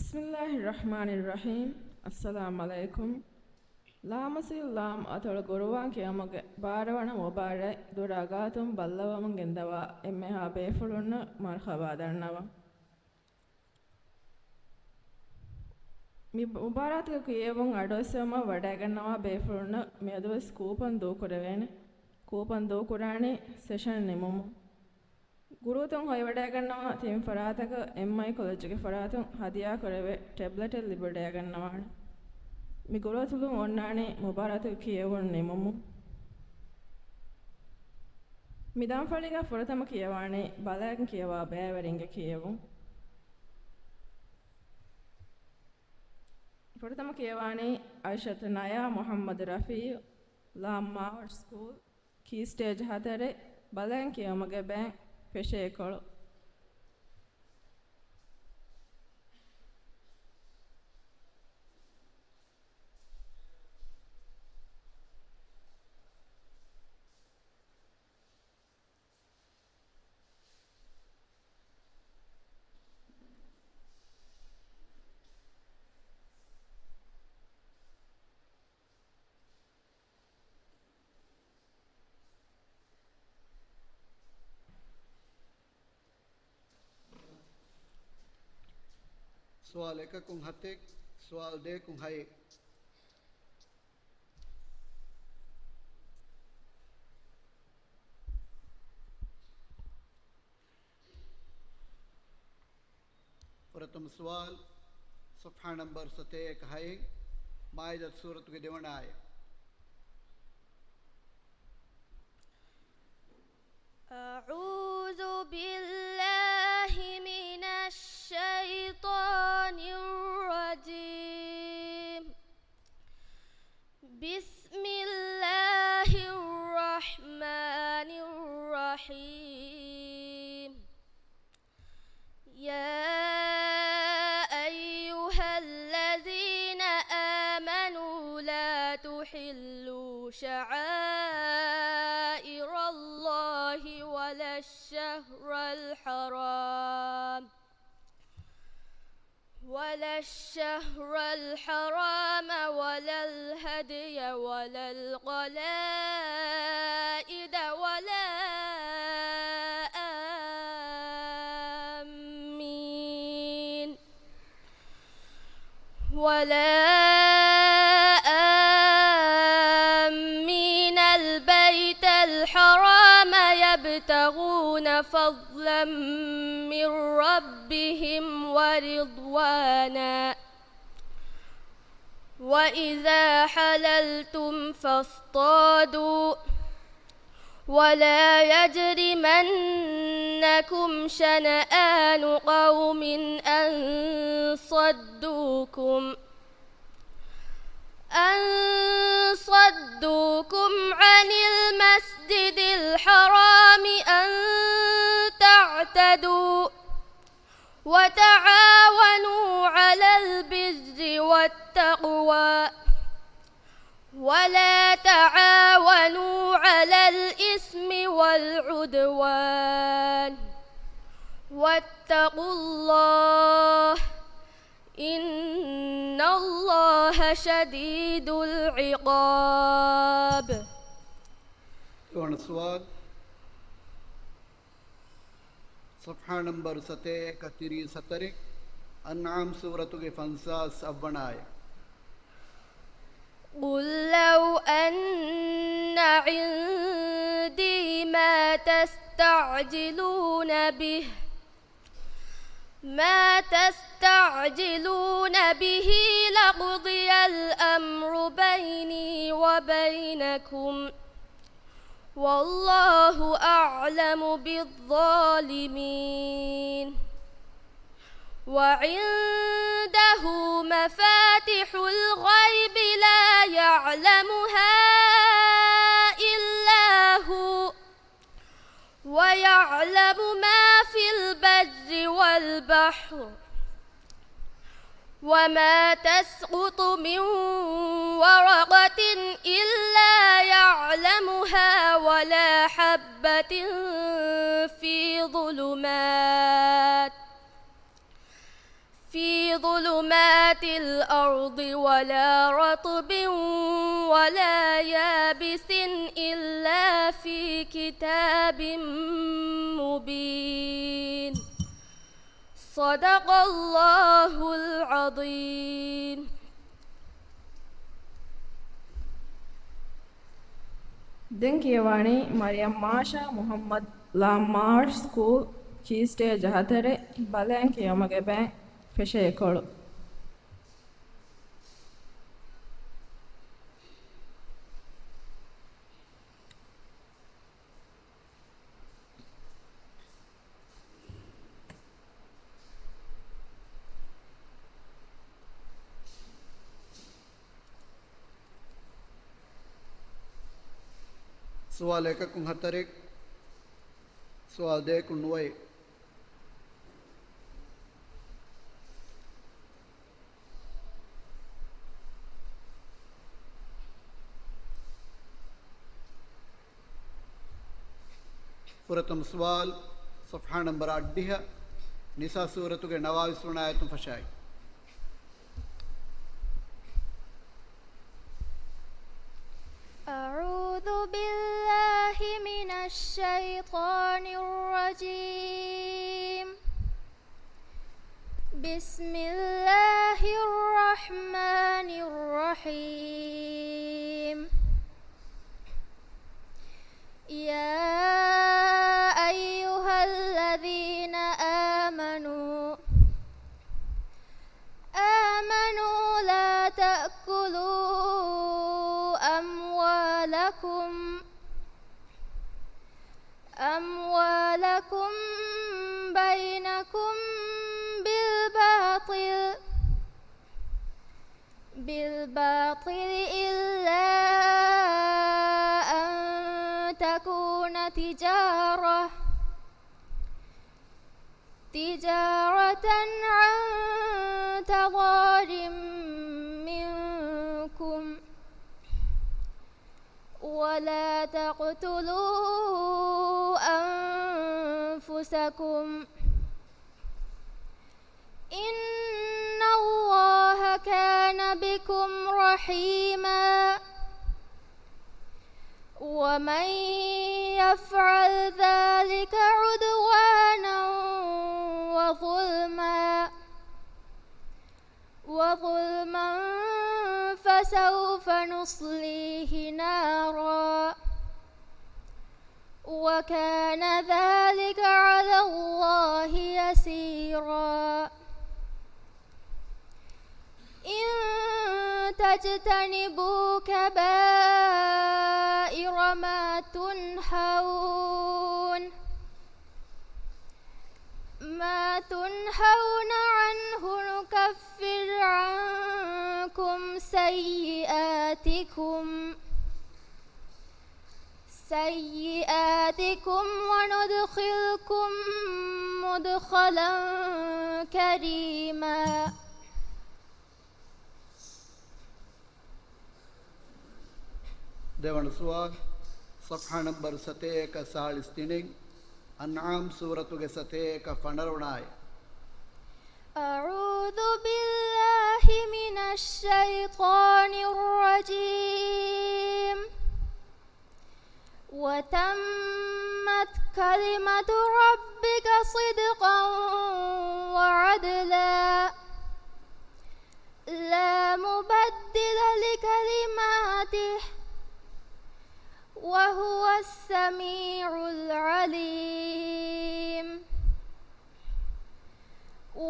Bismillahirrahmanirrahim. Assalamu alaikum. Lamasil lam atol guruwan kiyamoge baarawana mobare duragatum ballawam gendawa emmeha befulunna marhaba darnawa. Mi mubaratga kiyevun adosama wadagannawa befulunna mi adwas coupon do kurevene. Coupon do kurani session nimumu. ಗುರುತುಂ ಹೊಯ್ವಡೆಗನ್ನವ ತಿಮ್ ಫರಾತಕ ಎಂಐ ಕಾಲೇಜಿಗೆ ಫರಾತುಂ ಹದಿಯಾ ಕೊರೆವೆ ಟ್ಯಾಬ್ಲೆಟ್ ಲಿಬಡೆಗನ್ನವಾಣ ಮಿ ಗುರುತುಲು ಒನ್ನಾಣಿ ಮುಬಾರತು ಕಿಯವುನ್ ನಿಮುಮು ಮಿದಾಂ ಫಳಿಗ ಫುರತಮ ಕಿಯವಾಣಿ ಬಲಯನ್ ಕಿಯವಾ ಬೇವರಿಂಗೆ ಕಿಯವು ಫುರತಮ ಕಿಯವಾಣಿ ಐಷತ್ ನಯಾ ಮೊಹಮ್ಮದ್ ರಫಿ ಲಾಮ್ಮಾವರ್ ಸ್ಕೂಲ್ ಕೀ ಸ್ಟೇಜ್ ಹದರೆ ಬಲಯನ್ ಕಿಯಮಗೆ ಬ್ಯಾಂಕ್ ಪೆಶೇಕೊಳು سوال ایک کن ہتک سوال دے کن ہائے پرتم سوال صفحہ نمبر 71 ہائے مائدت صورت کے دیون آئے أعوذ بالله من الشيطان الرجيم بسم الله الرحمن الرحيم يا أيها الذين آمنوا لا تحلوا شعائر الله ولا الشهر الحرام ولا الهدي ولا القلائد ولا آمين البيت الحرام يبتغون فضلا من ربهم ورضوانا وإذا حللتم فاصطادوا ولا يجرمنكم شنآن قوم أن صدوكم عن المسجد الحرام أن تعتدوا وتعاونوا على البر والتقوى ولا تعاونوا على الإثم والعدوان واتقوا الله إن الله شديد العقاب. سوال صفحہ نمبر 71 انعام سورت کے فنساس ابن آئے قل لو أن عندي ما تستعجلون به لقضي الأمر بيني وبينكم والله أعلم بالظالمين. وعنده مفاتح الغيب لا يعلمها إلا هو ويعلم ما في البر والبحر وما تسقط من ورقة إلا يعلمها ولا حبة في في ظلمات الأرض ولا رطب ولا يابس إلا في كتاب مبين. صدق الله العظيم. ದೆಂಕಿಯವಾಣಿ ಮರಿಯಂ ಮಾಷಾ ಮುಹಮ್ಮದ್ ಲಾಮಾರ್ ಸ್ಕೂಲ್ ಚೀಸ್ಟೇಜ್ 4 ಬಲ್ಯಾಂಕಿ ಯಮಗೆ ಬ್ಯಾ ಫೆಶೆಕೊಳು. سوال 1 سوال 2 فرتم سوال صفحة نمبر 8 نساء سورة کے 29 آیتوں فشائی. أعوذ بالله من الشيطان الرجيم. بسم الله الرحمن الرحيم. يا أيها الذين آمنوا لا تأكلوا أموالكم بينكم بالباطل إلا أن تكون تجارة عن تراض منكم ولا تقتلوا أنفسكم إن الله كان بكم رحيما. ومن يفعل ذلك عدوانا وظلما فسوف نصليه نارا وكان ذلك على الله يسيرا. إن تجتنبوا كبائر ما تنهون عنه نكفر عنكم سيئاتكم وندخلكم مدخلا كريما. देवण सुवाल सफ़ा नंबर 7 का 43 अनआम सूरत के 7 का 15 أعوذ بالله من الشيطان الرجيم. وتمت كلمة ربك صدقا وعدلا لا مبدل لكلماته وهو السميع العليم.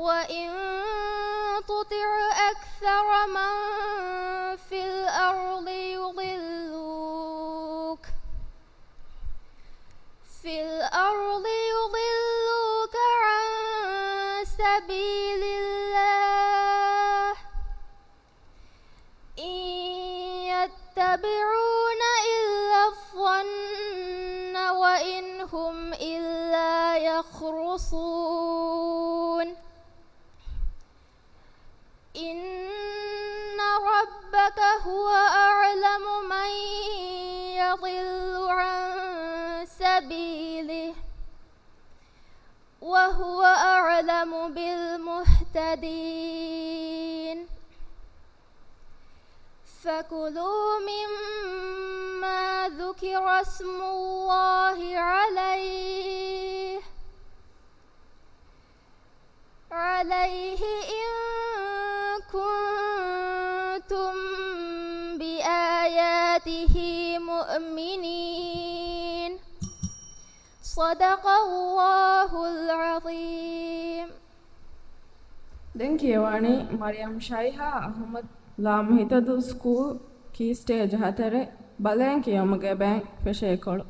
وإن تطع أكثر من في الأرض يضلوك عن سبيل الله إن يتبعون إلا الظن وإن هم إلا يخرصون. إن ربك هو أعلم من يضل عن سبيله وهو أعلم بالمهتدين. مهتدين فكلوا مما ذكر اسم الله عليه إن كنتم بآياته مؤمنين صدق الله العظيم. ದೆಂಕಿಯವಾಣಿ ಮರಿಯಂ ಶೈಹಾ ಅಹಮದ್ ಲಾಮ್ ಹಿತದು ಸ್ಕೂಲ್ ಕೀ ಸ್ಟೇಜ್ 4 ಬಲೆಂ ಕಿಯಮಗೆ ಬ್ಯಾಂಕ್ ಫೆಶೇಕೊಳು.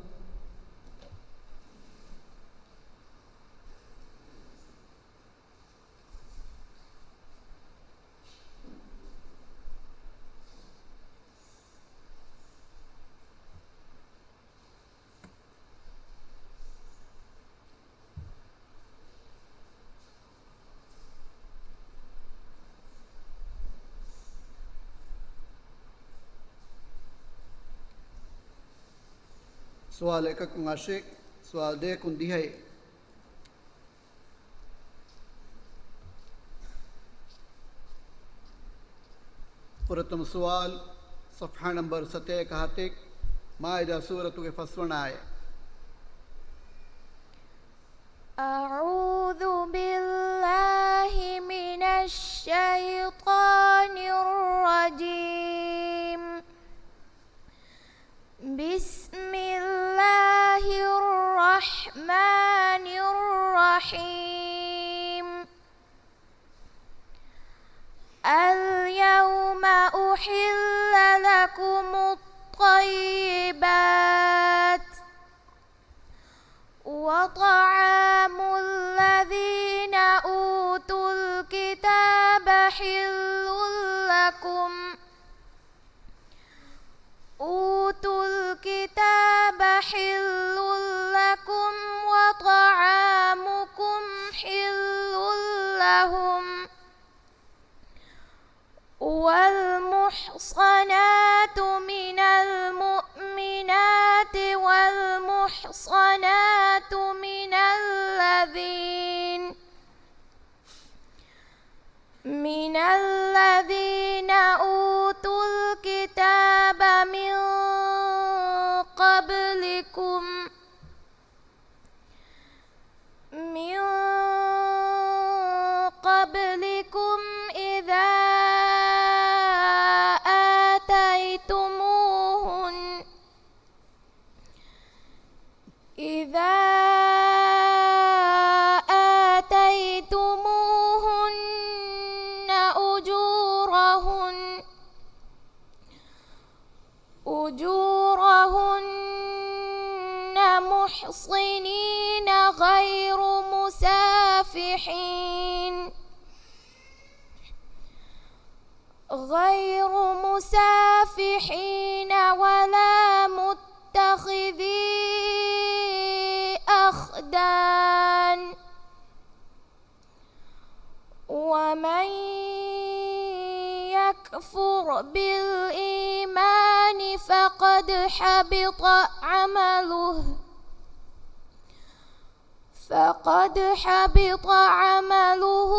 سوال ایک کن عاشق سوال دے کن دہائی پرتم سوال صفحہ نمبر 7 مائدہ سورت کے فسرنا ہے. أعوذ بالله من الشيطان الرجيم بسم الله الرحمن الرحيم اليوم أحل لكم الطيبات وطعام الذين أوتوا الكتاب حل لكم وطعامكم حل لهم والمحصنات من المؤمنات والمحصنات من الذين أوتوا الكتاب من قبلكم إذا آتيتموهن أجورهن محصنين غير مسافحين ولا متخذي أخدان ومن يكفر بالإيمان فقد حبط عمله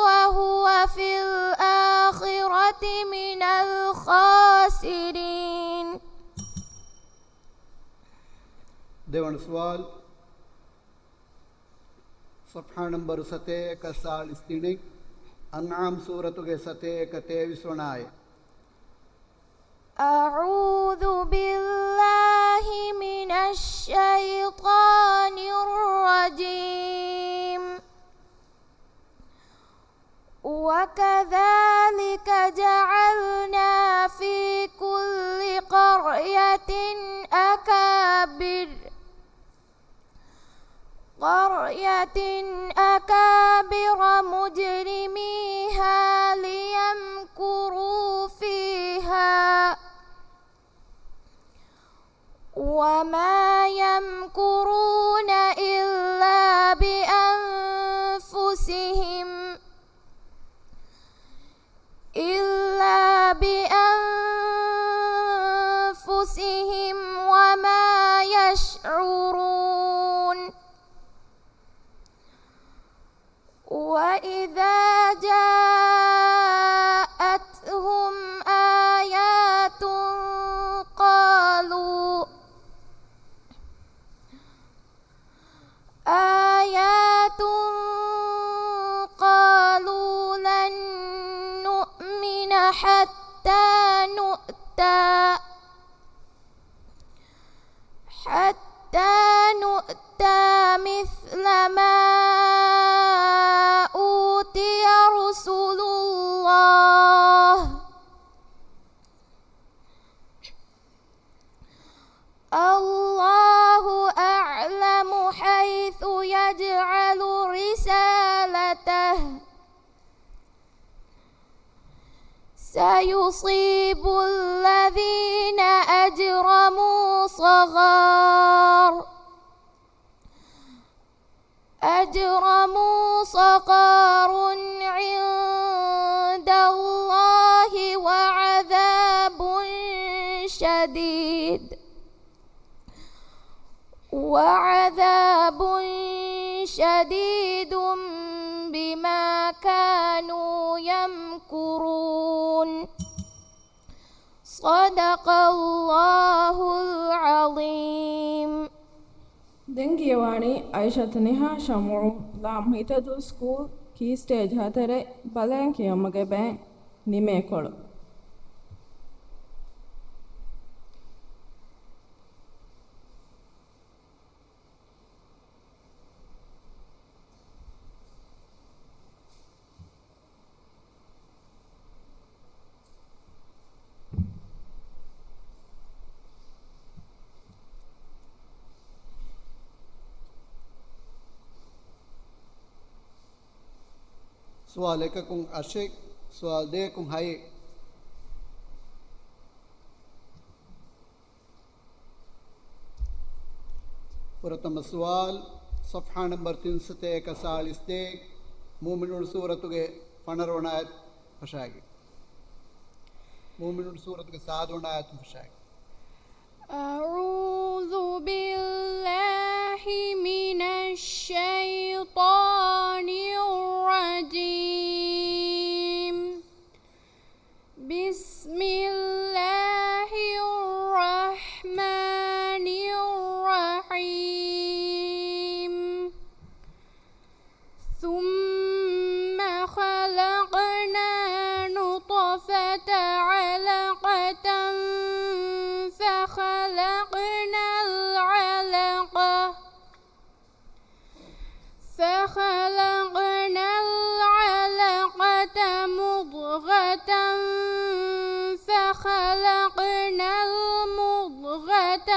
وهو في الآخرة من الخاسرين. دیوان سوال صفحہ نمبر 7 کا سال استینک انعام سورت کے 7 کا 23 آئے. أعوذ بالله من الشيطان الرجيم وكذلك جعلنا في كل قرية أكابر مجرميها ليمكروا فيها وما يمكرون إلا بأنفسهم وما يشعرون. وإذا حتى نؤتى مثل ما أوتي رسل الله الله أعلم حيث يجعل رسالته سيصيب الذين أجرموا صغار عند الله وعذاب شديد بما كانوا يمكرون صدق الله العظيم. ದೆಂಗಿಯವಾಣಿ ಐಷತ್ ನಿಹಾ ಶಮುಉ ಲಾಮ್ ಹಿತದು ಸ್ಕೂಲ್ ಕೀ ಸ್ಟೇಜ್ ಹದರೆ ಬಲೆಂ ಕಿಯಮಗೆ ಬೆ ನಿಮೇಕೊಳು سوال एक कुं आशिक सवाल दे कुं हाई प्रथम सवाल सफ़ा नंबर 341 मोमिनुन सूरत के फनरोनायत फशागी मोमिनुन सूरत के सादोनायत फशागी أعوذ بالله من الشيطان الرجيم بسم الله الرحمن الرحيم ثم خلقنا نطفة علقة فخلقنا العلقة مضغة فخلقنا المضغة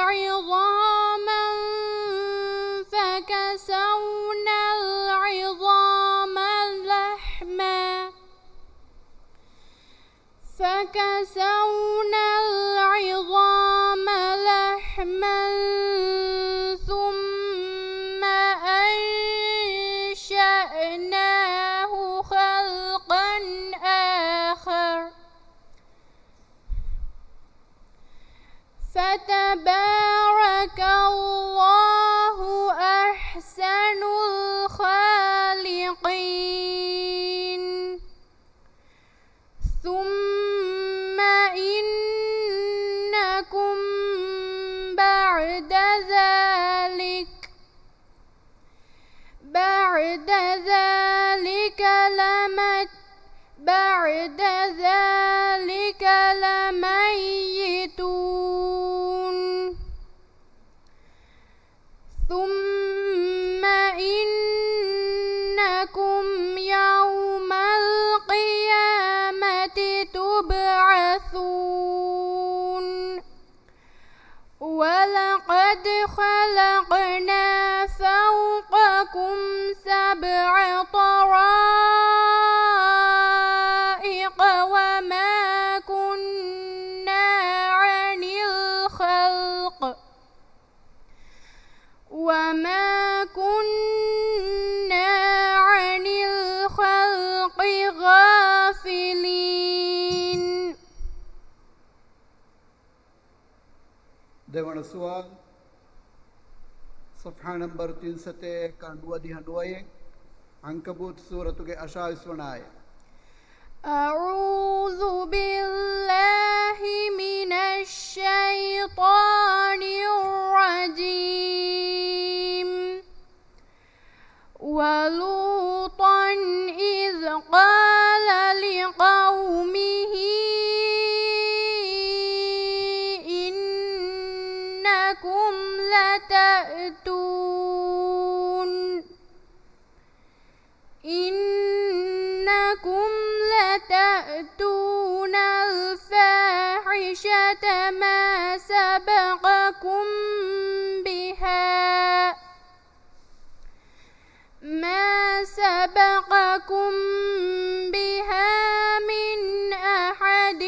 عظاما فكسونا العظام لحما ثم أنشأناه خلقا آخر فتبارك الله أحسن الخالقين ثم إنكم بعد ذلك لميتون ثم إنكم يوم القيامة تبعثون ولقد خلقنا فوقكم 7 طرائق وما كنا عن الخلق غافلين. देवण सवाल सफ़ा नंबर 391 अंकबूत सूरत के अशाइस वनाए أعوذ بالله من الشيطان الرجيم ولوطا إذ قال لتأتون الفاحشة ما سبقكم بها من أحد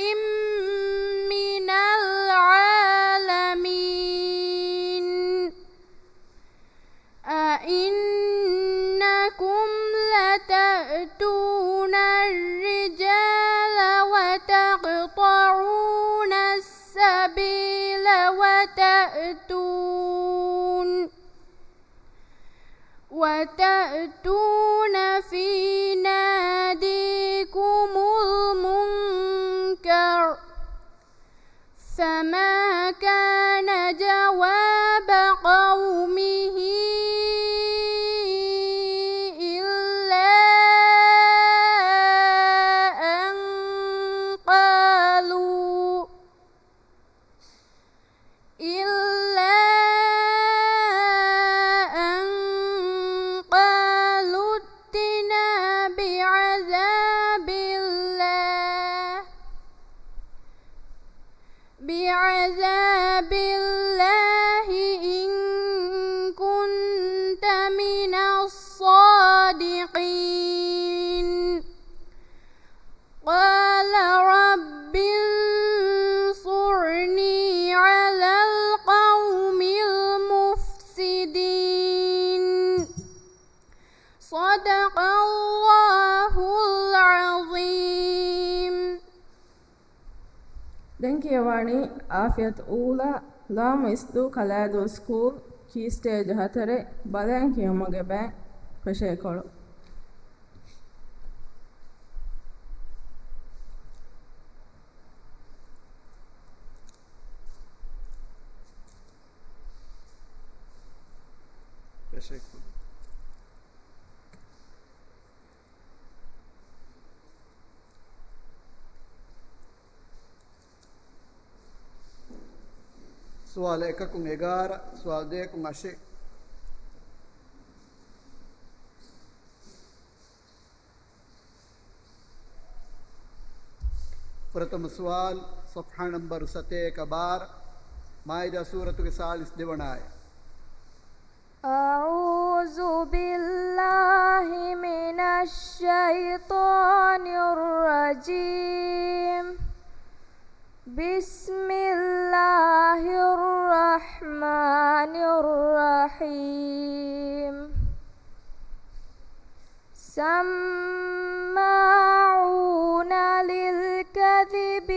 من العالمين أئنكم لتأتون الرجال وتقطعون السبيل وتأتون في ناديكم المنكر فما كان جواب قومه إلا أن قالوا ائتنا بعذاب الله إن كنت من الصادقين قال رب انصرني على القوم المفسدين صدق الله العظيم. දැන් කියවani ආෆියත් ඌලා ලාම ඉස්දු කලාදු ස්කූල් කී ස්ටේජ් 4 බලයන් කියමුගේ බෑ ප්‍රශේකොළු Teşekkür. Soal 1 com 11, soal 2 com 10. प्रथम सवाल सफ़हा नंबर 7 माइदा सूरत के 40 बनाए. أعوذ بالله من الشيطان الرجيم بسم الله الرحمن الرحيم سماعون للكذب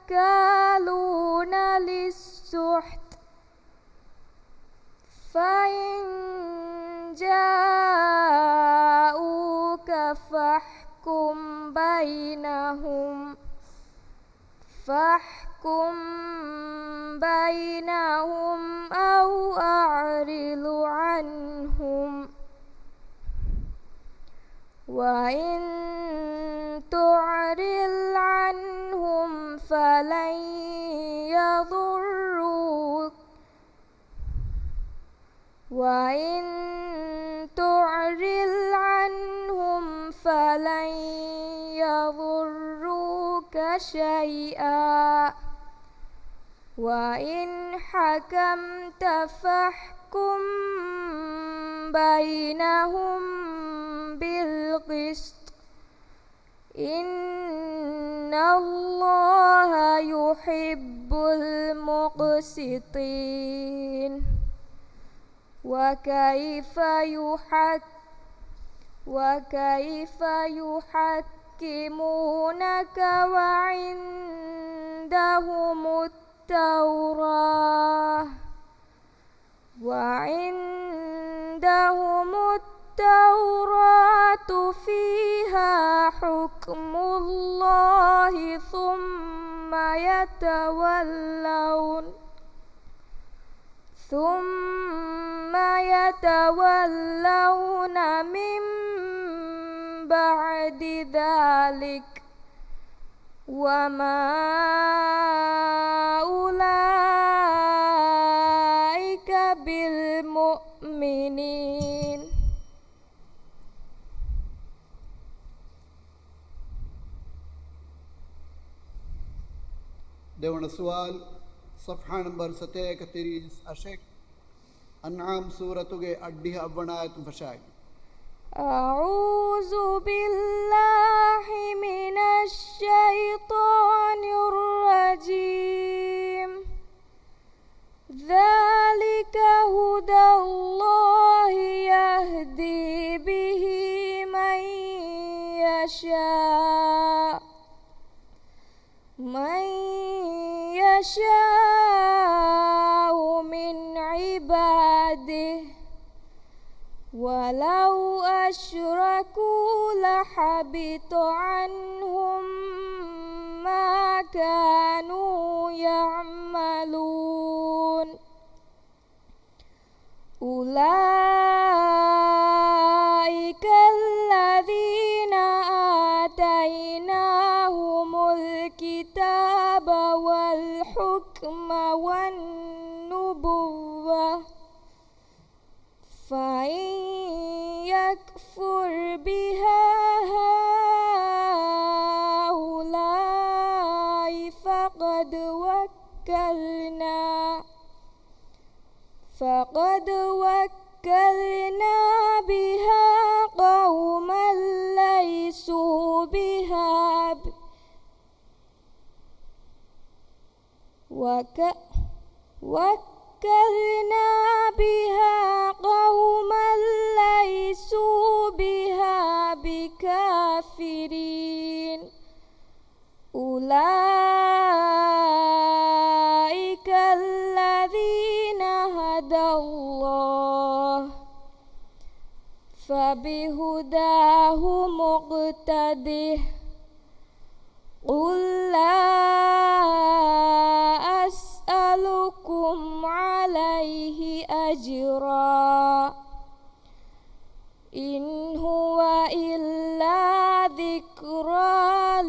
أكالون للسحت فإن جاءوك فاحكم بينهم أو أعرض عنهم وإن تعرض عنهم فلن يضروك شيئا وإن حكمت فاحكم بينهم بالقسط إن الله يحب المقسطين وكيف يحكمونك وعندهم التوراة فيها حكم الله ثم يتولون من بعد ذلك وما أولئك بالمؤمنين. දෙවන සුවාල් صفحة نمبر 37 أشك أنعام سورة أديها أبناء فشاي. أعوذ بالله من الشيطان الرجيم. ذلك هدى الله يهدي به من يشاء من عباده ولو أشركوا لحبط عنهم ما كانوا يعملون. أولئك الذين آتيناهم الكتاب والحكم والنبوة فإن يكفر بها هؤلاء فقد وكلنا بها قوما ليسوا بها وكلنا بها قوما ليسوا بها بكافرين. أولئك الذين هدى الله فبهداه مقتده. قل لا أسألكم عليه أجرا إن هو إلا ذكرى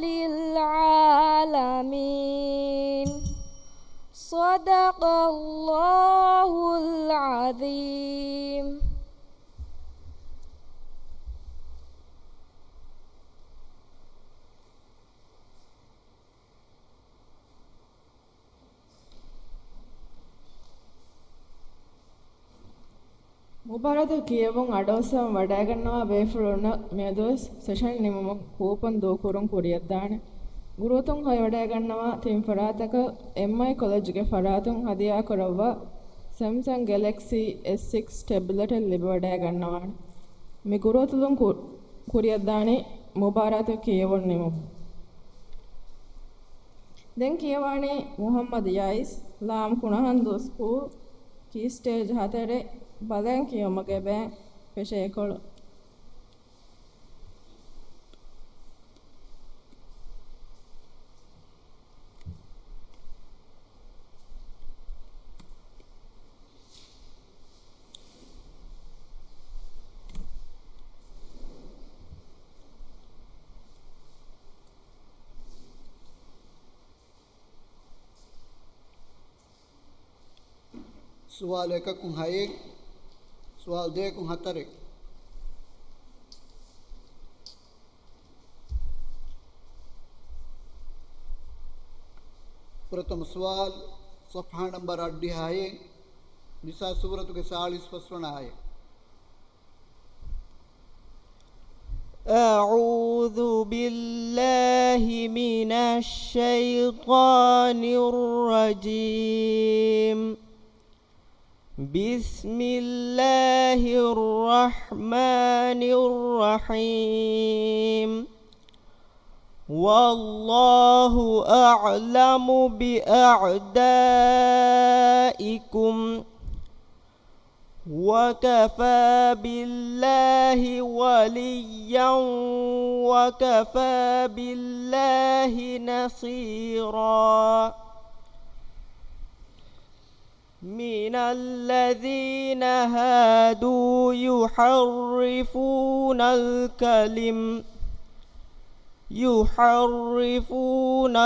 للعالمين. صدق الله العظيم. ಮುಬಾರದು ಕಿಯವೊಂ ಅಡೋಸಂ ವಡಾಗನ್ನವಾ ಬೇಫುಳುನ ಮೇದೋಸ್ ಸೆಷನ್ ನಿಮಮ ಕೂಪನ್ ದೋಕುರುಂ ಕುರಿಯದ್ದಾನೆ ಗುರುತುಂ ಹೈ ವಡಾಗನ್ನವಾ ತಿಂ ಫರಾತಕ ಎಂಐ ಕಾಲೇಜ್ಗೆ ಫರಾತುಂ ಹದಿಯಾ ಕೊರವ್ವ ಸ್ಯಾಮ್ಸಂಗ್ ಗ್ಯಾಲಕ್ಸಿ S6 ಟ್ಯಾಬ್ಲೆಟ್ ಲಿಬ ವಡಾಗನ್ನವಾನೆ ಮಿ ಗುರುತುಂ ಕುರಿಯದ್ದಾನೆ ಮುಬಾರದು ಕಿಯವೊಂ ನಿಮಮ ದೆನ್ ಕಿಯವಾನೆ ಮುಹಮ್ಮದ್ ಯಾಯಿಸ್ ಲಾಮ್ ಕುಣಹನ್ ದೋಸ್ಕು ಕಿ ಸ್ಟೇಜ್ ಹತರೆ ಬದನ್ ಕಿಯೊಮಗೆ ಬೆ ಪೆಶೇಕೊಳು سوال 1 کو 1 سوال 2 کو 4 प्रथम सवाल صفحة नंबर 8 है निसा सूरत के 40 फसलना है. أعوذ بالله من الشيطان الرجيم. بسم الله الرحمن الرحيم. والله أعلم بأعدائكم وكفى بالله وليا وكفى بالله نصيرا. من الذين هادوا يحرفون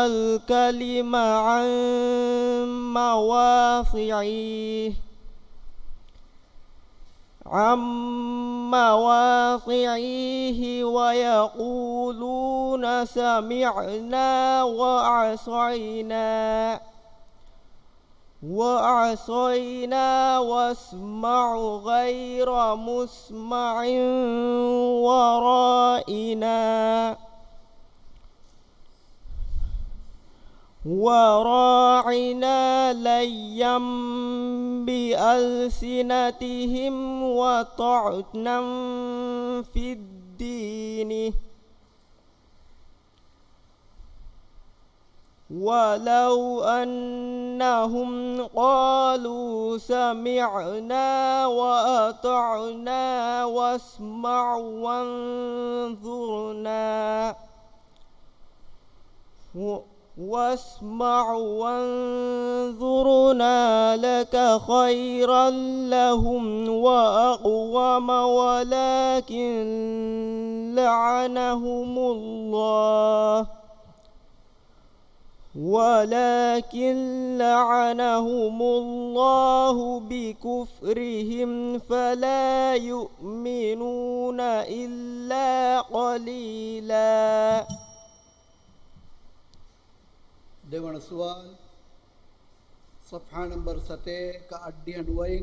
الكلم عن مواضعه عن مواضعه ويقولون سمعنا وعصينا واسمع غير مسمع وراعنا ليا بألسنتهم وطعنا في الدين ولو أنهم قالوا سمعنا وأطعنا واسمع وانظرنا لك خيرا لهم وأقوم ولكن لعنهم الله بكفرهم فلا يؤمنون إلا قليلا. देवण सुवाल सफ़ा नंबर 7 का अड्डी हंडुआई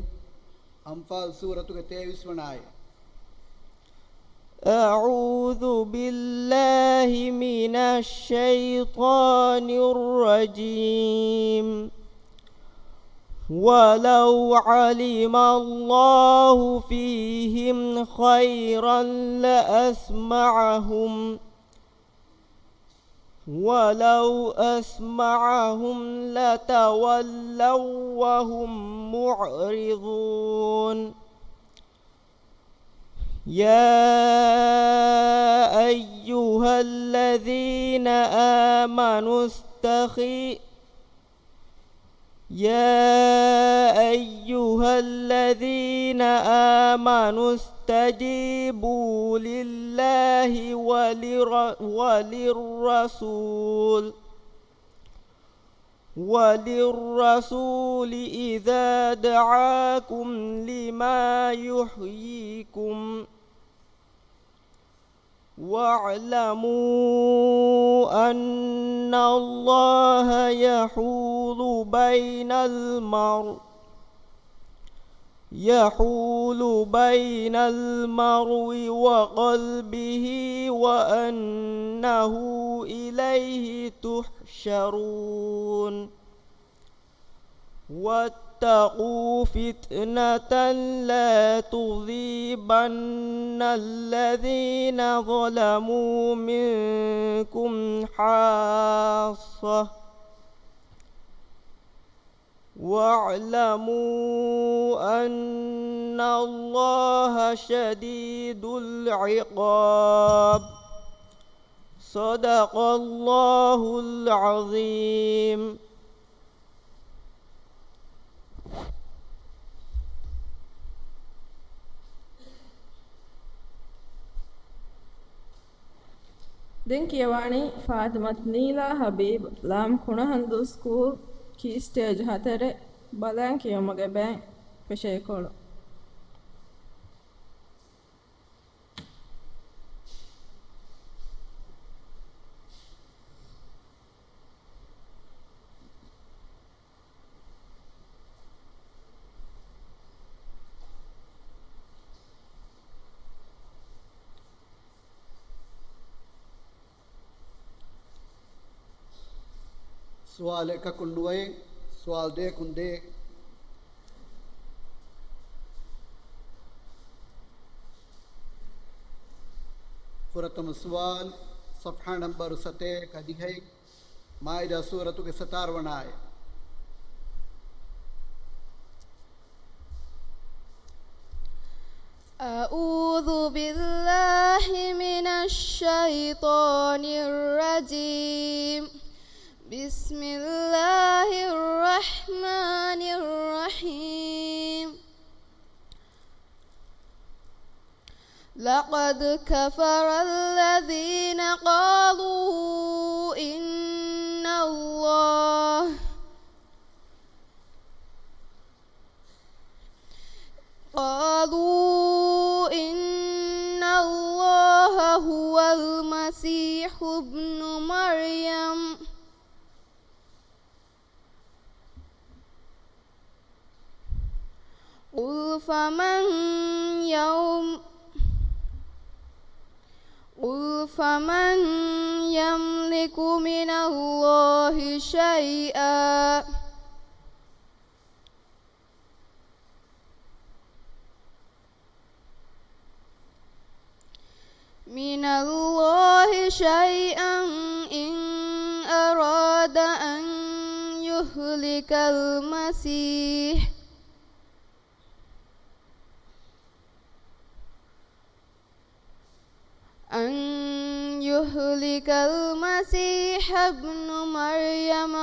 अम्फाल सूरत के 23 वनाए أعوذ بالله من الشيطان الرجيم ولو علم الله فيهم خيرا ولو أسمعهم لتولوا وهم معرضون. يا أيها الذين آمنوا استجيبوا لله وللرسول إذا دعاكم لما يحييكم واعلموا أن الله يحول بين المرء وقلبه وأنه إليه تحشرون. واتقوا فتنة لا تصيبن الذين ظلموا منكم خاصة واعلموا أن الله شديد العقاب. صدق الله العظيم. Den කියවාණි ෆාතිමත් නීලා හබීබ් ලාම් කුණහන්දු ස්කූල් කී ස්ටේජ් 4 බලන් කියමගේ බෑ පෙෂේකොළු सवाल एक कुंडुए सवाल दे कुंदे फुरतम सवाल सफ़ा नंबर 7 का दिखाई मायदा सूरत के 17 वनाए أعوذ بالله من الشيطان الرجيم. بسم الله الرحمن الرحيم. لقد كفر الذين قالوا إن الله المسيح ابن مريم قل فمن يملك من الله شيئا إن أراد أن يهلك المسيح ابن مريم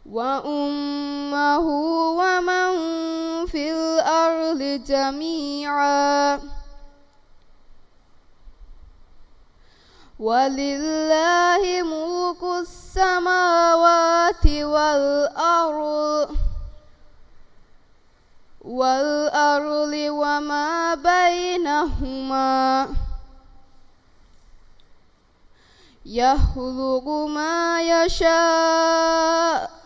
وأمه ومن في الأرض جميعا ولله ملك السماوات والأرض وما بينهما يخلق ما يشاء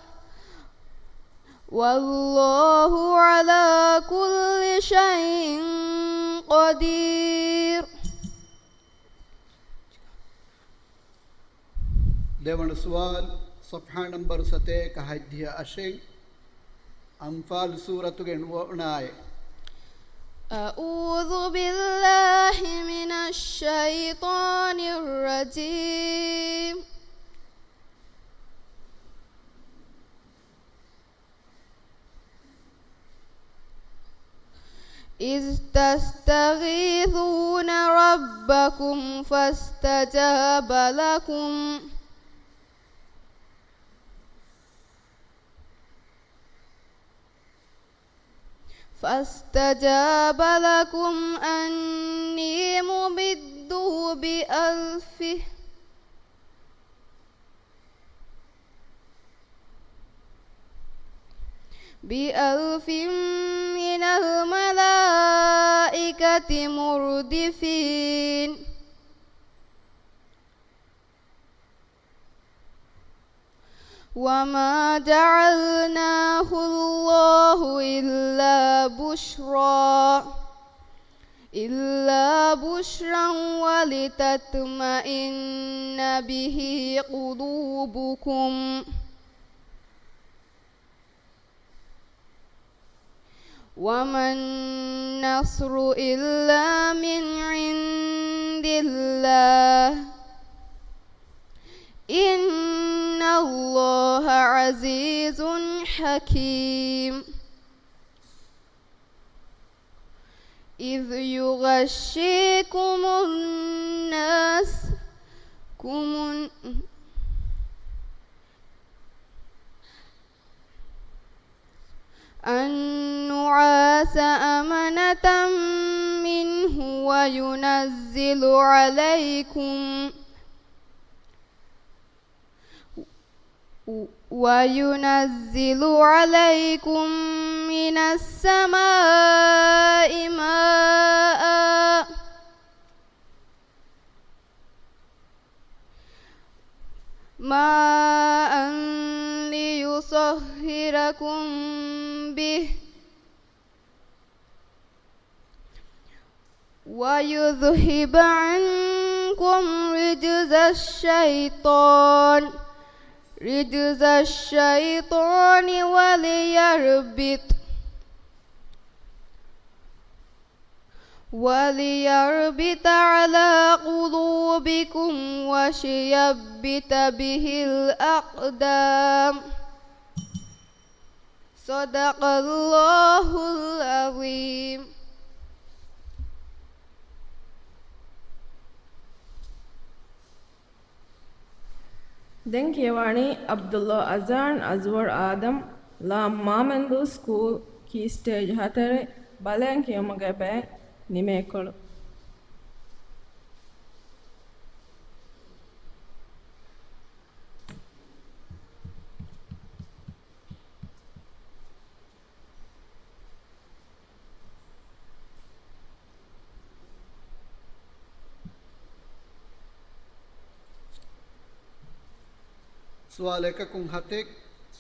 والله على كل شيء قدير. देवण सुवाल सफ़ा नंबर 7 का हद्य अशे अम्फाल सूरत के नुआए أعوذ بالله من الشيطان الرجيم إذ تستغيثون ربكم فاستجاب لكم أني ممده بألف من الملائكة مردفين وما جعلناه الله إلا بشرا ولتطمئن به قلوبكم وما النصر إلا من عند الله إن الله عزيز حكيم إذ يغشيكم النعاس أمنة منه وينزل عليكم من السماء ماء ليطهركم به ويذهب عنكم رجز الشيطان وليربط على قلوبكم ويثبت به الأقدام صدق الله العظيم. Den Kiewani Abdullah Azan Azwar Adam La Mamendu School Key Stage Hatere Balen Kiemagabe Nimekol. سوال 1 كون 7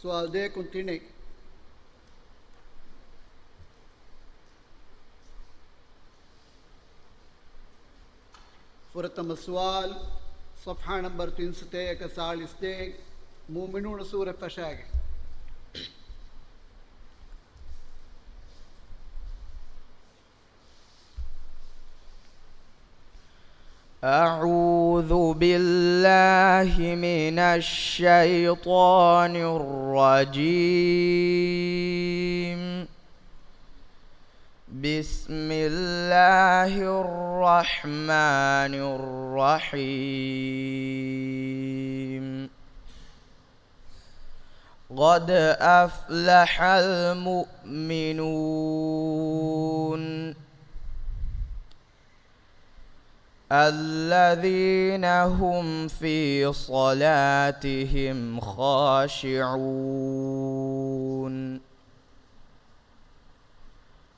سوال 2 كون 3 فرتم السؤال صفحة نمبر 341 مؤمنون سورة فشاق. أعوذ بالله من الشيطان الرجيم. بسم الله الرحمن الرحيم. قد أفلح المؤمنون الذين هم في صلاتهم خاشعون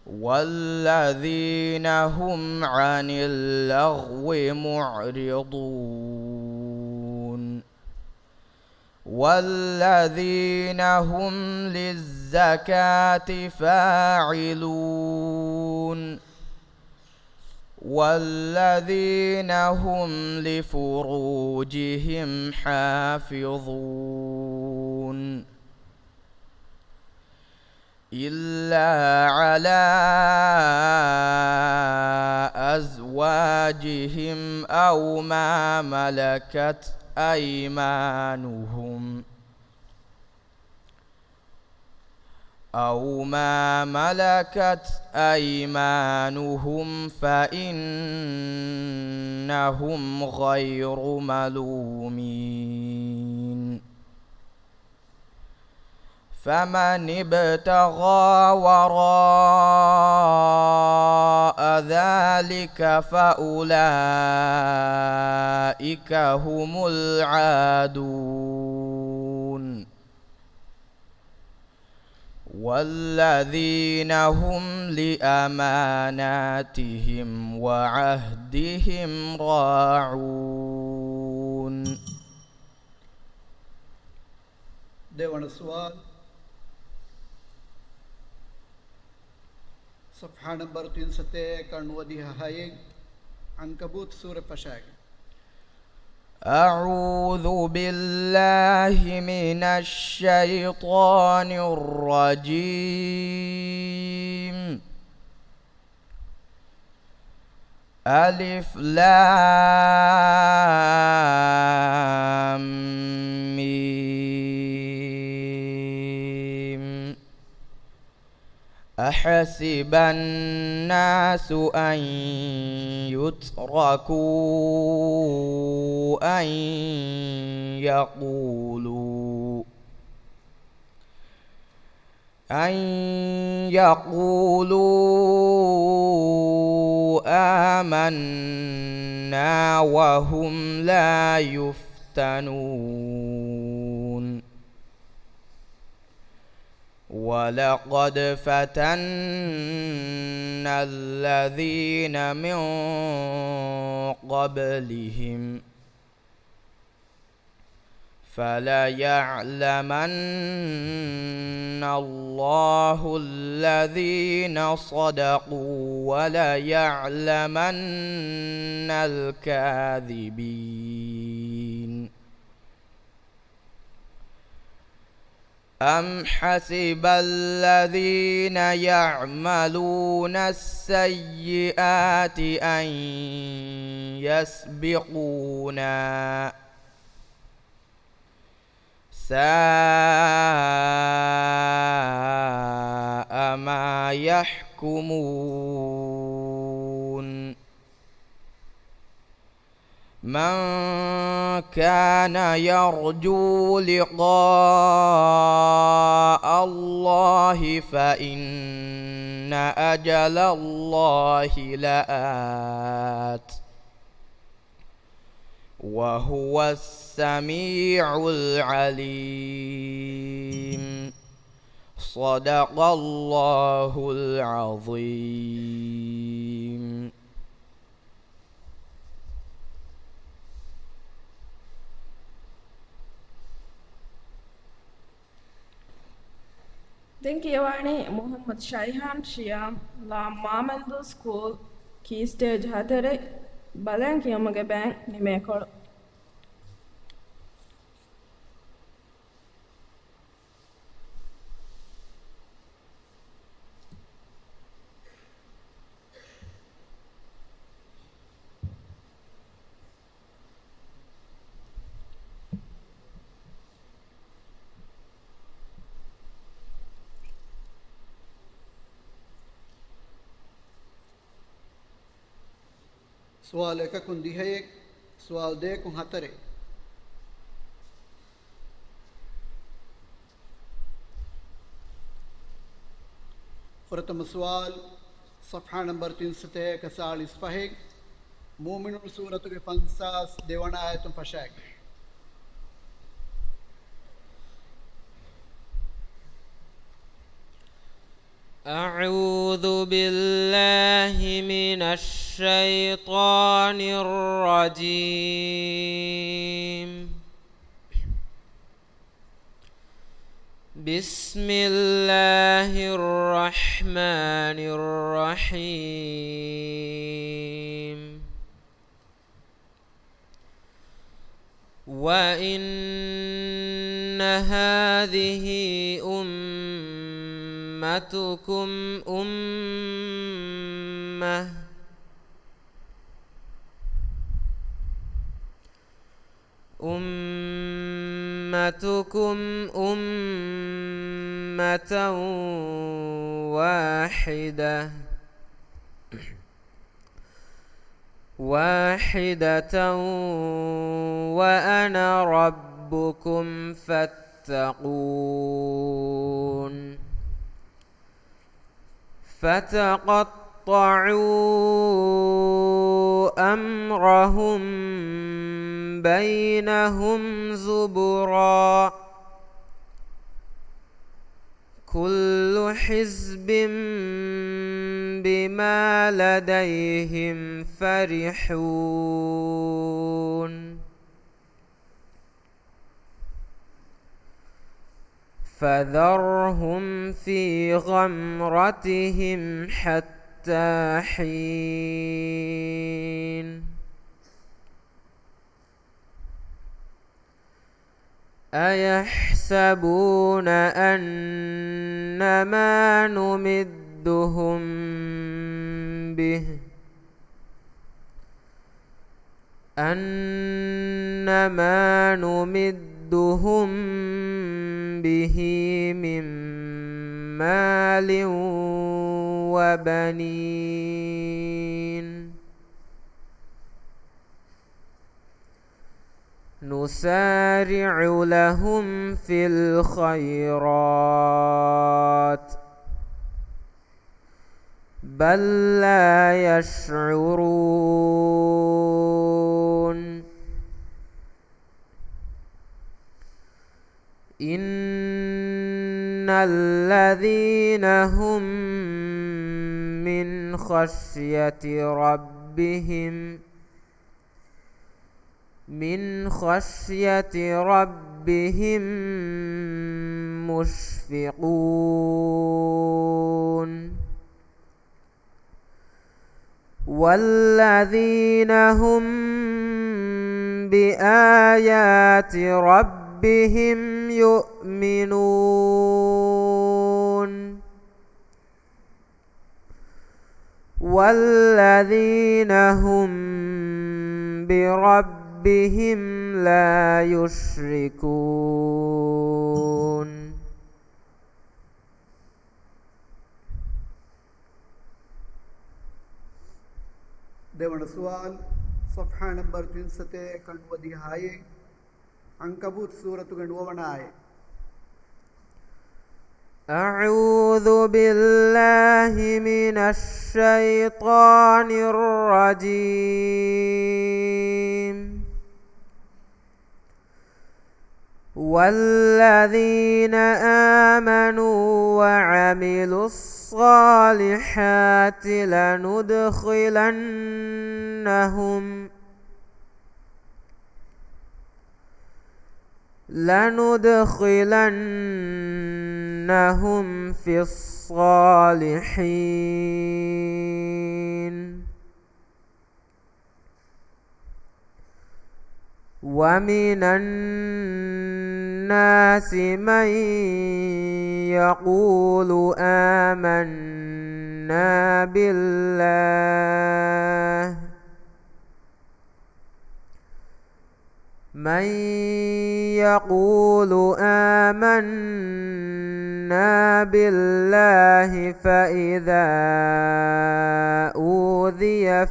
والذين هم عن اللغو معرضون والذين هم للزكاة فاعلون والذين هم لفروجهم حافظون إلا على أزواجهم أو ما ملكت أيمانهم فإنهم غير ملومين. فمن ابتغى وراء ذلك فأولئك هم العادون والذين هم لأماناتهم وعهدهم راعون. ديوان السؤال صفحة نمبر 391 عنكبوت سورة فشاق. أعوذ بالله من الشيطان الرجيم. ألف لام ميم. أحسب الناس أن يتركوا أن يقولوا آمنا وهم لا يفتنون. ولقد فتنا الذين من قبلهم فليعلمن الله الذين صدقوا وليعلمن الكاذبين. أم حسب الذين يعملون السيئات أن يسبقونا ساء ما يحكمون. من كان يرجو لقاء الله فإن أجل الله لآت وهو السميع العليم. صدق الله العظيم. දැන් කියවන්නේ මොහම්මද් ෂයිහාන් ෂියාම් ලා මාමල්දු ස්කූල් කී ස්ටේජ් 4 බලන් කියමගේ බෑන් නිමේ කොළ سوال 1 10 سوال 2 4 فرتم سوال صفحة نمبر 341 فهيك مؤمن سورة کے 50 دیوان آیتم فشاک أعوذ بالله من الشيطان الرجيم بسم الله الرحمن الرحيم وإن هذه أمتكم أمة واحدة وأنا ربكم فاتقون فتقطعوا أمرهم بينهم زبرا كل حزب بما لديهم فرحون فذرهم في غمرتهم حتى حين أيحسبون أنما نمدهم به من مال وبنين نسارع لهم في الخيرات بل لا يشعرون إن الذين هم من خشية ربهم مشفقون والذين هم بآيات ربهم يؤمنون والذين هم بربهم لا يشركون देवण सवाल صفحة نمبر 391 هاي عنكبوت سورة غنووناي أعوذ بالله من الشيطان الرجيم والذين آمنوا وعملوا الصالحات لندخلنهم إنهم في الصالحين. ومن الناس من يقول آمنا بالله فإذا أوذي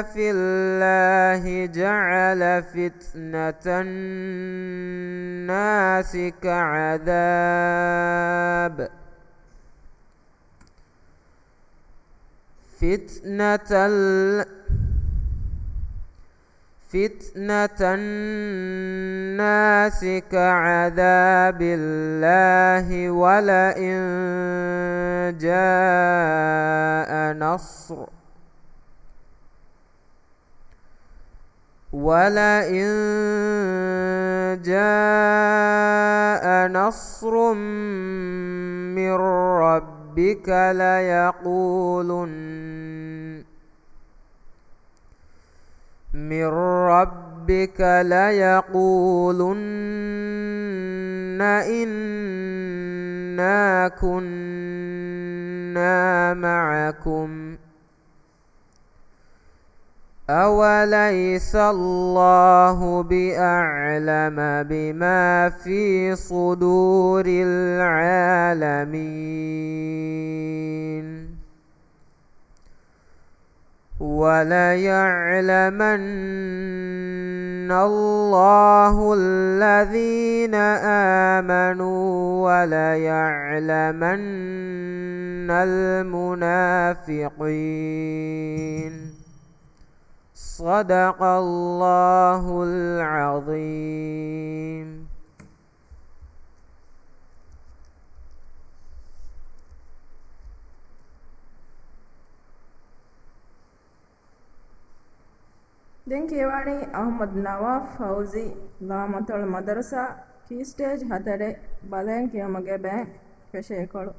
في الله جعل فتنة الناس كعذاب الله ولئن جاء نصر من ربك ليقولن إنا كنا معكم أوليس الله بأعلم بما في صدور العالمين وليعلمن الله الذين آمنوا وليعلمن المنافقين. صدق الله العظيم. දැන් කියවන්නේ අහමද් නවාෆ් ෆෞසි ලාමතල් මදරසා කී ස්ටේජ් 4 බලෙන් කියමගේ බෑ පෙෂේකොළු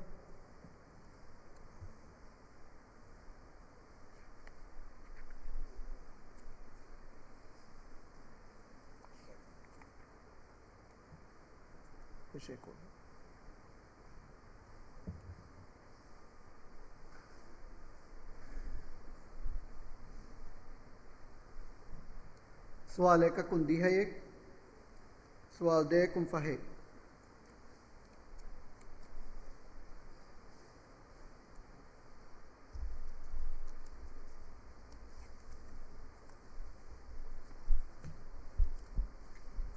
सवाल एक कुंदी है एक सवाल दे कुम फहे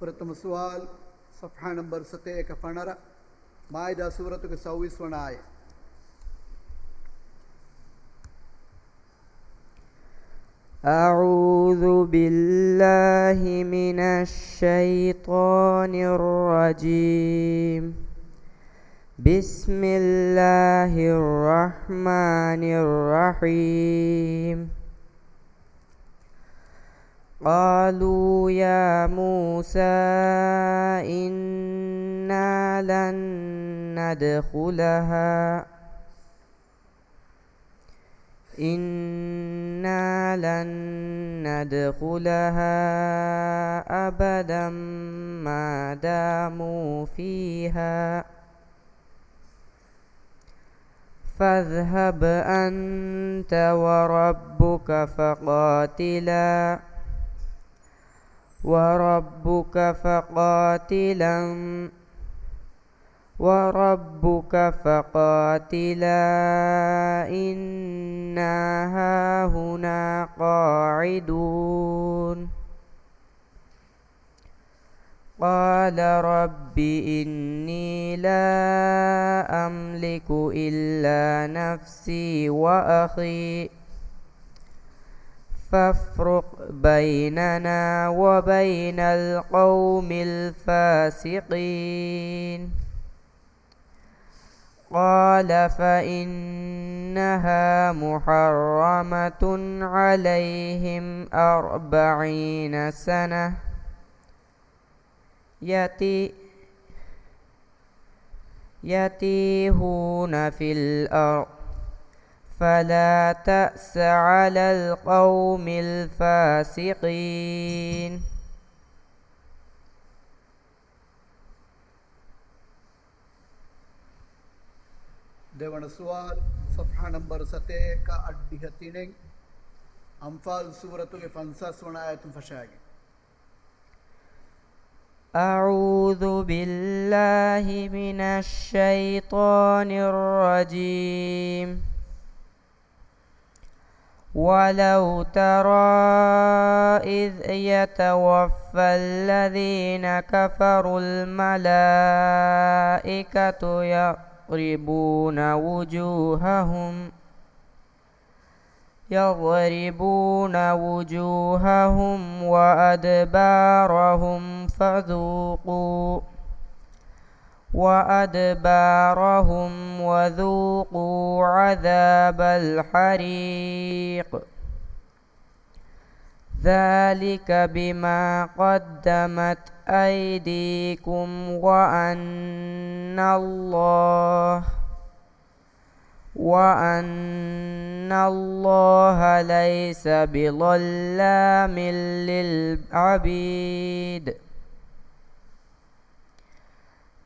प्रथम सवाल सफ़हा नंबर 7 का फनरा माइदा सूरत के 24 आए أعوذ بالله من الشيطان الرجيم. بسم الله الرحمن الرحيم. قالوا يا موسى إنا لن ندخلها أبدا ما داموا فيها فاذهب أنت وربك فقاتلا إنا هاهنا قاعدون. قال رب إني لا أملك إلا نفسي وأخي فافرق بيننا وبين القوم الفاسقين. قال فإنها محرمة عليهم 40 سنة يتيهون في الأرض فلا تأس على القوم الفاسقين. देवण सवाल सफ़हा नंबर 7 का 38 अम्फाल सूरत के 50 आयत फशागे। أعوذ بالله من الشيطان الرجيم. ولو ترى إذ يتوفى الذين كفروا الملائكة يضربون وجوههم وذوقوا عذاب الحريق. ذلك بما قدمت أيديكم وأن الله ليس بظلام للعبيد.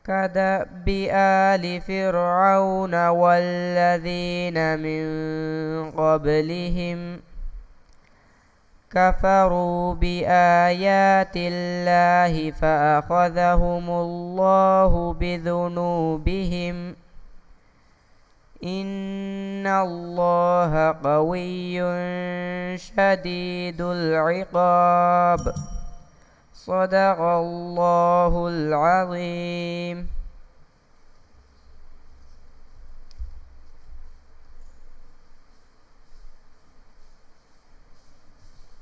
كدأب آل فرعون والذين من قبلهم كفروا بآيات الله فأخذهم الله بذنوبهم إن الله قوي شديد العقاب. صدق الله العظيم.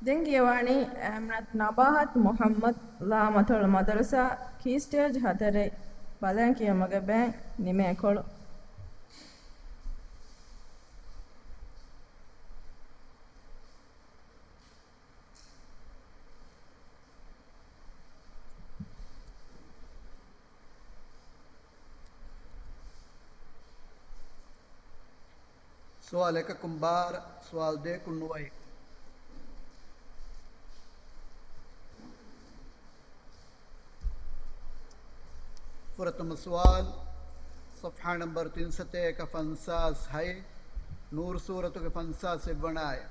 ದೆಂಗಿಯವಾಣಿ ಅಮ್ನತ್ ನಬಾಹತ್ ಮುಹಮ್ಮದ್ ಲಾಮತೊಳ ಮದರಸಾ ಕೀ ಸ್ಟೇಜ್ ಹದರೆ ಬಲಂಕಿಯ ಮಗ ಬ್ಯಾಂಕ್ ನಿಮೆ ಕೊಳು. सवाल एक कुंभार सवाल दे कुन्नुवाई। फुरतम सवाल सफ़हा नंबर 300 का 50 है। नूर सूरत के 50 से बनाए।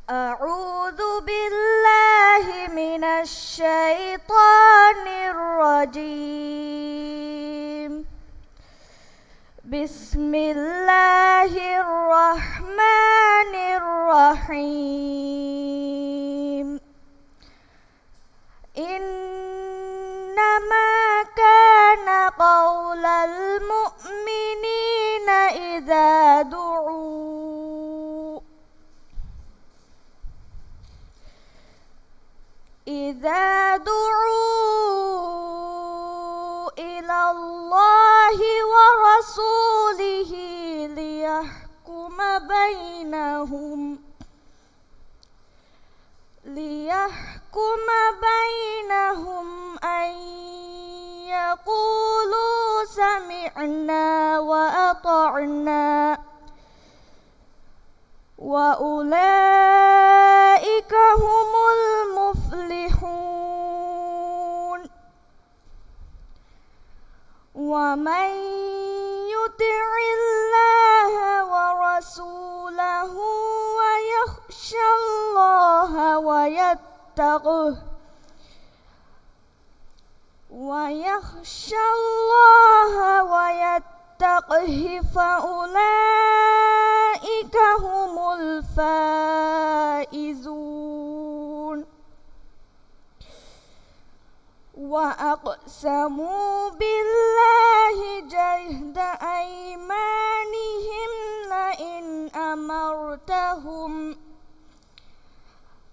أعوذ بالله من الشيطان الرجيم. بسم الله الرحمن الرحيم. إنما كان قول المؤمنين إذا دعوا إلى الله ورسوله ليحكم بينهم أن يقولوا سمعنا وأطعنا وأولئك هم المفلحون. ومن يطع الله ورسوله ويخشى الله ويتقه فأولئك هم الفائزون. وأقسموا بالله جهد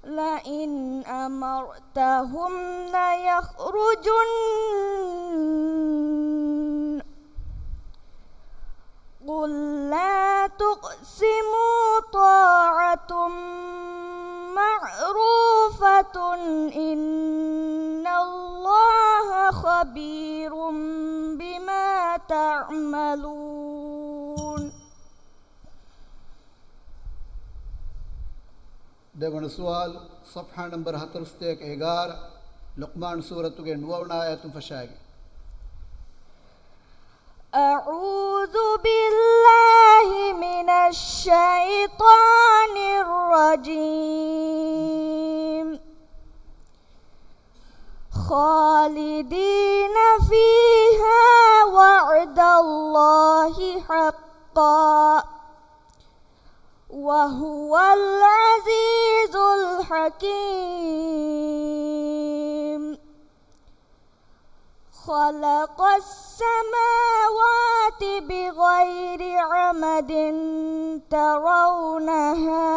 لئن أمرتهم ليخرجن قل لا تقسموا طاعة معروفة إن الله خبير بما تعملون. देवण सवाल सफ़ा नंबर 11 लुक़मान सूरत के 9 आयत फशाएगी. أعوذ بالله من الشيطان الرجيم. خالدين فيها وعد الله حقا وهو العزيز الحكيم. خلق السماوات بغير عمد ترونها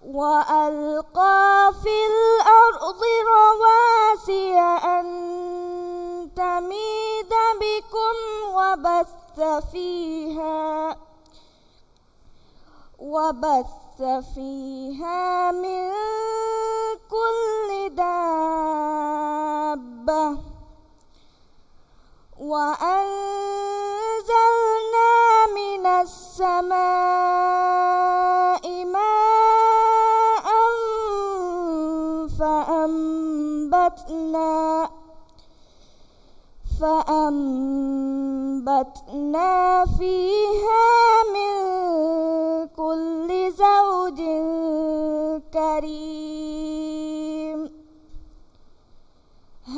وألقى في الأرض رواسي أن تميد بكم وبث فيها من كل دابة وأنزلنا من السماء ماء فأنبتنا فيها من كل زوج كريم.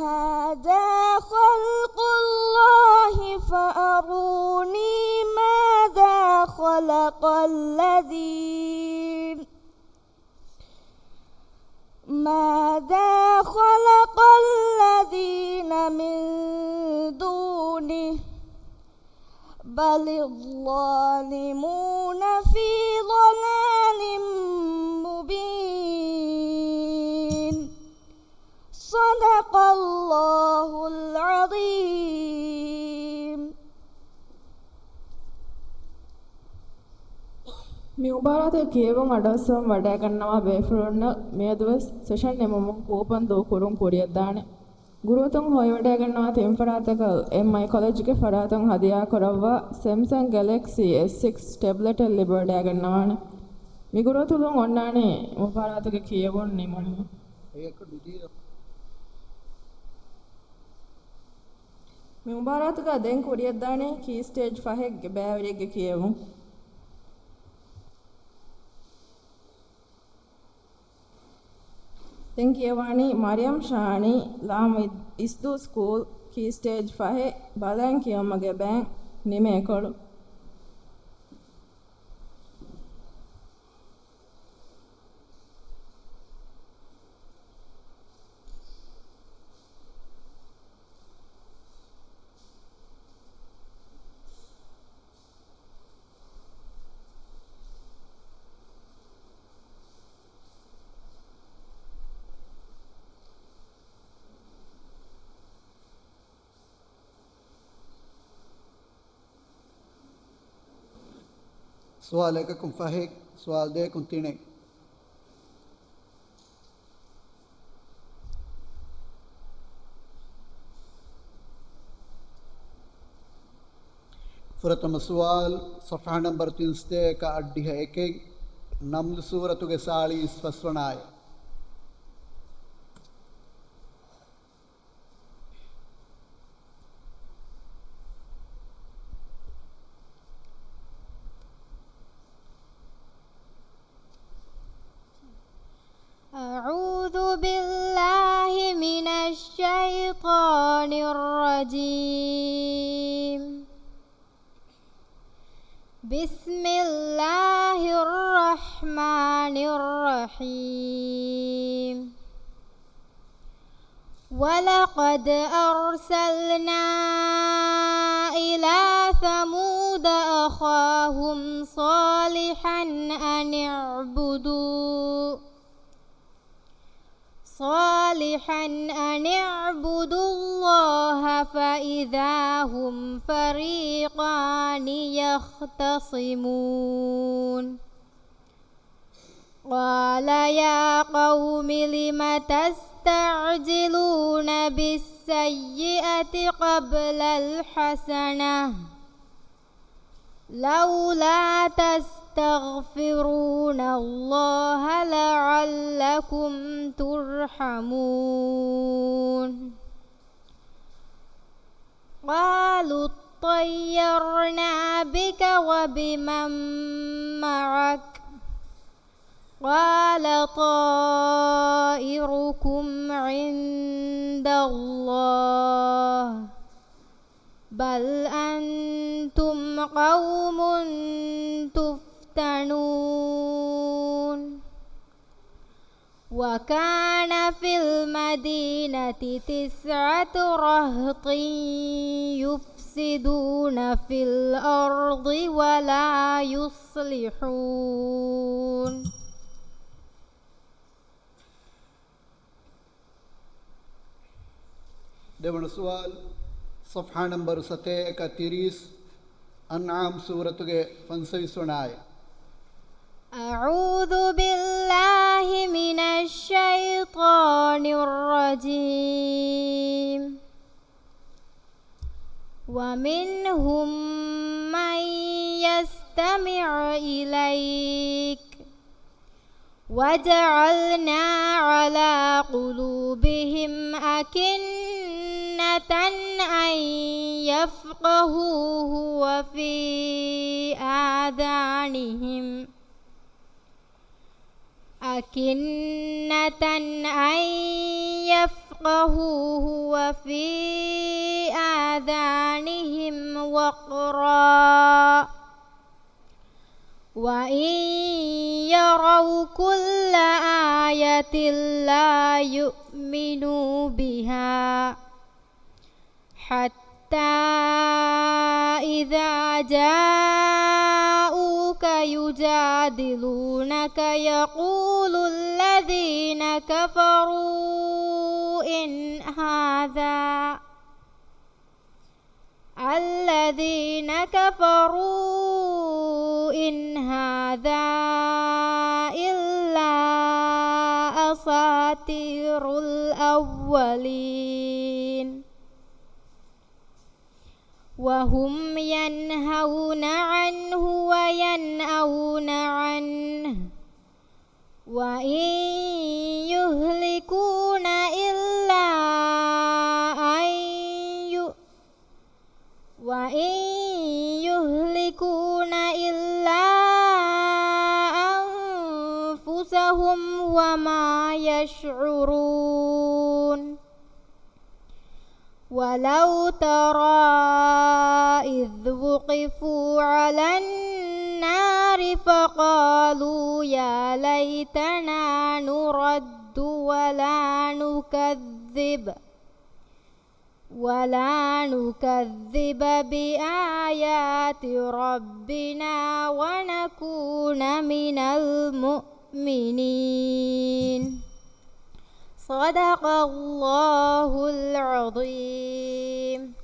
هذا خلق الله فأروني ماذا خلق الذين من دونه بل الظالمون في ضلال مبين. صدق الله العظيم. මේ උබාරතේ කියවුම් අඩස්සම් වඩා ගන්නවා බේෆුරුන්න මේදවස් සෙෂන් නෙමම කෝපන් දෝ කුරුම් කොරියක් දාන ගුරුතුන් හොය වඩා ගන්නවා තෙම් ෆරාතක MI ಕಾಲೇಜ್ ಗೆ ಫರಾತಂ ಹದಿಯಾ ಕೊರವ್ವ Samsung Galaxy S6 ටැබ්ලට් ලිබඩා ගන්නවාන මේ ගුරුතුන් ඔන්නානේ උබාරතක කියවුම් නෙමම ඒක දුදී මේ උබාරතක දැන් කොරියක් දානේ කී ස්ටේජ් 5 ගේ බෑවරියගේ කියවුම් Thank you, Vani. Mariam Shani, Lam Isdu School, Key Stage 5, Balan Kiyamage Bank, Nimekolu. سوال එකකම් ෆහෙක් සවාල් දෙකකුන් තිනේ ෆුරතම සවාල් صفحة نمبر 3 का अड्डी है एक नम्ल सूरत के 40 फसवनाय أعوذ بالله من الشيطان الرجيم. بسم الله الرحمن الرحيم. ولقد أرسلنا إلى ثمود أخاهم صالحا أن اعبدوا صالحا أن اعبدوا الله فإذا هم فريقان يختصمون قال يا قوم لم تستعجلون بالسيئة قبل الحسنة لولا تستغفرون الله لعلكم ترحمون قالوا اطيرنا بك وبمن معك قال طائركم عند الله بل أنتم قوم تفتنون وكان في المدينة 9 رهط يفسدون في الأرض ولا يصلحون देवण सवाल सफ़ा नंबर 7 का 30 अनआम सूरत के 25 आया أعوذ بالله من الشيطان الرجيم ومنهم من يستمع إليك وجعلنا على قلوبهم أكنة أن يفقهوه وفي آذانهم وفي آذانهم وقرا وإن يروا كل آية لا يؤمنوا بها حتى إذا جاءوك يجادلونك يقول الذين كفروا إن هذا إلا أساطير الأولين وهم ينهون عنه وينأون عنه وإن يهلكون إلا أنفسهم وما يشعرون ولو ترى إذ وقفوا على النار فقالوا يا ليتنا نرد ولا نكذب بآيات ربنا ونكون من المؤمنين صدق الله العظيم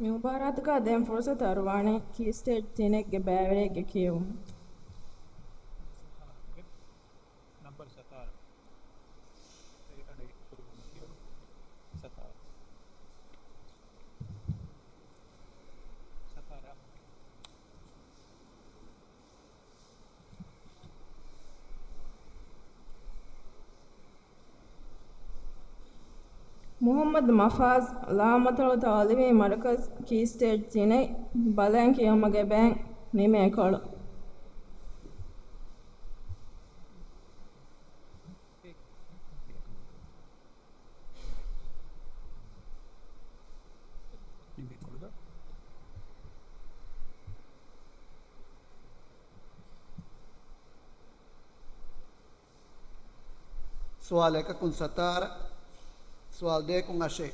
मुबारक का देम फुर्सत अरवाने की स्टेट तिने के बैवरे के कियो नंबर 17 मोहम्मद मफाज लामतल तालिमी मरकज की स्टेट तिने बलें की हमगे बैंक निमे कल सवाल एक कुन 17 सवाल दे कुन आशे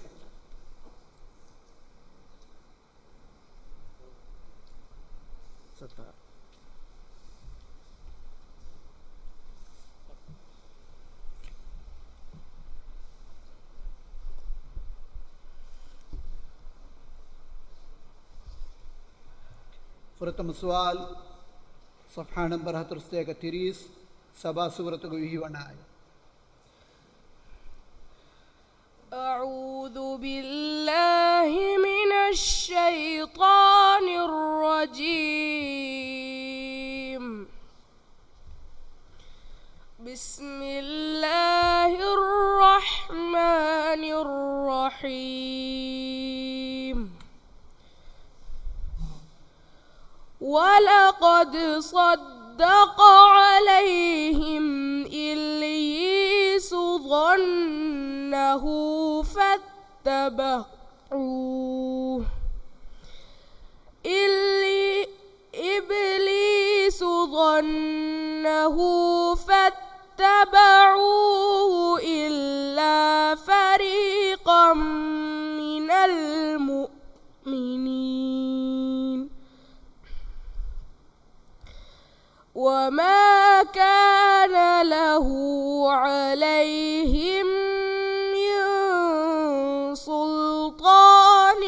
प्रथम सवाल सफ़ा नंबर 730 सबा सूरत विहिवनाय أعوذ بالله من الشيطان الرجيم بسم الله الرحمن الرحيم ولقد صدق عليهم إبليس ظنه فاتبعوه إبليس ظنه فاتبعوه إلا فريقا من المؤمنين وما كان له عليهم من سلطان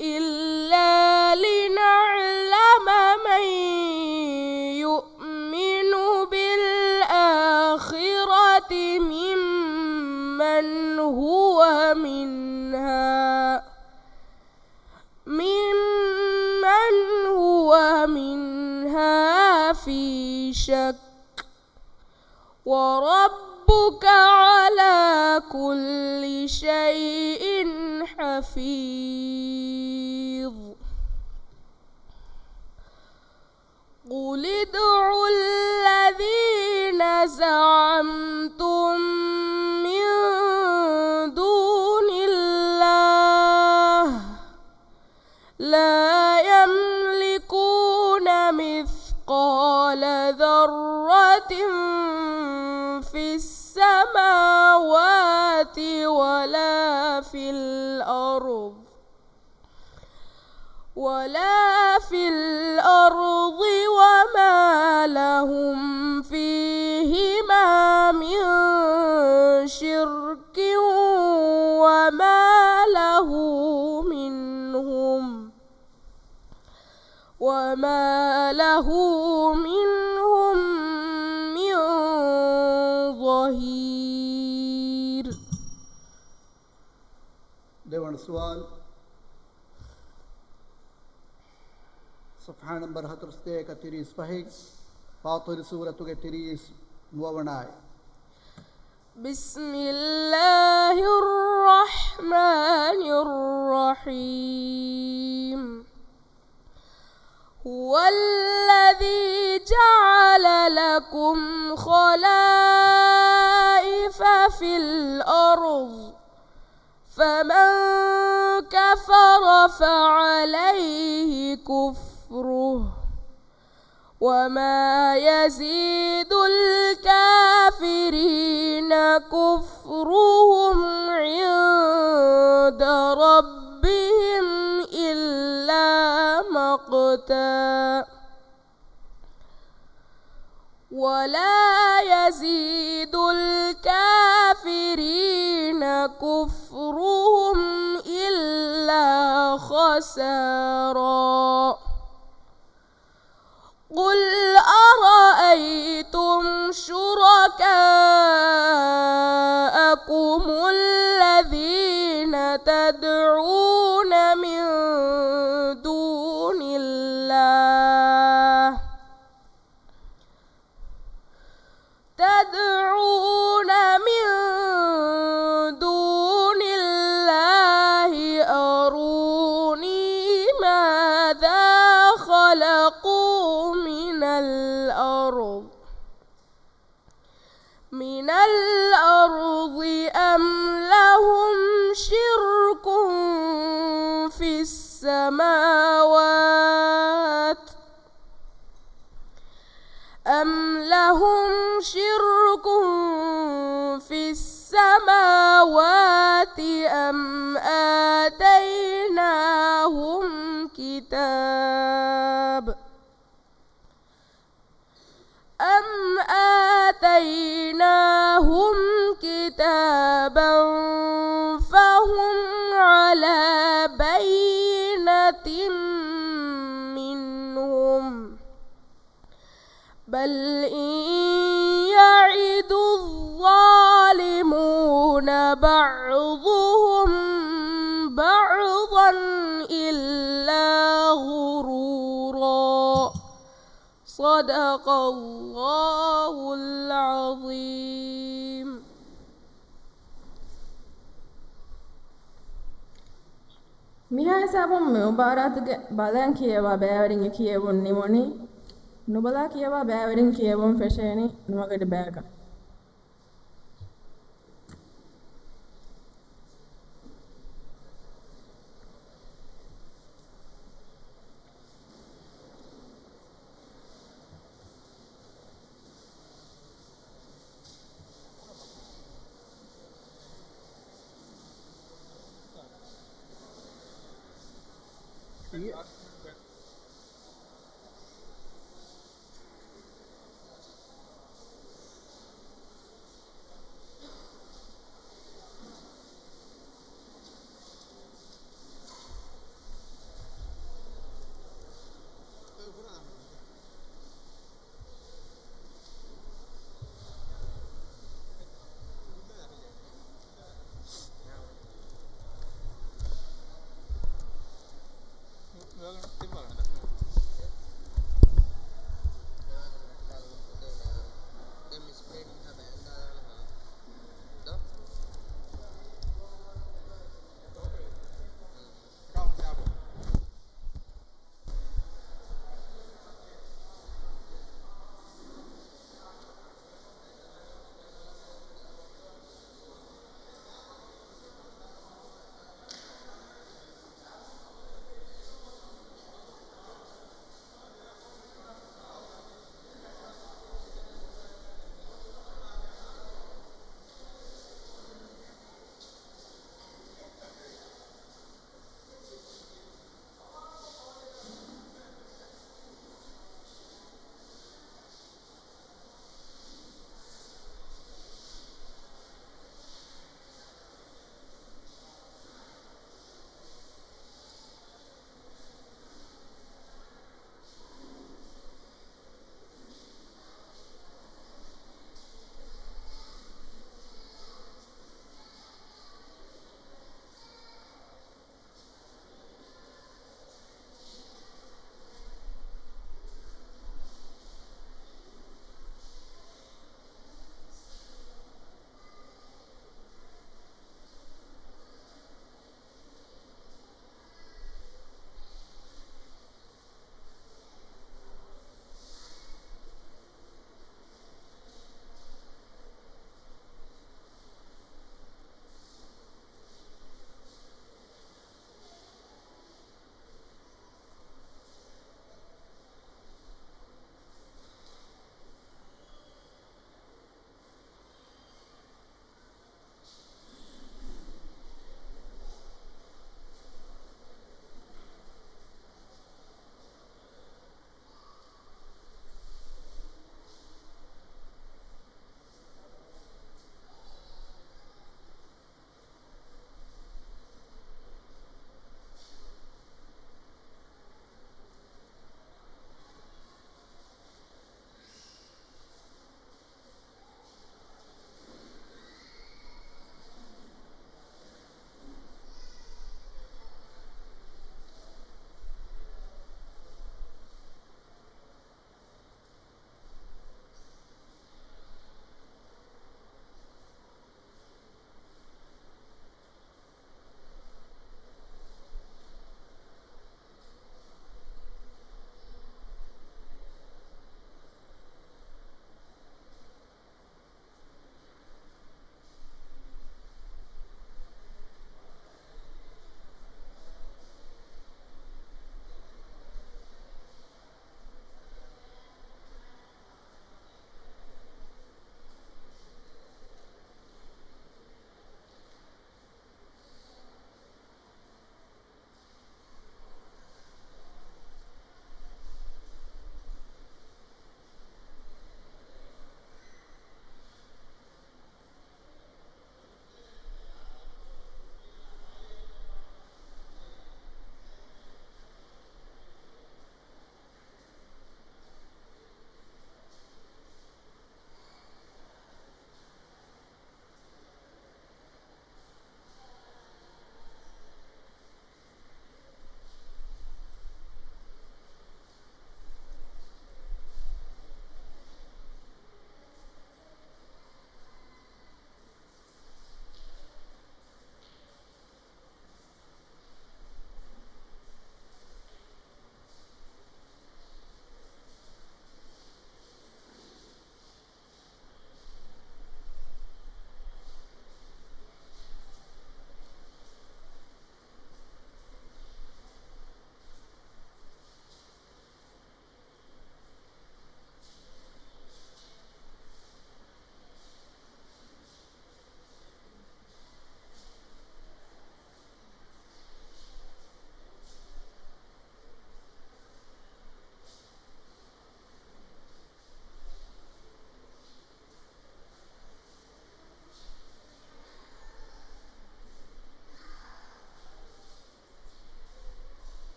إلا لنعلم من يؤمن بالآخرة ممن هو منها في شك وربك على كل شيء حفيظ قل ادعوا الذين زعمتم من دون الله لا يملكون مثقال ذرة في السماوات ولا في الأرض وما لهم فيهما من شرك وما له منهم من ظهير. देवण सवाल सफ़ा नंबर 731 फहिक फातिर सूरत के 30 मुवनाय بسم الله الرحمن الرحيم هو الذي جعل لكم خلائف في الأرض فمن كفر فعليه كفره وما يزيد الكافرين كفرهم عند ربهم إلا مقتا ولا يزيد الكافرين كفرهم إلا خسارا قل أرأيتم شركاءكم الذين تدعون من دون الله أروني ماذا خلقوا من الأرض أم لهم شرك في السماوات أم آتيناهم كتابا بعضهم بعضا إلا غرورا صدق الله العظيم. මිහාසාබම් මුබාරාතුගේ බලන් කියවා බෑවරින් කියවුන් නිමොනි නුබලා කියවා බෑවරින් කියවුන් ෆෙෂේනි නුමගඩ බෑග Well,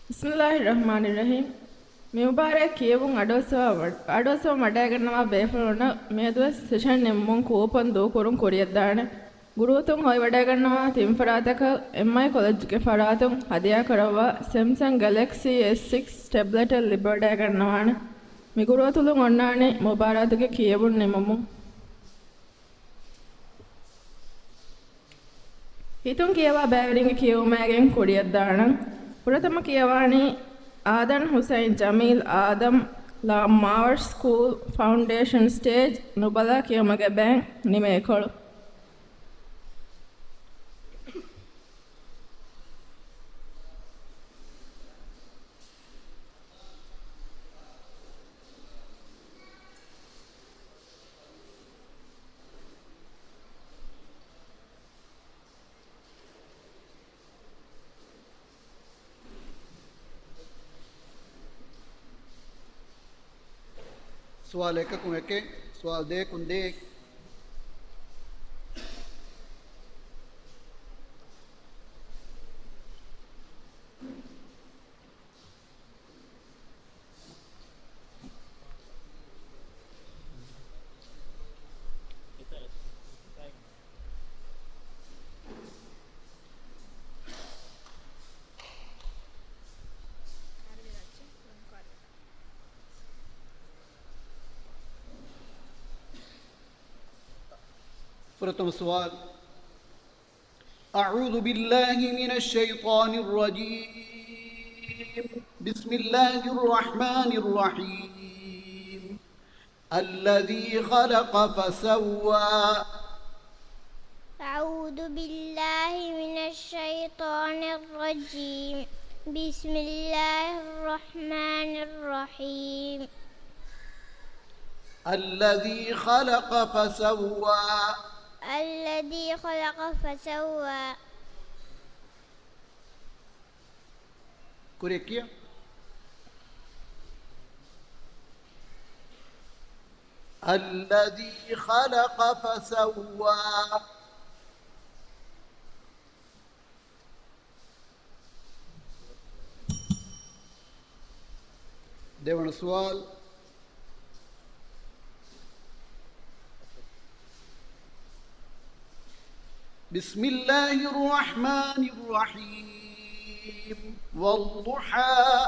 Bismillahirrahmanirrahim. මේ උපාරයක් කියවුන් අඩොසව මඩෑගන්නවා බේෆලොන මේදුව සෙෂන් නෙම්මුන් කෝපන් දෝ කරුන් කොරියක් දාන ගුරුතුන් හොයි වඩෑගන්නවා තිම්ෆරාතක MI කොලෙජ්ගේ ෆරාතුන් හදියා කරවා Samsung Galaxy S6 ටැබ්ලට් ලිබඩෑගන්නවාන මේ ගුරුතුලුන් ඔන්නානේ මුබාරාතක කියවුන් නෙමමු හිතුන් කියවා බෑවරින්ගේ කියවුමෑගෙන් කොරියක් දාන පුරතම කියවානේ Adam Hussein Jamil Adam La Mawar School Foundation Stage Nubala Kiyamaga Bank Nimekol سوال ایک کو ایک سوال دے کن دے فرتم سوال أعوذ بالله من الشيطان الرجيم بسم الله الرحمن الرحيم الذي خلق فسوى أعوذ بالله من الشيطان الرجيم بسم الله الرحمن الرحيم الذي خلق فسوى الذي خلق فسوى كوريكيا الذي خلق فسوى ديوان السؤال بسم الله الرحمن الرحيم والضحى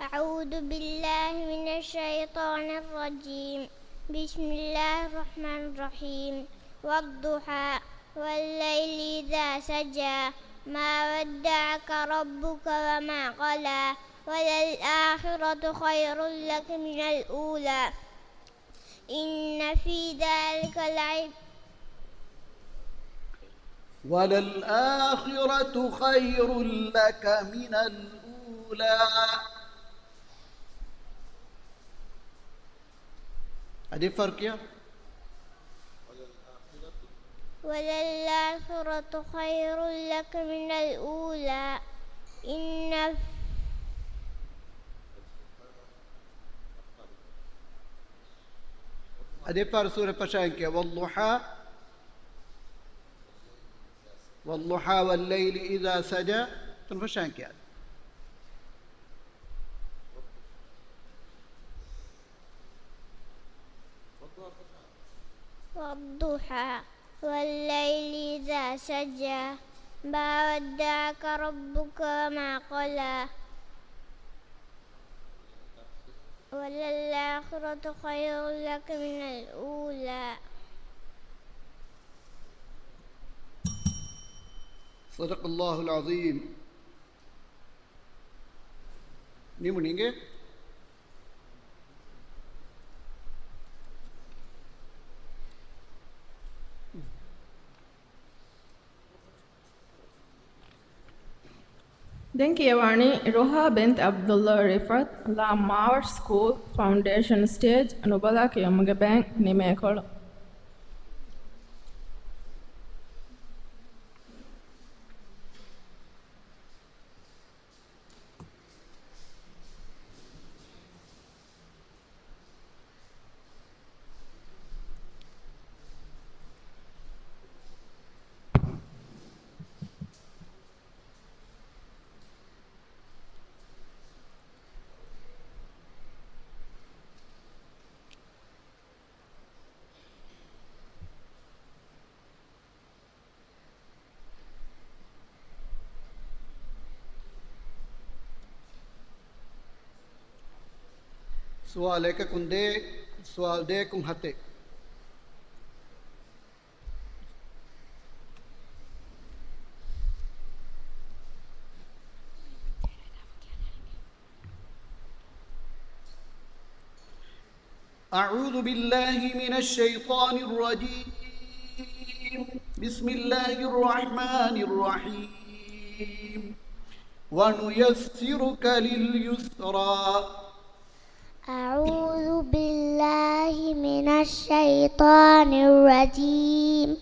أعوذ بالله من الشيطان الرجيم بسم الله الرحمن الرحيم والضحى والليل إذا سجى ما ودعك ربك وما قلى وللآخرة خير لك من الأولى إن في ذلك لعبرة وللآخرة خير لك من الأولى هذه فرق يا وللآخرة خير لك من الأولى إن هذه فرق سورة فشانك والضحى والضحى والليل إذا سجى تنفشانك يعني والضحى والليل إذا سجى ما ودعك ربك وما قلى وللآخرة خير لك من الأولى صدق الله العظيم نيمونينगे දැන් කියවන්නේ රොහා බෙන්ත් අබ්දුල්ලා රිෆත් ලා මාවර් ස්කූල් ෆවුන්ඩේෂන් ස්ටේජ් නුබලා කියමුගේ බැංක් නිමේකොළ سؤال एक कुंदे سؤال दे कुम हते أعوذ بالله من الشيطان الرجيم بسم الله الرحمن الرحيم ونيسرك لليسرى أعوذ بالله من الشيطان الرجيم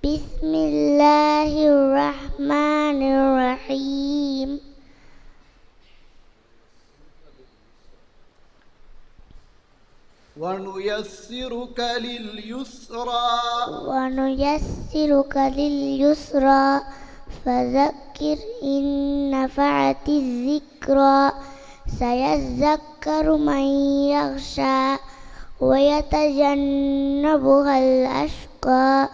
بسم الله الرحمن الرحيم ونيسرك لليسرى ونيسرك لليسرى فذكر إن نفعت الذكرى سيذكر من يخشى ويتجنبها الأشقى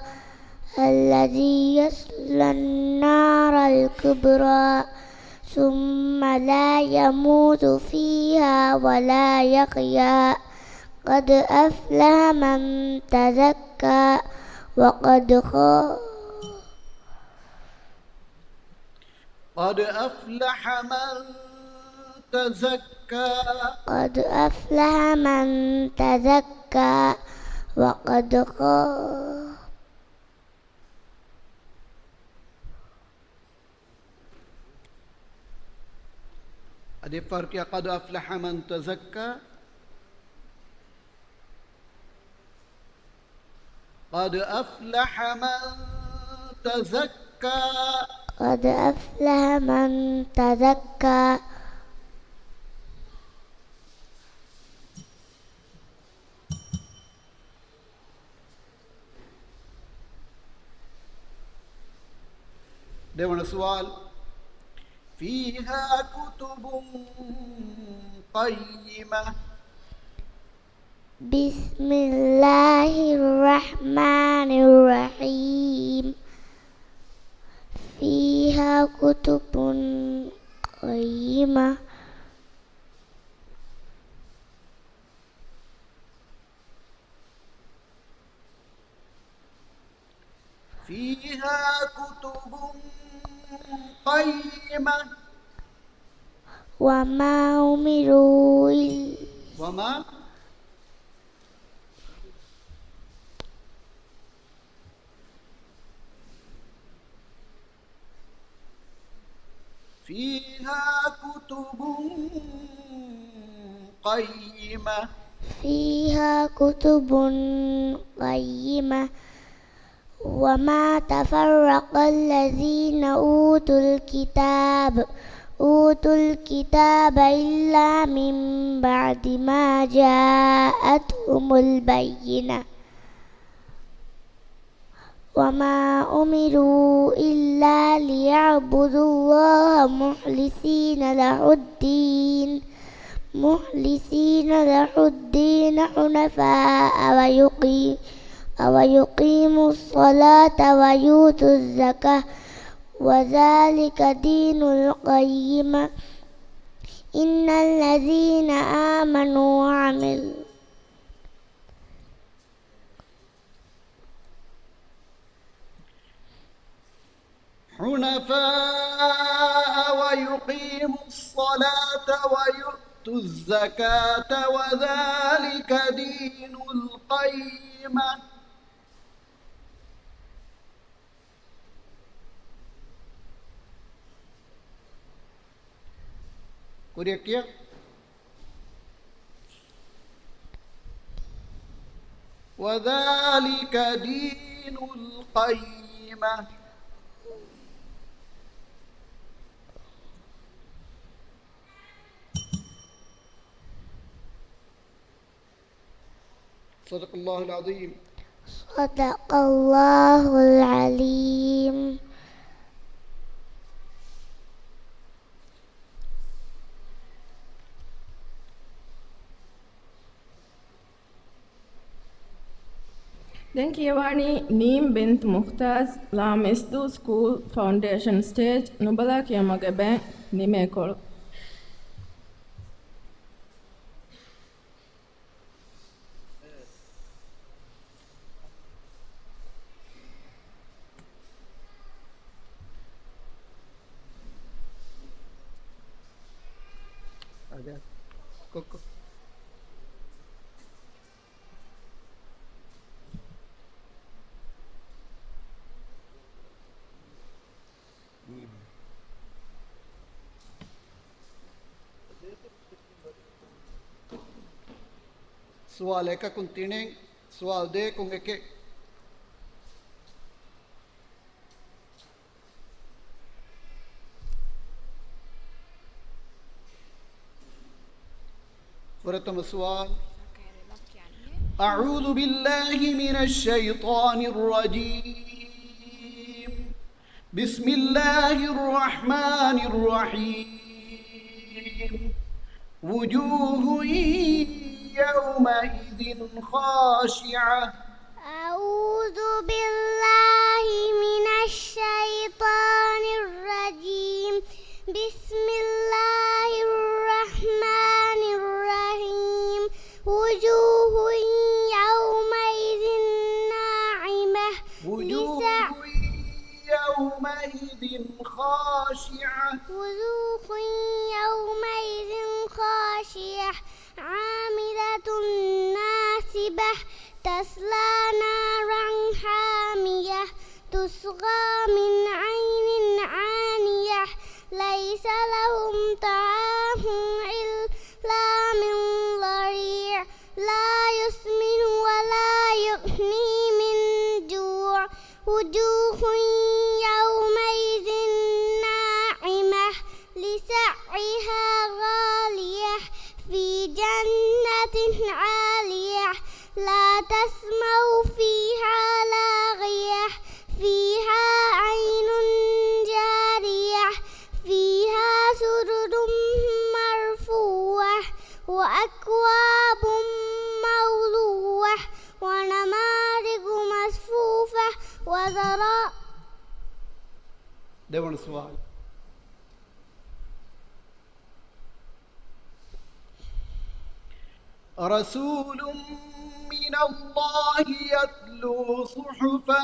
الذي يصلى النار الكبرى ثم لا يموت فيها ولا يحيا قد أفلح من تزكى وقد أفلح من تزكى قد أفلح من تزكى وقد أدي فرق يا قد أفلح من تزكى قد أفلح من تزكى قد أفلح من تزكى دون سؤال فيها كتب قيمة بسم الله الرحمن الرحيم فيها كتب قيمة فيها كتب قيمة وما أمروا وما فيها كتب قيمة فيها كتب قيمة وما تفرق الذين أوتوا الكتاب إلا من بعد ما جاءتهم البينة وما أمروا إلا ليعبدوا الله مخلصين له الدين حنفاء ويقيموا الصلاة ويؤتوا الزكاة وذلك دين القيمة إن الذين آمنوا وعملوا حنفاء ويقيموا الصلاة ويؤتوا الزكاة وذلك دين القيمة Kuriakia وذلك دين القيمة صدق الله العظيم صدق الله العليم දැන් කියවani නීම් බෙන්ත් මුක්තාස් ලාමෙස්දු ස්කූල් ෆවුන්ඩේෂන් ස්ටේජ් නුබලා කියමගේ බෑ නිමේ කොළ هذا كوكو سؤال एक كن تينين سؤال दे كن एक فرتم السؤال أعوذ بالله من الشيطان الرجيم بسم الله الرحمن الرحيم وجوه يومئذ خاشعة أعوذ بالله من الشيطان الرجيم بسم الله الرحمن الرحيم وجوه يومئذ ناعمة وجوه يومئذ خاشعة وجوه يومئذ خاشعة عاملة ناصبة تصلى نارا حامية تسقى من عين عانية ليس لهم طعام إلا من ضريع لا يسمن ولا يغني من جوع وجوه يومئذ ناعمة لسعيها غالية في جنة عالية لا تسمع فيها لاغية فيها عين جارية فيها سرر مرفوعة وأكواب موضوعة ونمارق مصفوفة وزرابي ده السؤال رسول من الله يتلو صحفا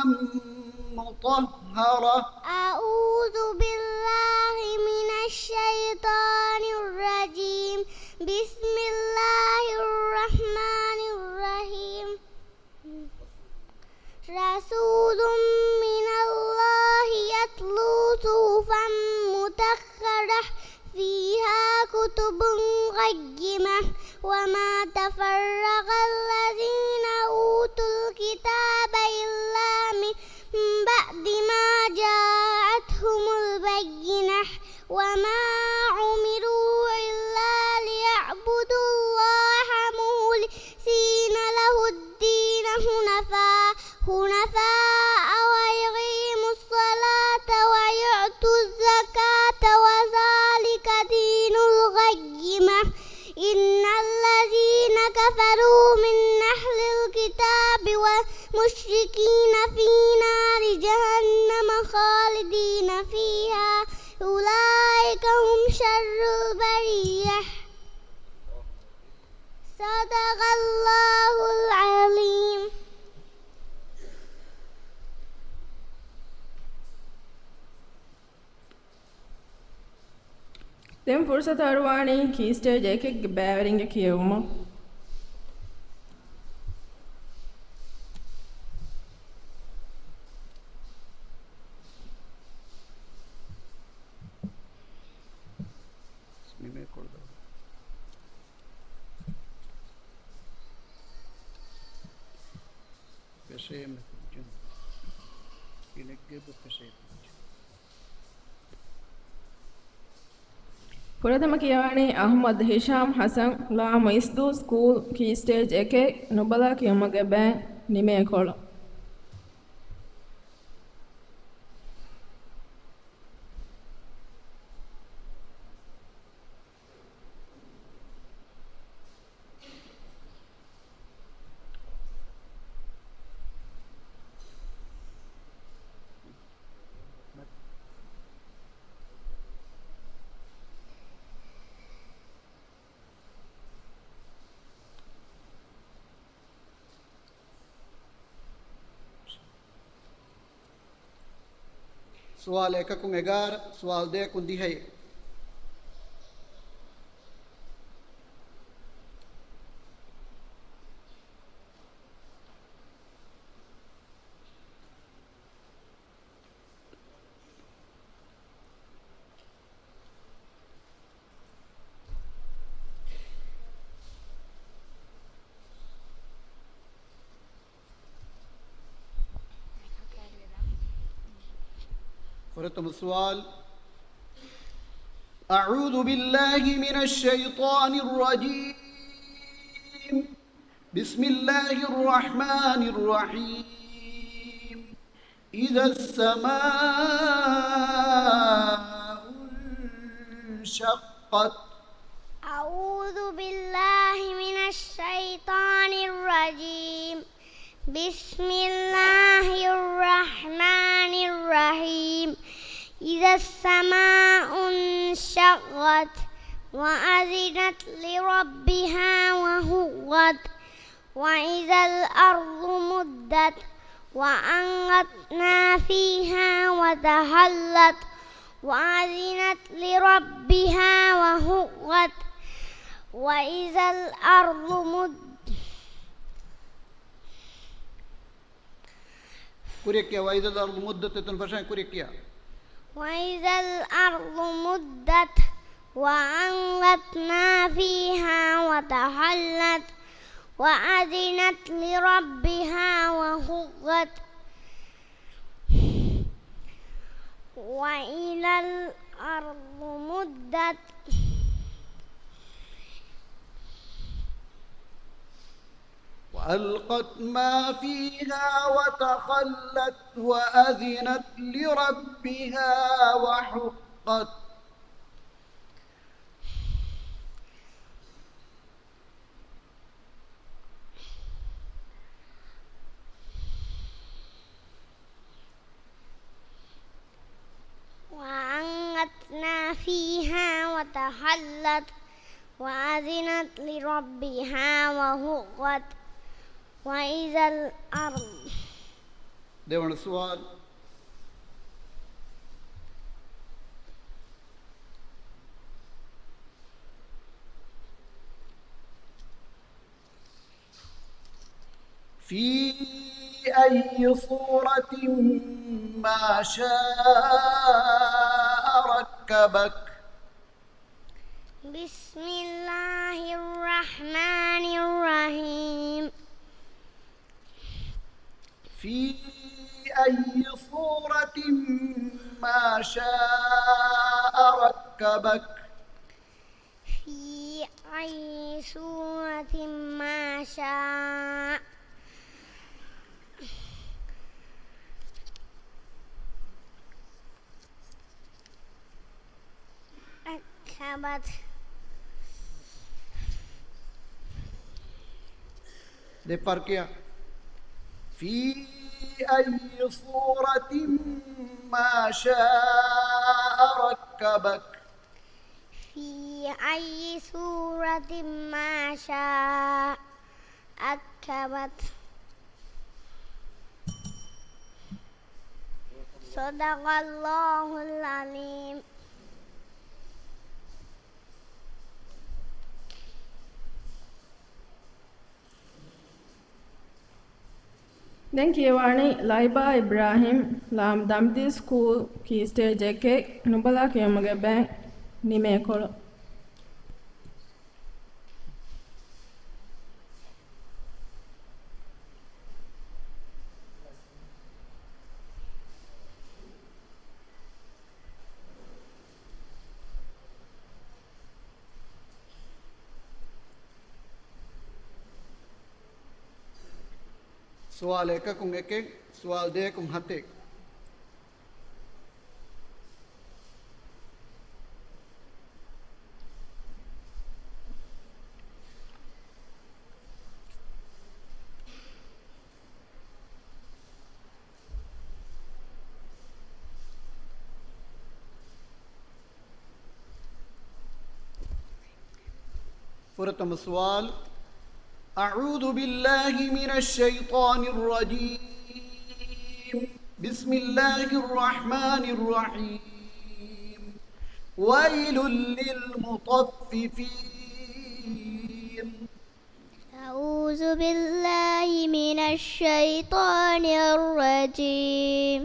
مطهرة أعوذ بالله من الشيطان الرجيم بسم الله الرحمن الرحيم رسول من الله يتلو صحفا مطهرة فيها كتب قيمة وما تفرق الذين أوتوا الكتاب إلا من بعد ما جاءتهم البينة وما عمروا إلا ليعبدوا الله مخلصين له الدين حنفاء ويقيموا الصلاة ويؤتوا الزكاة وذلك دين القيمة إن الذين كفروا من أهل الكتاب والمشركين في نار جهنم خالدين فيها أولئك هم شر البرية صدق الله العظيم දැන් ෆුර්සත අරුවාණී කී ස්ටේජ් එකේ බෑවරින්ග කියවමු. පුරතම කියවන්නේ අහ්මද් හිෂාම් හසන් ලාම ඉස්දු ස්කූල් කී ස්ටේජ් එකේ නුබලා කියමගේ බෑ නිමේ කොළ سؤال एक كون 11 سؤال 2 كون 10 فرتم السؤال. أعوذ بالله من الشيطان الرجيم. بسم الله الرحمن الرحيم. إذا السماء انشقت. أعوذ بالله من الشيطان الرجيم. بسم الله الرحمن الرحيم. إذا السماء انشقت وأذنت لربها وهقت وإذا الأرض مدت وأنبتنا فيها وتهلت وأذنت لربها وهقت وإذا الأرض مدت. كوريكيا. وإذا الأرض مدت تنفشان كوريكيا. وإذا الأرض مدت وأنبتنا فيها وتهلت وأذنت لربها وهقت وإلى الأرض مدت وألقت ما فيها وتخلت وأذنت لربها وحقت. وأنبتنا فيها وتهلت وأذنت لربها وهقت وإذا الأرض. ديوان السؤال. في أي صورة ما شاء ركبك. بسم الله الرحمن الرحيم. في أي صورة ما شاء ركبك. في أي صورة ما شاء ركبت. دے پر کیا. في أي صورة ما شاء ركبك. في أي صورة ما شاء ركبت. صدق الله العظيم. දැන් කියවන්නේ ලයිබා ඉබ්‍රාහිම් ලාම් දම්දි ස්කූල් කී ස්ටේජ් එකේ නුඹලා කියමුගේ බෑන් නිමේ කොළ. سوال එකකුන් එකෙක් සුවල් දෙකකුන් හතෙක්. فرتم السؤال. أعوذ بالله من الشيطان الرجيم. بسم الله الرحمن الرحيم. ويل للمطففين. أعوذ بالله من الشيطان الرجيم.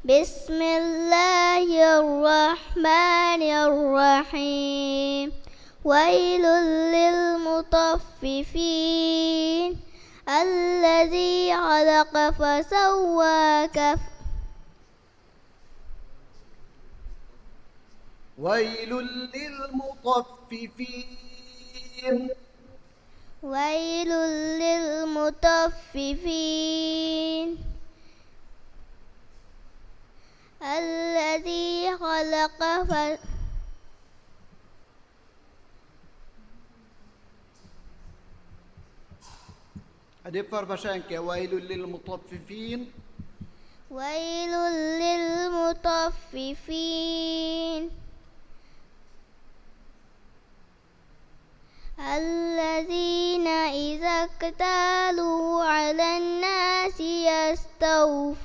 بسم الله الرحمن الرحيم. ويل للمطففين الذي خلق فسوى ويل للمطففين ويل للمطففين الذي خلق أدفر بشانك ويل للمطففين ويل للمطففين الذين إذا اكتالوا على الناس يستوفون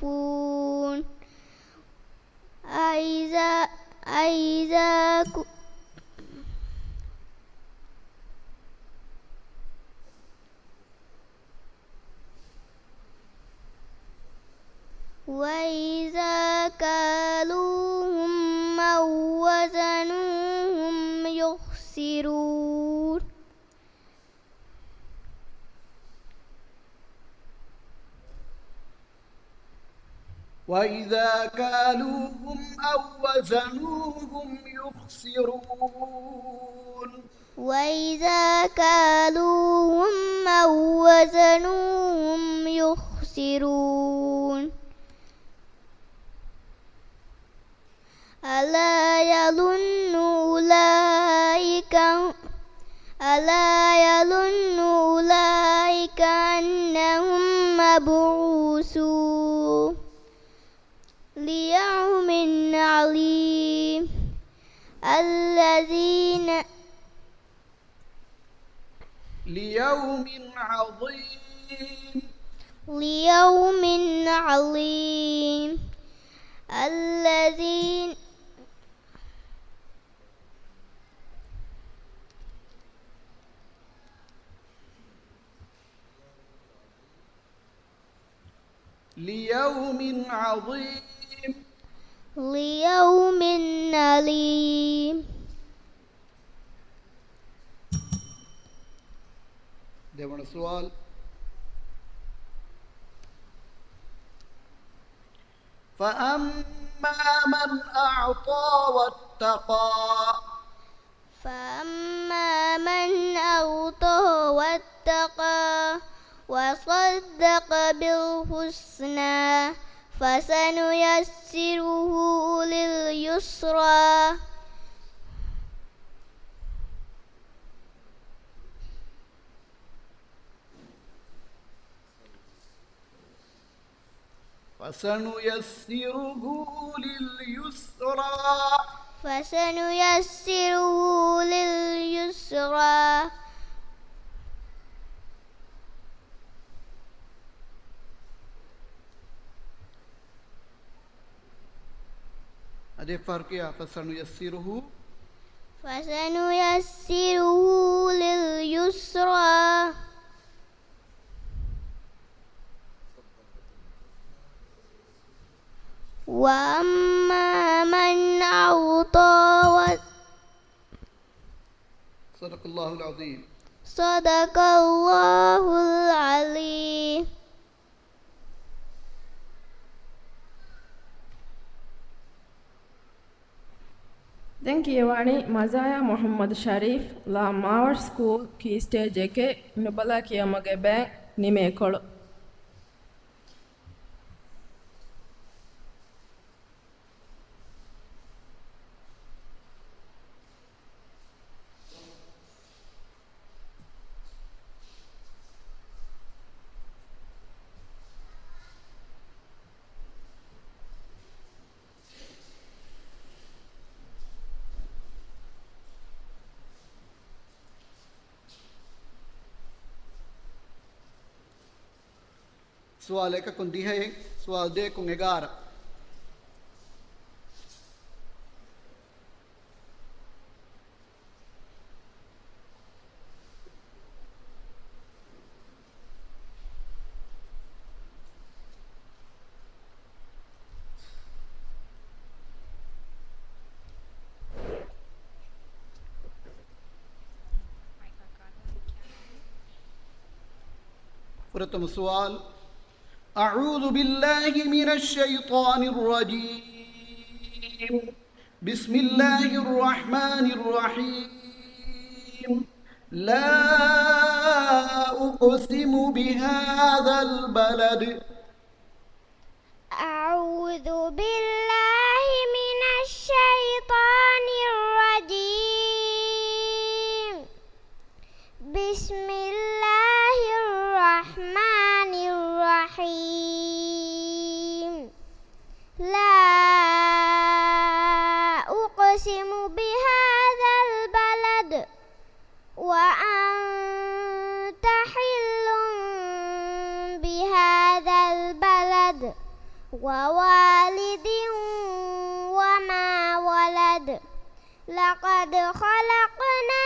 وإذا كالوهم أو وزنوهم يخسرون وإذا كالوهم أو وزنوهم يخسرون وإذا كالوهم أو وزنوهم يخسرون ألا يظن أولئك أنهم مبعوثون ليوم عظيم ليوم عظيم الذين ليوم عظيم ليوم عليم. ده السؤال. فأما من أعطى واتقى فأما من أعطى واتقى وصدق بالحسنى فسنيسره لليسرى فسنيسره لليسرى هذه فرقية. فسنيسره لليسرى وأما من أعطى صدق الله العظيم. صدق الله العظيم. දැන් කියවani මසායා මොහම්මද් ශරීෆ් ලා මාවර් ස්කූල් කී ස්ටේජ් එකේ නුබලා කියමගේ බෑ නිමේ කොළ سؤال एक कुंदी है सवाल दे कुंगेगार प्रथम सवाल أعوذ بالله من الشيطان الرجيم بسم الله الرحمن الرحيم لا أقسم بهذا البلد أعوذ بالله من الشيطان الرجيم بسم الله الرحمن الرحيم لا أقسم بهذا البلد وأنت حل بهذا البلد ووالد وما ولد لقد خلقنا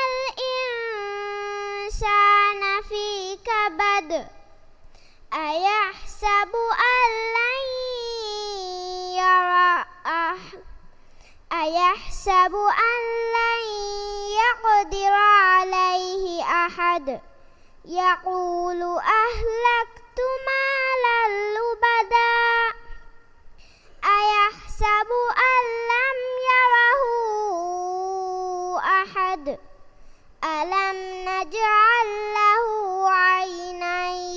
الإنسان في كبد أيحسب أن لن يقدر عليه أحد يقول أهلكت مالا لبدا أيحسب أن لم يره أحد ألم نجعل له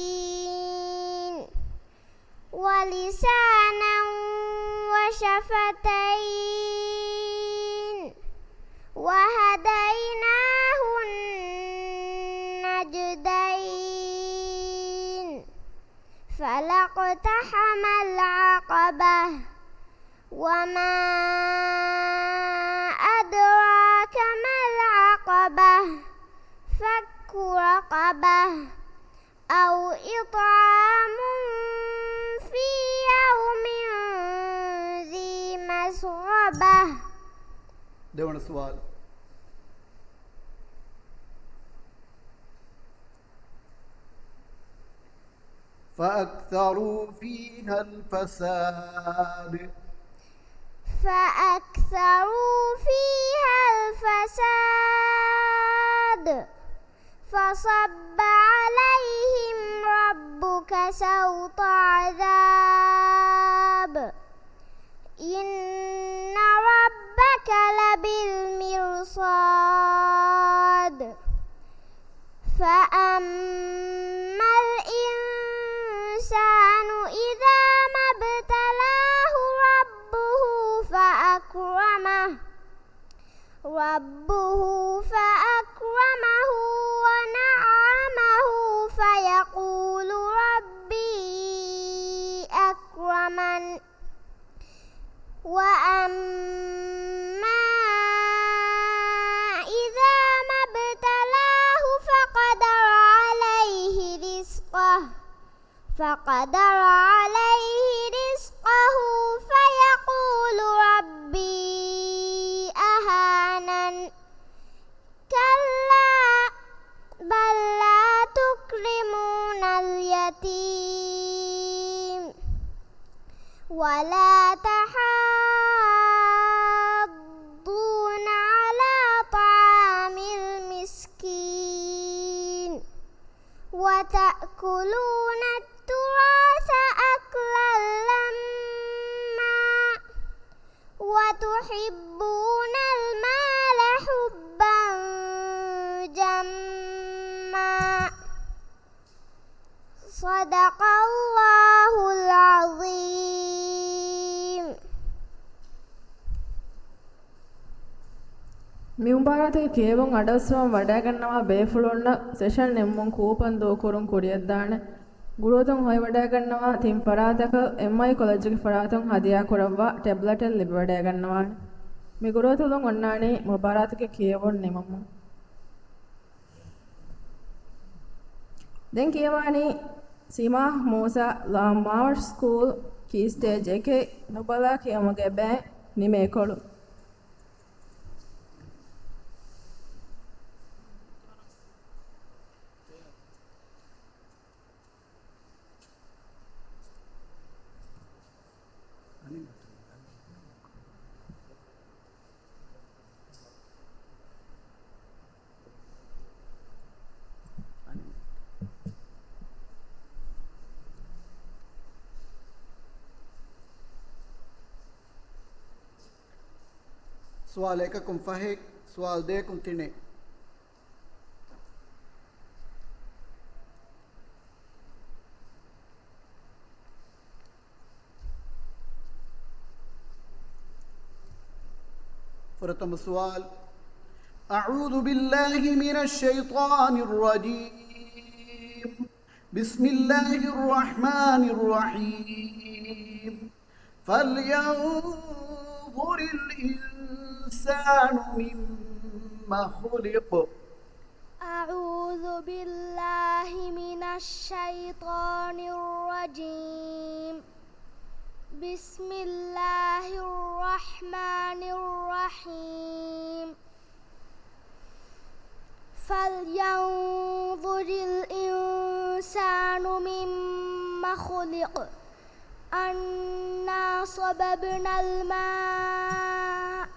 عينين ولسانا وشفتين وهديناه النجدين فلاقتحم العقبة وما أدراك ما العقبة فك رقبة أو إطعام في يوم ذي مسغبة. देवण सवाल فأكثروا فيها الفساد فصب عليهم ربك سوط عذاب إن ربك لبالمرصاد فأما الإنسان إذا ما ابتلاه ربه ونعمه فيقول ربي أكرمن وأما إذا ما ابتلاه فقدر عليه رزقه فيقول ربي أهانن كلا بل لا تكرمون اليتيم ولا تحاضون على طعام المسكين وتأكلون التراث أكلا لما وتحبون المال حبا جما صدق الله العظيم. මිඋඹාරතේ කියවුන් අඩස්වම් වඩා ගන්නවා බේෆුලොන්න සෙෂන් නෙම්මුන් කූපන් දෝ කුරුන් කුරියද්දාන ගුරුතුන් හොය වඩා ගන්නවා තින් පරාතක එම්ఐ කොලෙජ්ගේ පරාතන් හදියා කරවවා ටැබ්ලට් එක ලිබ වඩා ගන්නවා මේ ගුරුතුන් ඔන්නානේ මුබාරතේ කියවුන් නෙමමු දැන් කියවානි සීමා මෝසා ලාමාර් ස්කූල් කී ස්ටේජ් එකේ නොබලා කියමුගේ බෑ නිමේ කොළු سؤال एककم فهك سؤال देकम तिने فرتم السؤال أعوذ بالله من الشيطان الرجيم بسم الله الرحمن الرحيم فلينظر الإنسان مما خلق أعوذ بالله من الشيطان الرجيم بسم الله الرحمن الرحيم فلينظر الإنسان مما خلق أنا صببنا الماء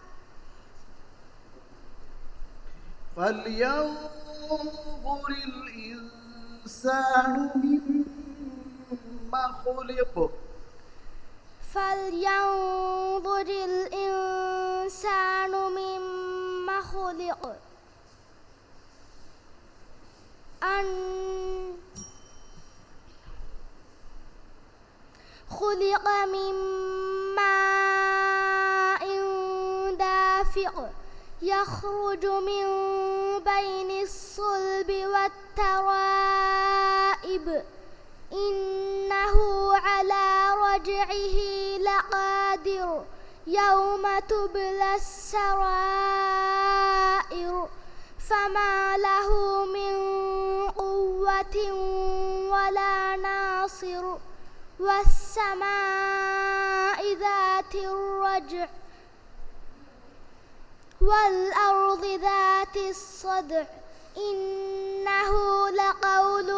فلينظر الإنسان مما خلق فلينظر الإنسان مما خلق خلق من ماء دافق يخرج من بين الصلب والترائب إنه على رجعه لقادر يوم تبلى السرائر فما له من قوة ولا ناصر والسماء ذات الرجع والأرض ذات الصدع إنه لقول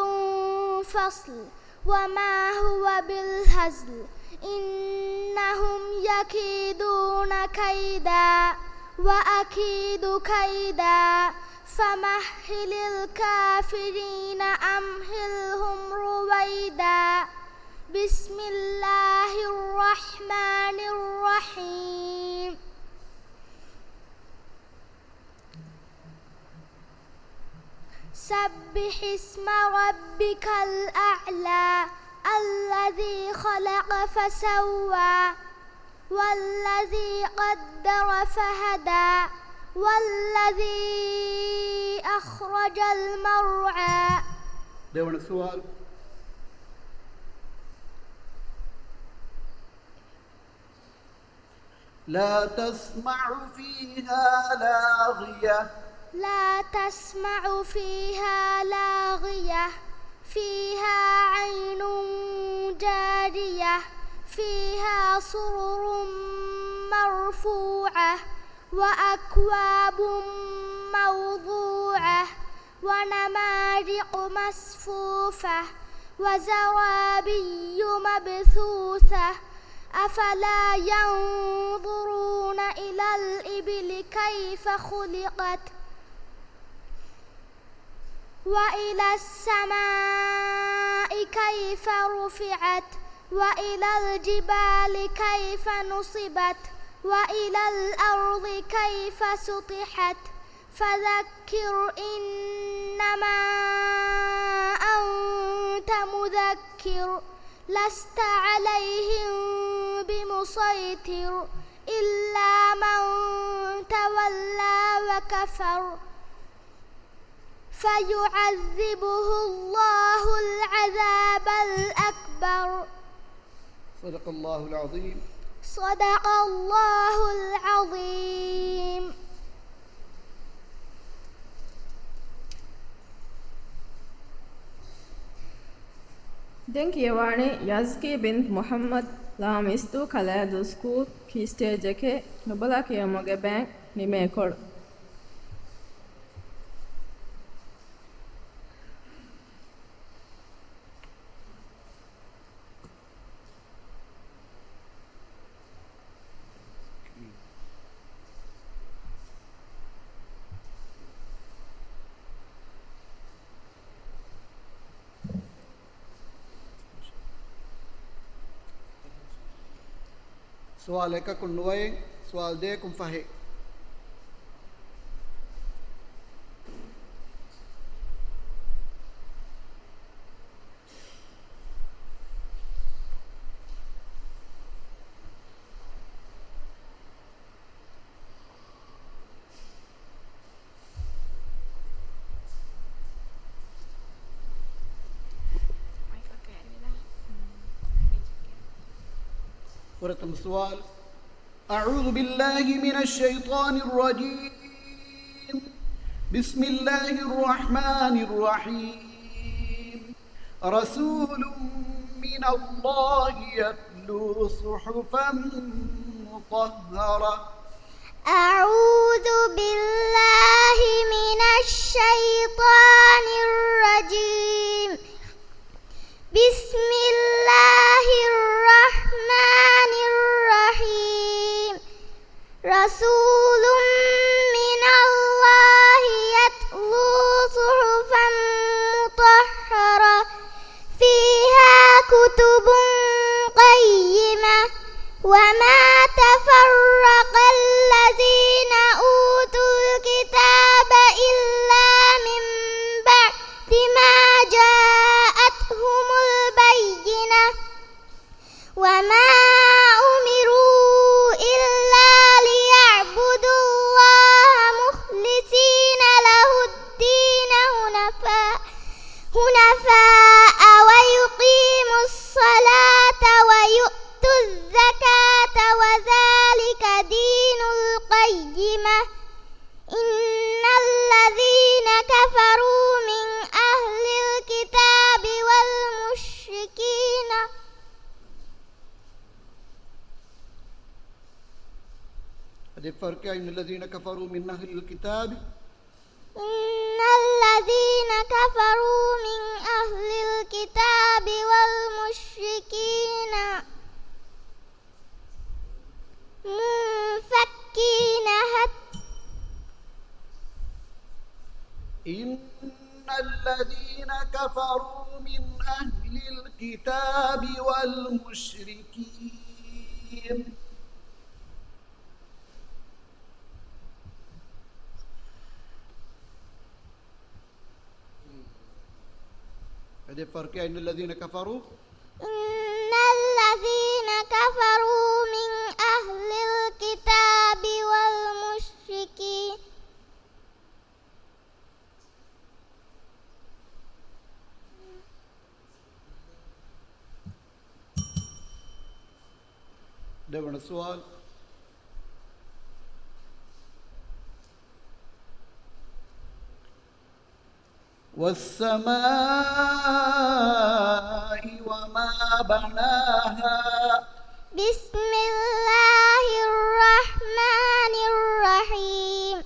فصل وما هو بالهزل إنهم يكيدون كيدا وأكيد كيدا فمهل الكافرين أمهلهم رويدا بسم الله الرحمن الرحيم سبح اسم ربك الأعلى الذي خلق فسوى والذي قدر فهدى والذي أخرج المرعى. دون السؤال لا تسمع فيها لاغية لا تسمع فيها لاغية فيها عين جارية فيها سرر مرفوعة وأكواب موضوعة ونمارق مصفوفة وزرابي مبثوثة أفلا ينظرون إلى الإبل كيف خلقت وإلى السماء كيف رفعت وإلى الجبال كيف نصبت وإلى الأرض كيف سطحت فذكر إنما أنت مذكر لست عليهم بمسيطر إلا من تولى وكفر فيعذبه الله العذاب الأكبر. صدق الله العظيم. صدق الله العظيم. Den කියවානේ යස්කී බින්ත් මුහම්මද් ලාමිස්තු කලෑදු ස්කූල් කී ස්ටේජ් එකේ නොබලා කියමුගේ බෑන් නිමේ කොළ سؤال एककम नुवै سؤال देकम फहे ورتم السؤال. أعوذ بالله من الشيطان الرجيم. بسم الله الرحمن الرحيم. رسول من الله يتلو صحفا مطهرة. أعوذ بالله من الشيطان الرجيم. بسم الله الرحمن الرحيم. رسول من الله يتلو صحفا مطهرة فيها كتب قيمة وما تفرق الذين أوتوا الكتاب إلا من بعد ما جاءتهم البينة وما أمروا إلا ليعبدوا الله مخلصين له الدين حنفاء ويقيموا الصلاة ويؤتوا الزكاة وذلك دين القيمة. إن الذين كفروا من أهل الكتاب والمشركين هذا الفرق إن الذين كفروا من أهل الكتاب. إن الذين كفروا من أهل الكتاب والمشركين منفكين إن الذين كفروا من أهل الكتاب والمشركين هذا الفرق إن الذين كفروا. إن الذين كفروا من أهل الكتاب والمشركين ده السؤال. والسماء وما بناها. بسم الله الرحمن الرحيم.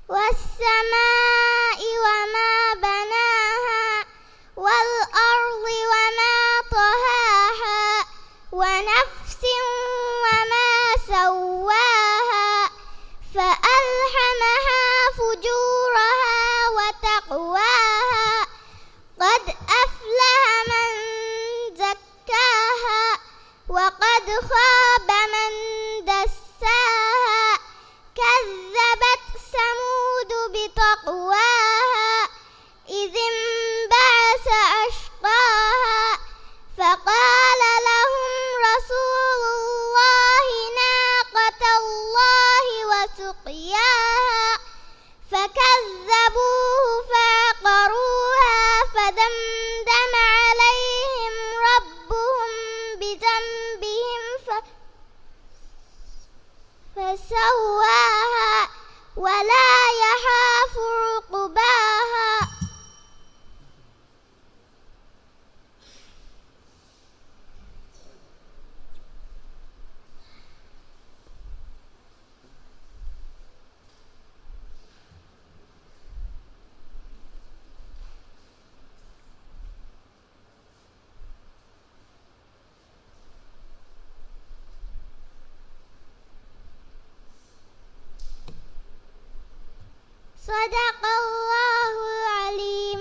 والسماء وما بناها والأرض وما طهاها ونفس وما سواها فألهمها فجورها وتقواها. قد أفلح من زكاها وقد خاب من دساها. كذبت ثمود بطغواها إذ انبعث أشقاها فقال لهم رسول الله ناقة الله وسقياها فكذبوه فعقروها فدمدم عليهم ربهم بذنبهم فسواها ولا يخاف عقباها. صدق الله العليم.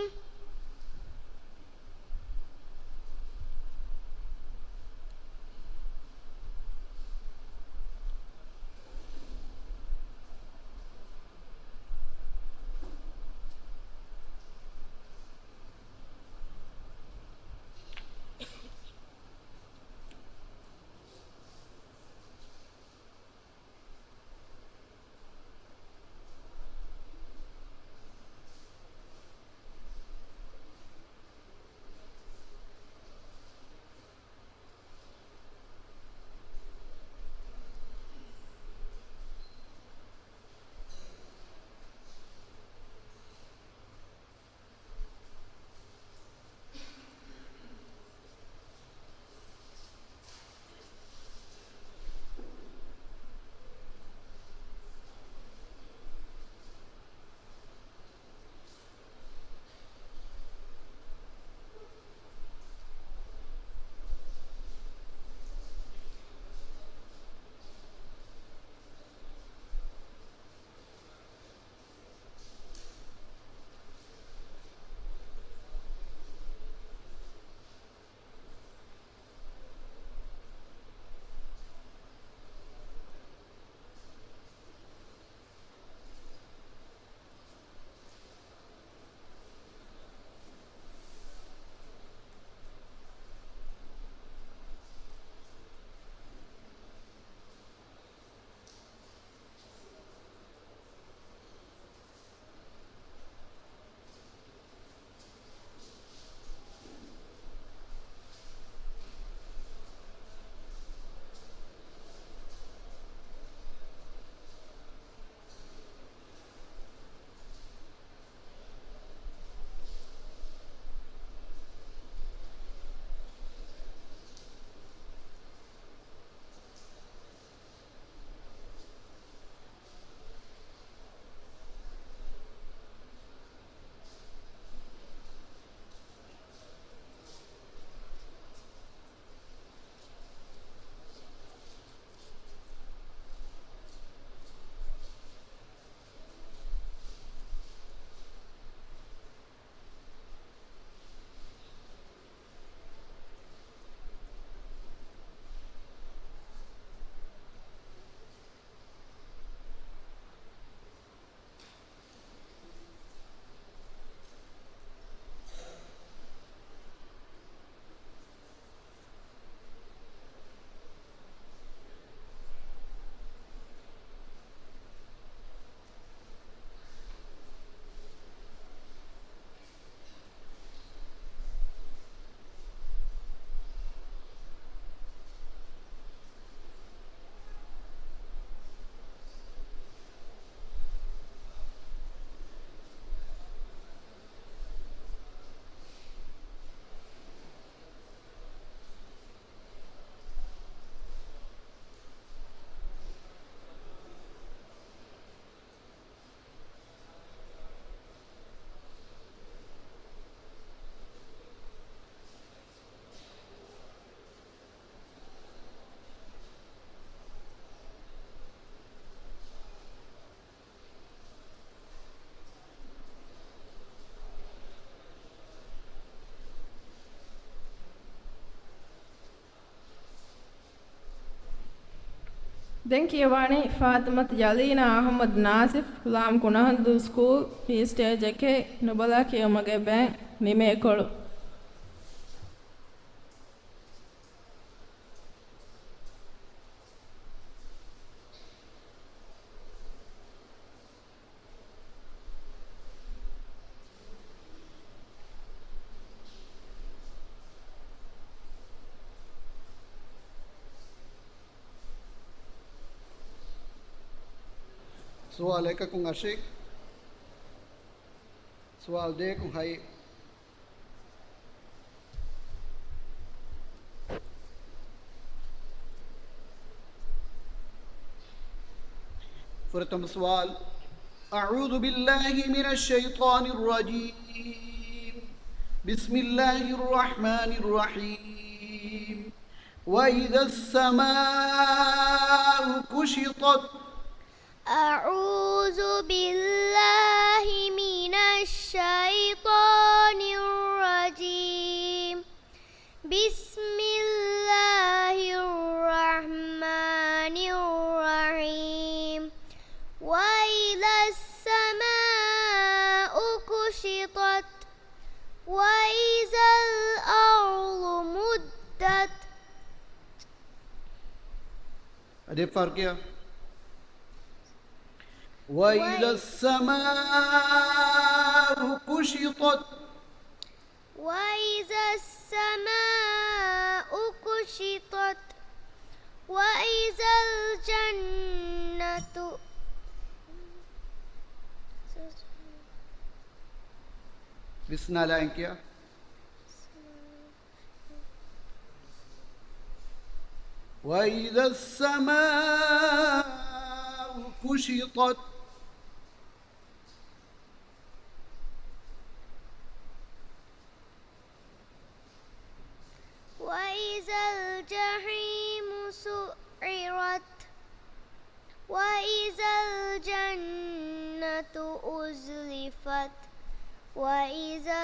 දැන් කියවන්නේ ෆාතිමත් යලීනා අහමද් නාසිෆ් ලාම් කුණහන්දු ස්කූල් හී ස්ටේජ් එකේ නොබලා කියමගේ බෑන් නිමේ කොළු سؤال एक को आशिक सवाल दे को हाई فرتم سؤال أعوذ بالله من الشيطان الرجيم بسم الله الرحمن الرحيم وإذا السماء كشطت أعوذ بالله من الشيطان الرجيم بسم الله الرحمن الرحيم وإذا السماء كشطت وإذا الأرض مدت أدي فرق يا وإذا السماء كشطت وإذا السماء كشطت وإذا الجنة بسنا लाइन किया وإذا السماء كشطت وإذا الجحيم سعرت وإذا الجنة أزلفت وإذا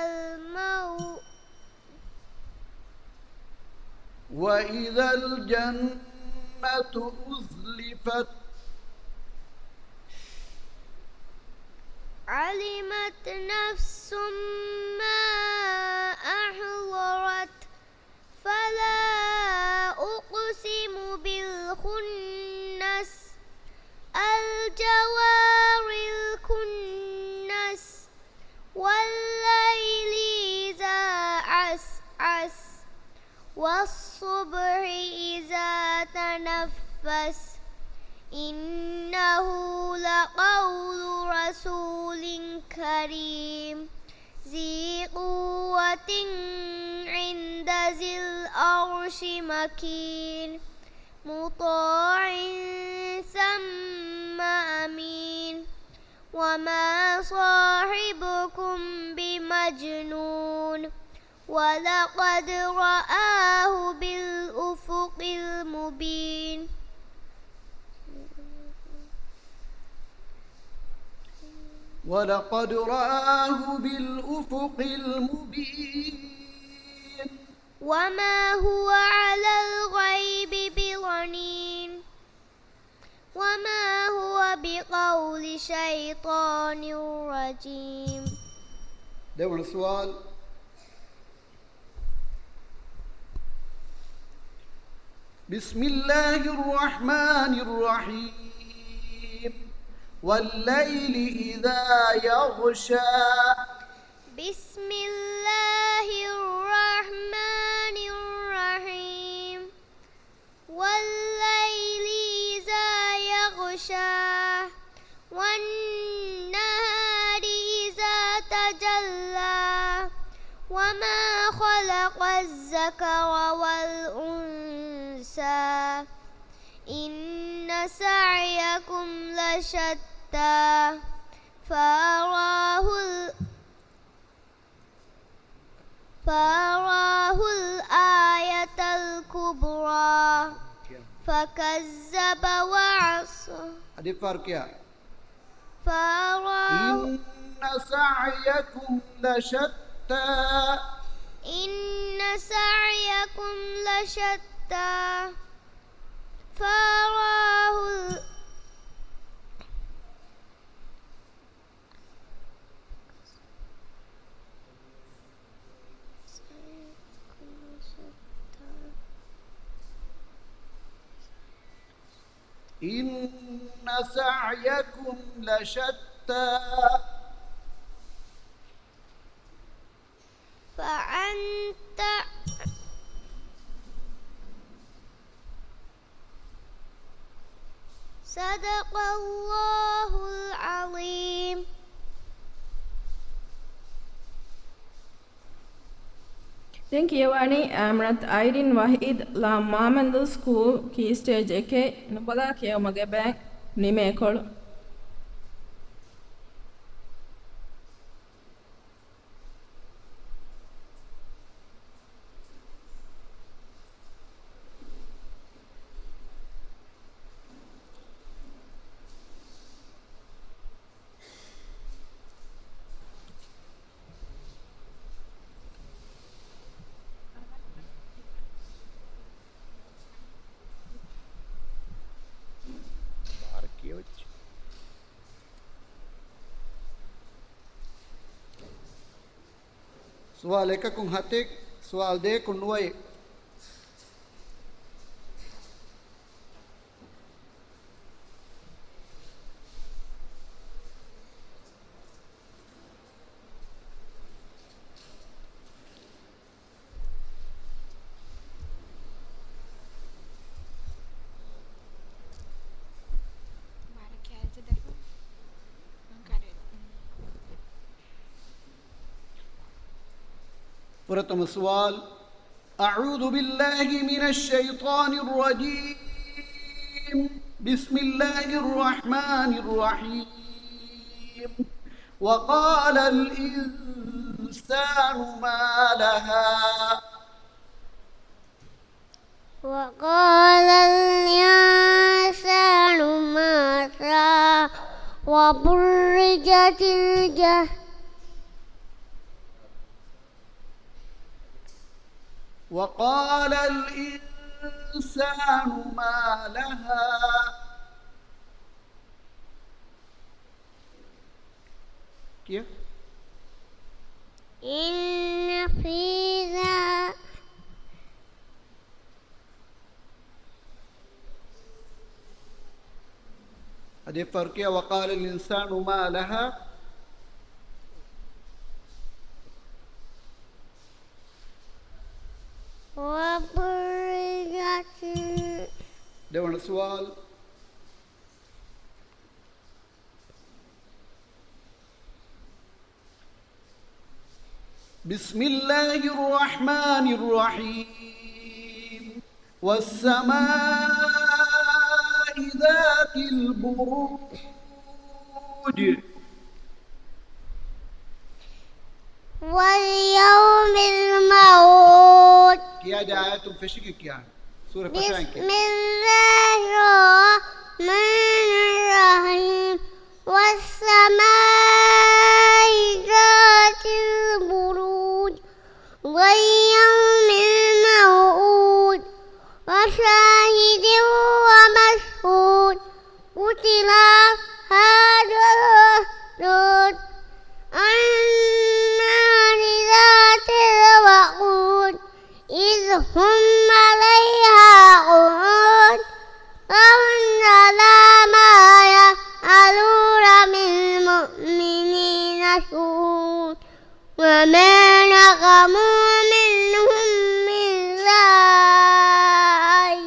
الجنة أزلفت علمت نفس ما أحضرت فلا أقسم بالخنس الجوار الكنس والليل إذا عسعس والصبح إذا تنفس إنه لقول رسول كريم ذي قوة عند ذي العرش مكين مطاع ثم أمين وما صاحبكم بمجنون ولقد رآه بالأفق المبين ولقد رآه بالأفق المبين وما هو على الغيب بضنين وما هو بقول شيطان رجيم. ده السؤال. بسم الله الرحمن الرحيم والليل إذا يغشى. بسم الله الرحمن الرحيم والليل إذا يغشى والنهار إذا تجلى وما خلق الذكر والأنثى إن سعيكم لشتى فأراه الآية الكبرى فكذب وعصى. هذه فرق يا. فأراه إن سعيكم لشتى. إن سعيكم لشتى فراه إن سعيكم لشتى فأنت صدق الله العظيم. දැන් කියවන්නේ ඇමරත් අයිරින් වහීද් ලා මාමන්දල් ස්කූල් කී ස්ටේජ් එකේ නුඹලා කියවමගේ බෑන් නිමේකොළු سوال 1 كن 7 سوال 2 كن 9 ورتم السؤال أعوذ بالله من الشيطان الرجيم بسم الله الرحمن الرحيم وقال الإنسان ما لها وقال الإنسان ما لها وبرزت الجحيم وقال الإنسان ما لها كيف؟ إن في ذلك هذه فرقية وقال الإنسان ما لها وبرزت ده السؤال بسم الله الرحمن الرحيم والسماء ذات البروج واليوم الموت क्या जाए तुम फिशिंग क्या सूरह फतह بسم الله الرحمن الرحيم والسماء ذات البروج واليوم الموعود وشاهد ومشهود قتل هذا النار ذات الوقود إذ هم عليها قعود لا ما يفعلون بالمؤمنين شهود وما نقموا منهم إلا أن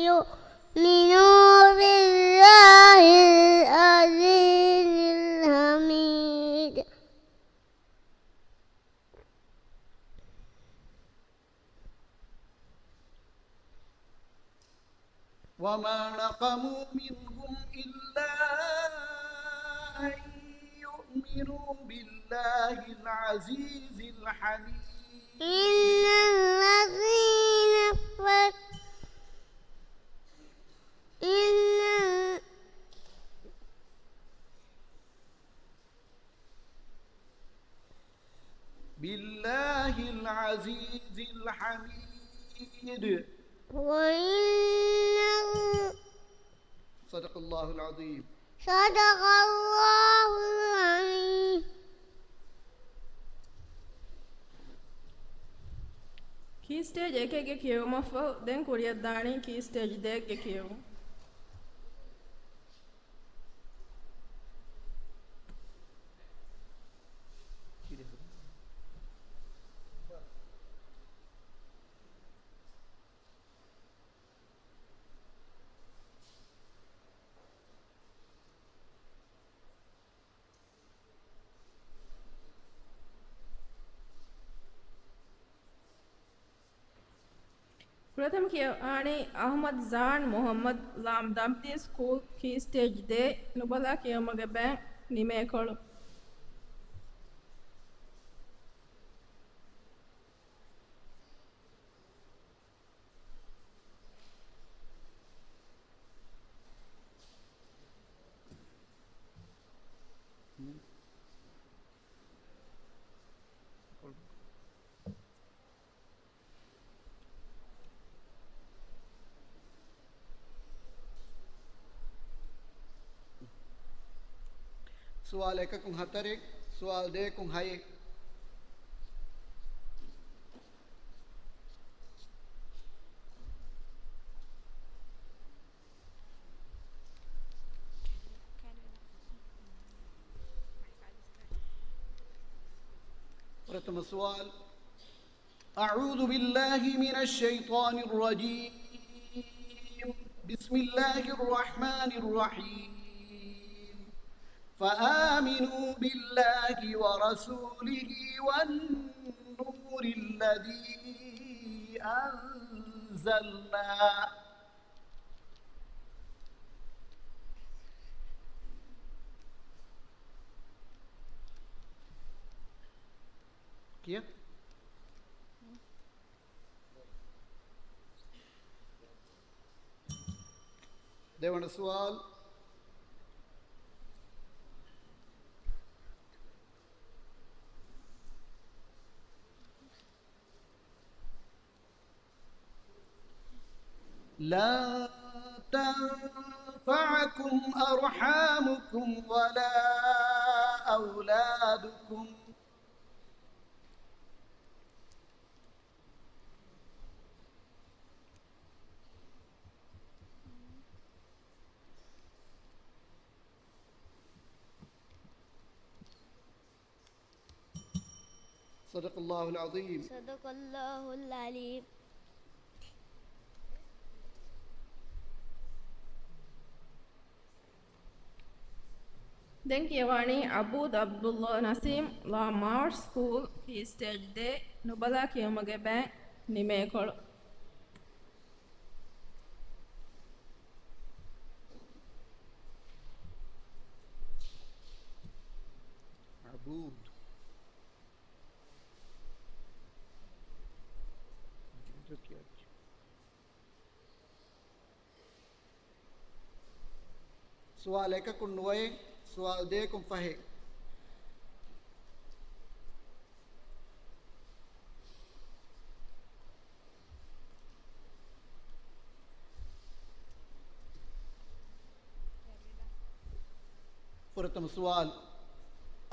يؤمنوا بالله العزيز الحميد. وما نقموا منهم إلا أن يؤمنوا بالله العزيز الحميد. إن الذين بالله العزيز الحميد وإنه صدق الله العظيم. صدق الله العظيم. Key stage ekege kiyevuma fo den kuriyadani key stage dege kiyevu. प्रथम कियानी अहमद जान मोहम्मद लामदामती स्कूल की स्टेज दे नुबला कियमगे बैंक निमेकोಳು Soal eka kung hatarik, soal de kung hayik. प्रथम सवाल أعوذ بالله من الشيطان الرجيم بسم الله الرحمن الرحيم فآمنوا بالله ورسوله والنور الذي أنزلنا كيف؟ देवण सवाल لا تنفعكم أرحامكم ولا أولادكم صدق الله العظيم. صدق الله العليم. Den kiyawani Abud Abdullah Nasim Lamar School की स्टेज दे नुबला कियमगे बैंक निमेकोಳು عبود سؤال eka kun nuway سؤال de kun fahe فرتم سؤال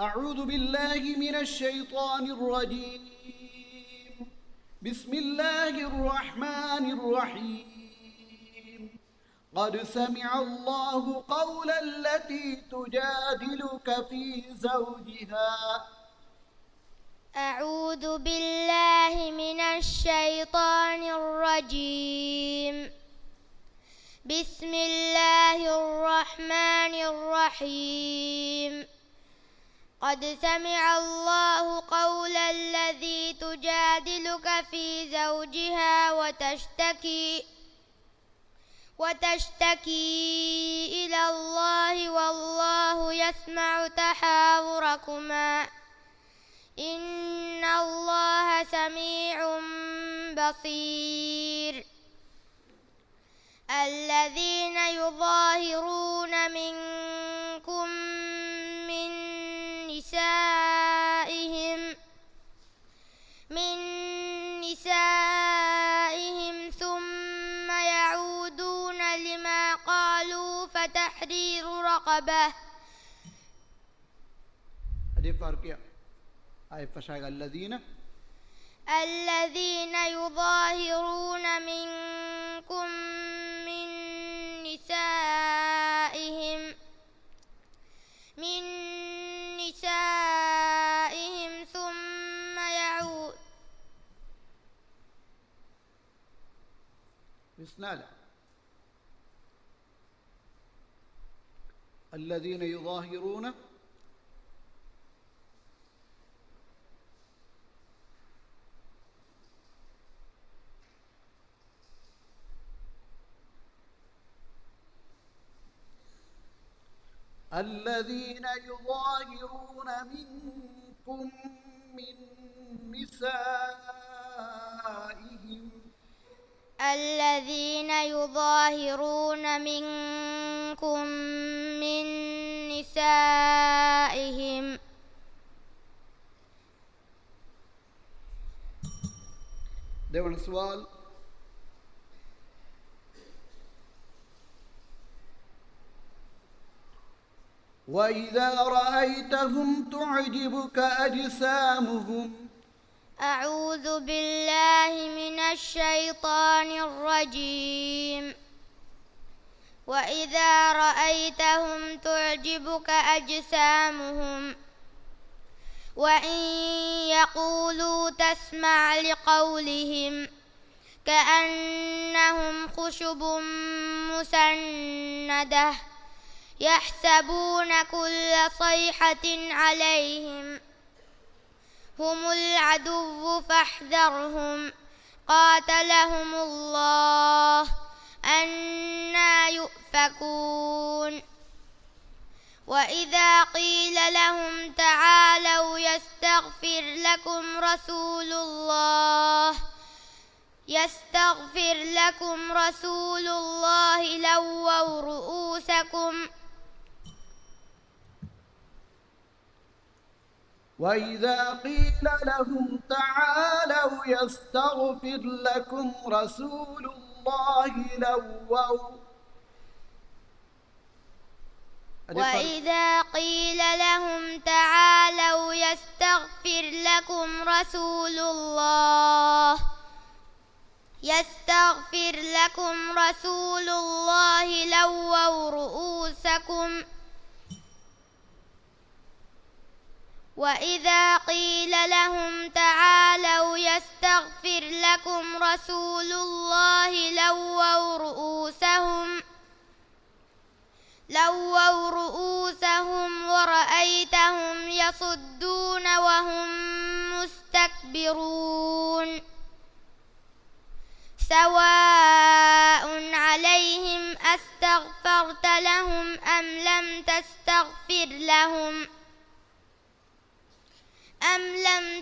أعوذ بالله من الشيطان الرجيم بسم الله الرحمن الرحيم قد سمع الله قول التي تجادلك في زوجها أعوذ بالله من الشيطان الرجيم بسم الله الرحمن الرحيم قد سمع الله قول الذي تجادلك في زوجها وتشتكي إلى الله والله يسمع تحاوركما إن الله سميع بصير الذين يظاهرون منكم من نسائهم ثم رقبة. هذه فرقية هاي فشاق الذين يظاهرون منكم من نسائهم ثم يعود بسنالة الذين يظاهرون منكم من نسائهم الذين يظاهرون منكم من نسائهم. دون سؤال وإذا رأيتهم تعجبك أجسامهم. أعوذ بالله من الشيطان الرجيم. وإذا رأيتهم تعجبك أجسامهم وإن يقولوا تسمع لقولهم كأنهم خشب مسندة يحسبون كل صيحة عليهم هم العدو فاحذرهم قاتلهم الله أنى يؤفكون. وإذا قيل لهم تعالوا يستغفر لكم رسول الله لووا رؤوسهم وإذا قيل لهم تعالوا يستغفر لكم رسول الله وإذا قيل لهم تعالوا يستغفر لكم رسول الله لووا رؤوسكم وإذا قيل لهم تعالوا يستغفر لكم رسول الله لووا رؤوسهم ورأيتهم يصدون وهم مستكبرون. سواء عليهم أستغفرت لهم أم لم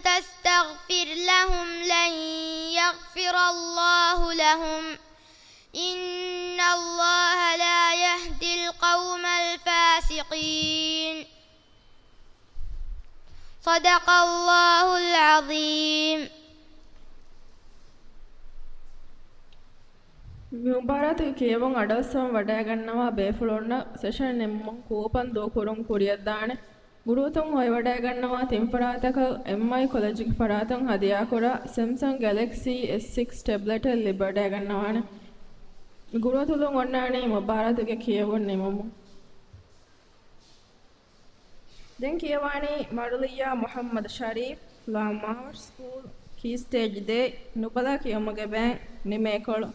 تستغفر لهم لن يغفر الله لهم إن الله لا يهدي القوم الفاسقين. صدق الله العظيم. ಮುಬಾರತ್ ಕೇವಂ ಅಡವಸಂ ವಡಾಗನ್ನವಾ ಬೇಫುಳೊನ್ನ ಸೆಷನ್ ನೆಮ್ಮಂ ಕೋಪನ್ ದೋಕುರುಂ ಕುರಿಯದ್ದಾನೆ ಗುರುತುಂ ಹೊಯ್ ವಡಾಗನ್ನವಾ ತಿಂಫರಾತಕ ಎಂಐ ಕಾಲೇಜಿಗೆ ಫರಾತಂ ಹದಿಯಾ ಕೊರ ಸ್ಯಾಮ್ಸಂಗ್ ಗ್ಯಾಲಕ್ಸಿ S6 ಟ್ಯಾಬ್ಲೆಟ್ ಅಲ್ಲಿ ವಡಾಗನ್ನವಾನೆ ಗುರುತುಲು ಒನ್ನಾನೆ ಮುಬಾರತ್ಗೆ ಕೇವಂ ನೆಮ್ಮಂ ದೆನ್ ಕೇವಾನಿ ಮರುಲಿಯಾ ಮೊಹಮ್ಮದ್ ಶರೀಫ್ ಲಾಮಾರ್ ಸ್ಕೂಲ್ ಕೀ ಸ್ಟೇಜ್ ದೆ ನುಬಲಾ ಕಿಯಮಗೆ ಬ್ಯಾ ನಿಮೇಕೊಳು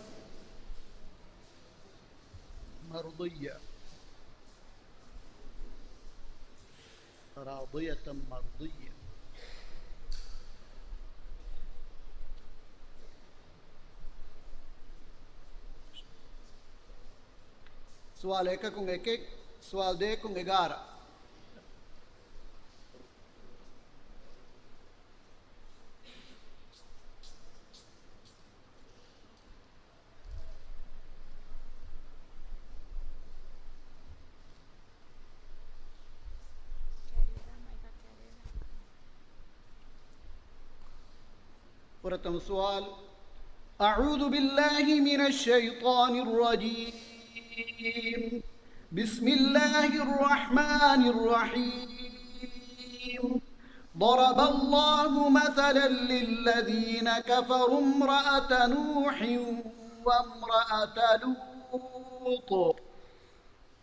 مرضية راضية مرضية. سؤال एक को एक सवाल दे को 11. प्रथम सवाल أعوذ بالله من الشيطان الرجيم بسم الله الرحمن الرحيم ضرب الله مثلا للذين كفروا امرأة نوح وامرأة لوط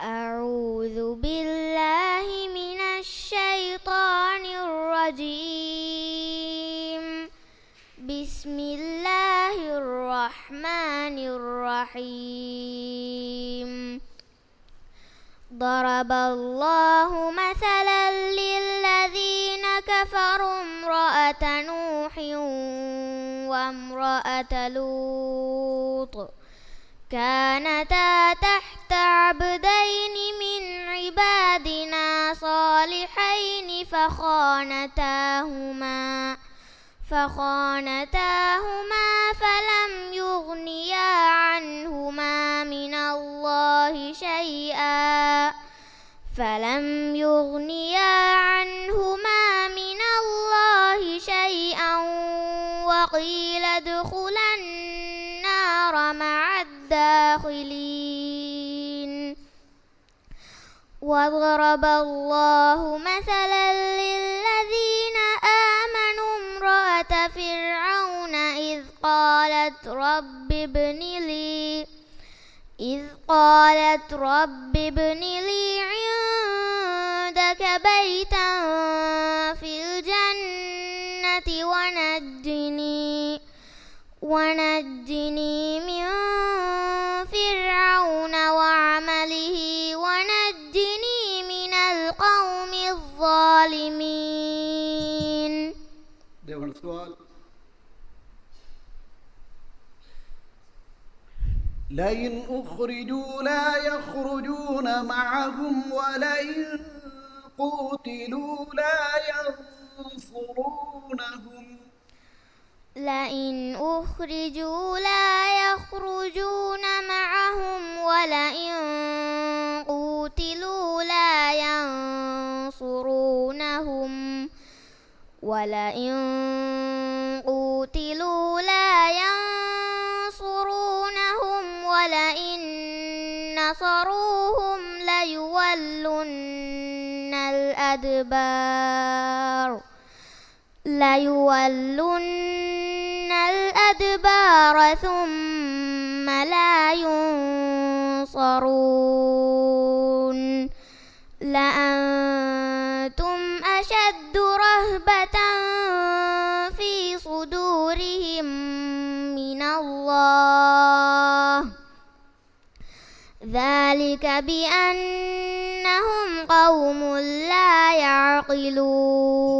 أعوذ بالله من الشيطان الرجيم بسم الله الرحمن الرحيم ضرب الله مثلا للذين كفروا امرأة نوح وامرأة لوط كانتا تحت عبدين من عبادنا صالحين فخانتاهما فلم يغنيا عنهما من الله شيئا وقيل ادخلا النار مع الداخلين وضرب الله مثلا للذين آمنوا امرأة فرعون إذ قالت رب ابن لي عندك بيتا في الجنة ونجني من فرعون وعمله ونجني من القوم الظالمين. देवण सवाल لئن أخرجوا لا يخرجون معهم ولئن قوتلوا لا ينصرونهم لئن أخرجوا لا يخرجون معهم ولئن قوتلوا لا ينصرونهم ولئن نصروهم ليولن الأدبار ثم لا ينصرون لأنتم أشد رهبة في صدورهم من الله ذلك بأنهم قوم لا يعقلون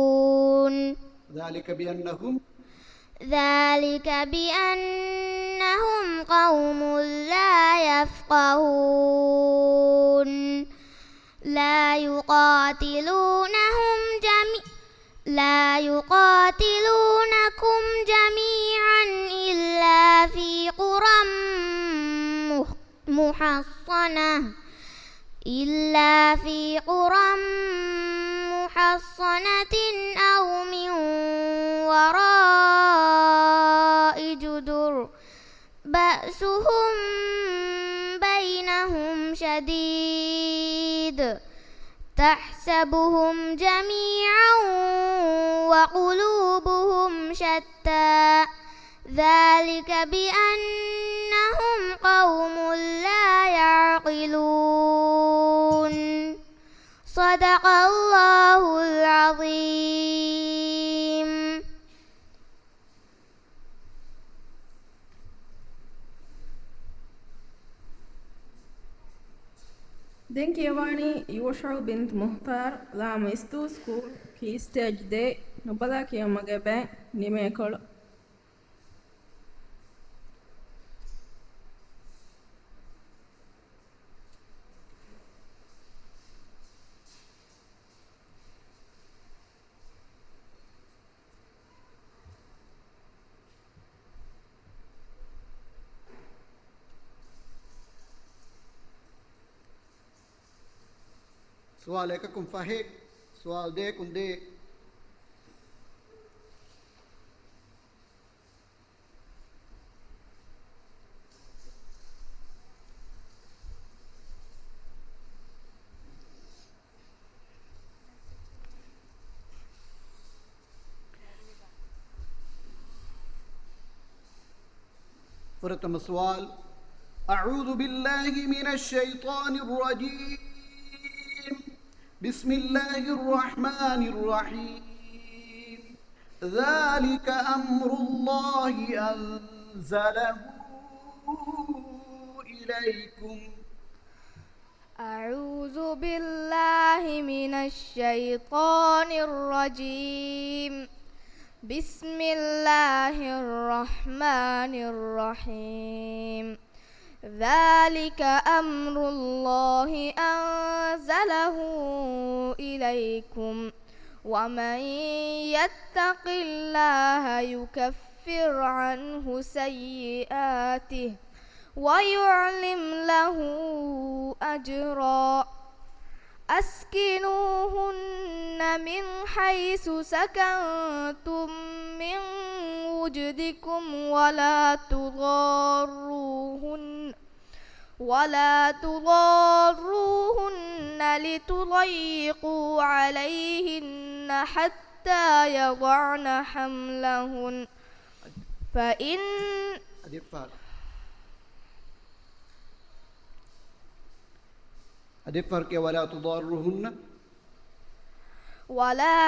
ذلك بأنهم قوم لا يفقهون لا يقاتلونكم جميعا إلا في قرى محصنة أو من وراء جدر بأسهم بينهم شديد تحسبهم جميعا وقلوبهم شتى ذلك بأنهم قوم لا يعقلون صدق الله العظيم. Denkiyawani Yusha bint Muhtar Lama Istu School Key Stage Day Nubada Kiyamagabe Nimekol. سوال ایک کم فاہے سوال دے کن دے فرتم سؤال. أعوذ بالله من الشيطان الرجيم. بسم الله الرحمن الرحيم. ذلك أمر الله أنزله إليكم. أعوذ بالله من الشيطان الرجيم. بسم الله الرحمن الرحيم. ذلك أمر الله أنزله إليكم ومن يتق الله يكفر عنه سيئاته ويعلم له أجرا. أسكنوهن من حيث سكنتم من وجدكم ولا تضاروهن لتضيقوا عليهن حتى يضعن حملهن فإن أدفرك ولا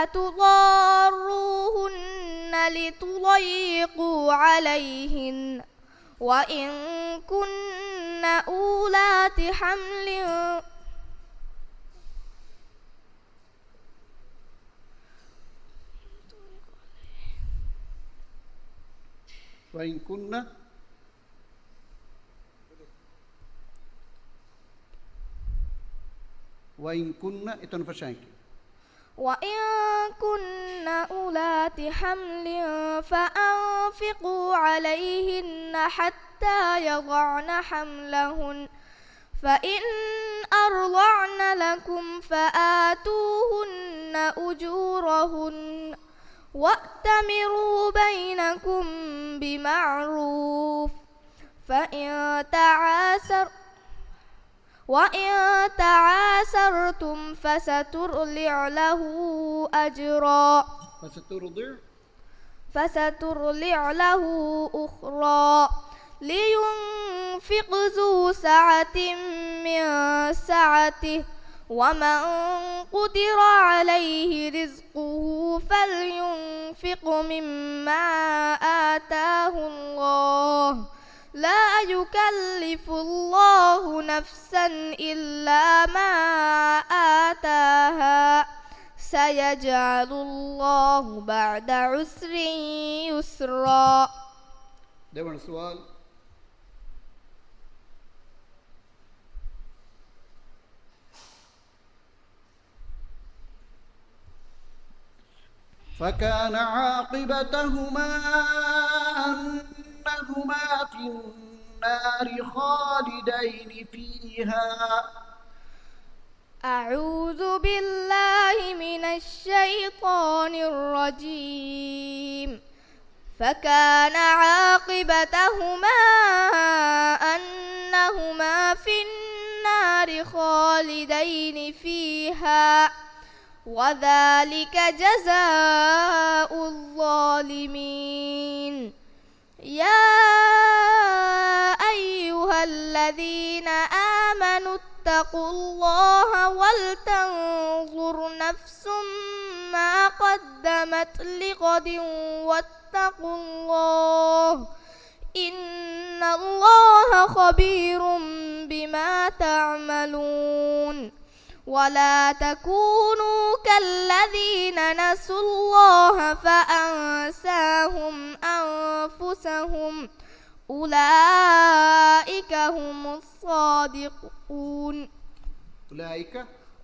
تضاروهن لتضيقوا عليهن وإن كن أولات حمل وإن كن أولات حمل فأنفقوا عليهن حتى يضعن حملهن فإن أرضعن لكم فآتوهن أجورهن وأتمروا بينكم بمعروف. وإن تعاسرتم فسترضع له أخرى لينفق ذو سعة من سعته ومن قدر عليه رزقه فلينفق مما آتاه الله لا يكلف الله نفسا إلا ما آتاها سيجعل الله بعد عسر يسرا. ده سؤال. فكان عاقبتهما أنهما في النار خالدين فيها. أعوذ بالله من الشيطان الرجيم. فكان عاقبتهما أنهما في النار خالدين فيها وذلك جزاء الظالمين. يا أيها الذين آمنوا اتقوا الله ولتنظر نفس ما قدمت لغد واتقوا الله إن الله خبير بما تعملون. ولا تكونوا كالذين نسوا الله فأنساهم أنفسهم أولئك هم الصادقون.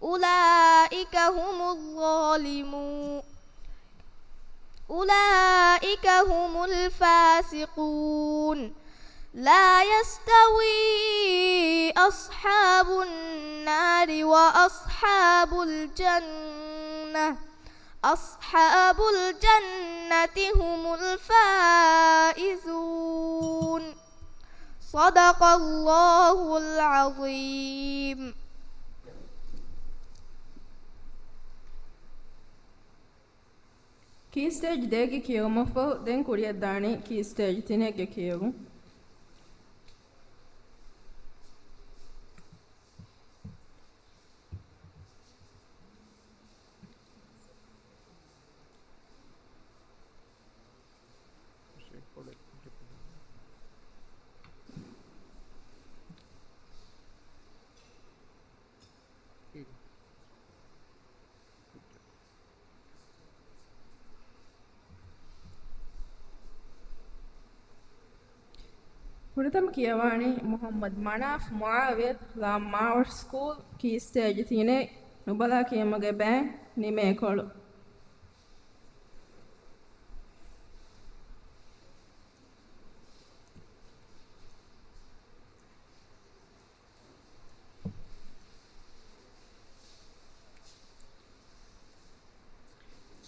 أولئك هم الظالمون. أولئك هم الفاسقون. لا يستوي أصحاب النار وأصحاب الجنة. أصحاب الجنة هم الفائزون. صدق الله العظيم. Key stage degi kiyomo fo den kuriyadani key stage tinege kiyogu. ಹುರಿತಮ್ ಕಿಯವಾಣಿ ಮೊಹಮ್ಮದ್ ಮನಾಫ್ ಮುಆವಿಯತ್ ಲಾ ಮಾವರ್ ಸ್ಕೂಲ್ ಕಿ ಸ್ಟೇಜ್ ತಿನೆ ನುಬಲಾ ಕಿಯಮಗೆ ಬ್ಯಾ ನಿಮೆ ಕೊಳು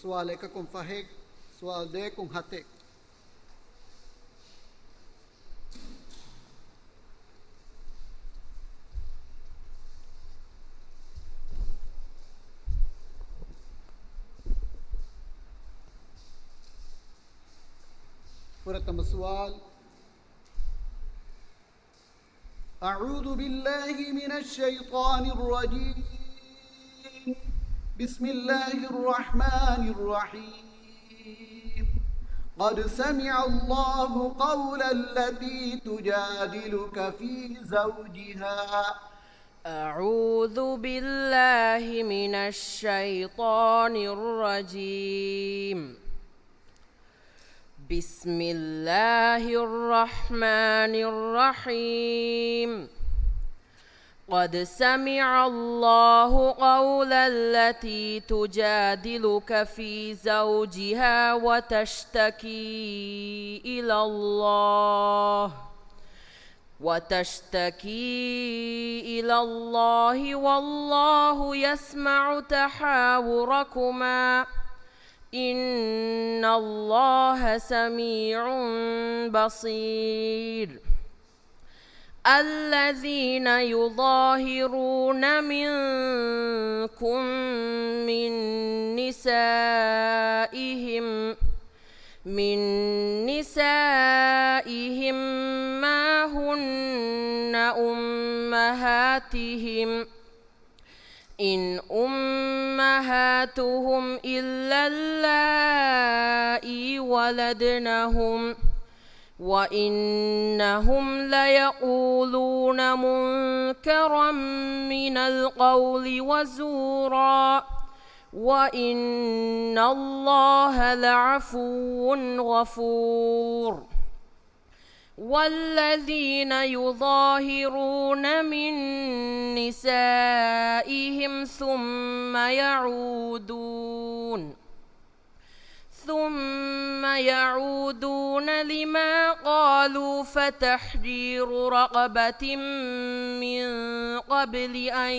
سؤال එකකුම් ෆහෙක් سؤال දෙකකුම් හතෙක් فرتم السؤال أعوذ بالله من الشيطان الرجيم بسم الله الرحمن الرحيم قد سمع الله قول التي تجادلك في زوجها أعوذ بالله من الشيطان الرجيم بسم الله الرحمن الرحيم قد سمع الله قول التي تجادلك في زوجها وتشتكي إلى الله والله يسمع تحاوركما إن الله سميع بصير الذين يظاهرون منكم من نسائهم ما هن أمهاتهم إن أمهاتهم إلا اللائي ولدنهم وإنهم ليقولون منكرا من القول وزورا وإن الله لعفو غفور والذين يظاهرون من نسائهم ثم يعودون لما قالوا فتحرير رقبة من قبل أن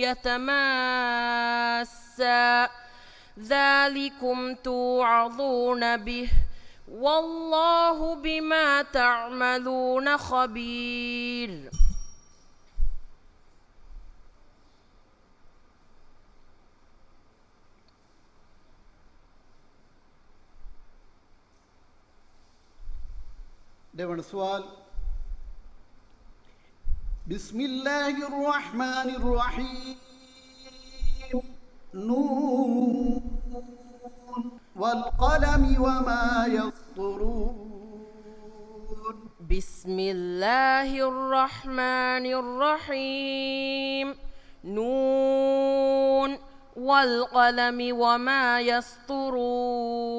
يتماسا ذلكم توعظون به والله بما تعملون خبير දෙවන سؤال بسم الله الرحمن الرحيم نون والقلم وما يسطرون بسم الله الرحمن الرحيم نون والقلم وما يسطرون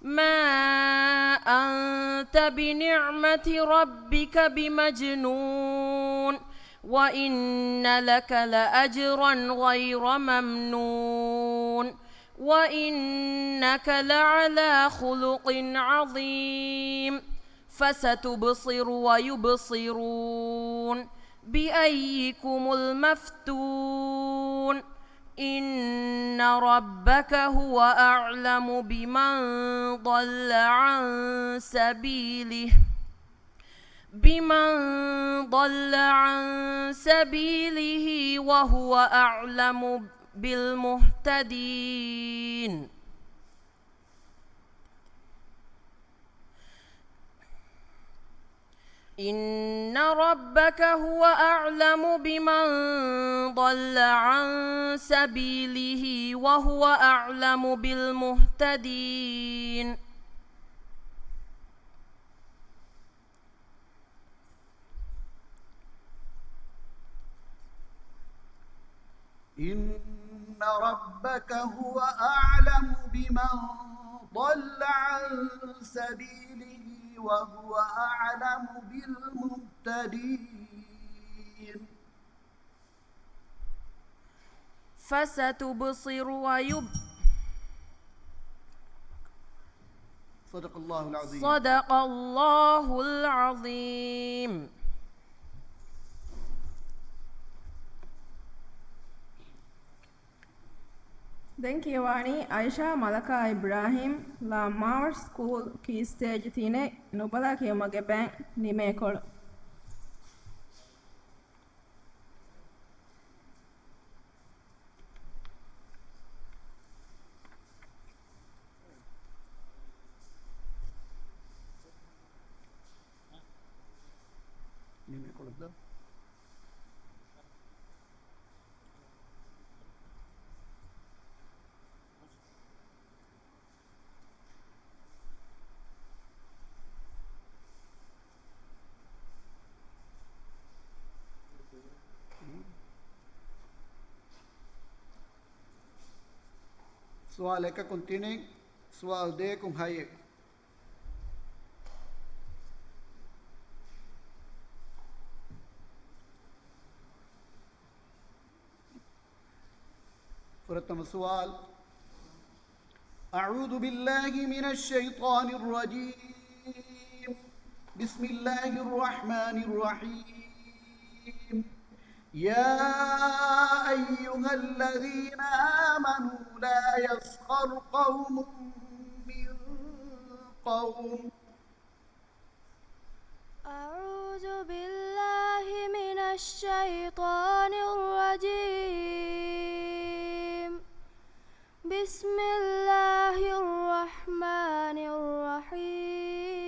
ما أنت بنعمة ربك بمجنون وإن لك لأجرا غير ممنون وإنك لعلى خلق عظيم فستبصر ويبصرون بأيكم المفتون إن ربك هو أعلم بمن ضل عن سبيله وهو أعلم بالمهتدين إن ربك هو أعلم بمن ضل عن سبيله وهو أعلم بالمهتدين إن ربك هو أعلم بمن ضل عن سبيله وهو أعلم بالمهتدين. فستبصر صدق الله العظيم. صدق الله العظيم. දැන් කියවානි අයිෂා මලකා ඉබ්‍රාහිම් ලාමාර් ස්කූල් කී ස්ටේජ් තිනේ නුබලා කියමගේ බෑන් නිමේ කොළ. سؤال එක continue سؤال දෙකක් හයි. فرتم السؤال. أعوذ بالله من الشيطان الرجيم. بسم الله الرحمن الرحيم. يا أيها الذين آمنوا لا يسخر قوم من قوم. أعوذ بالله من الشيطان الرجيم. بسم الله الرحمن الرحيم.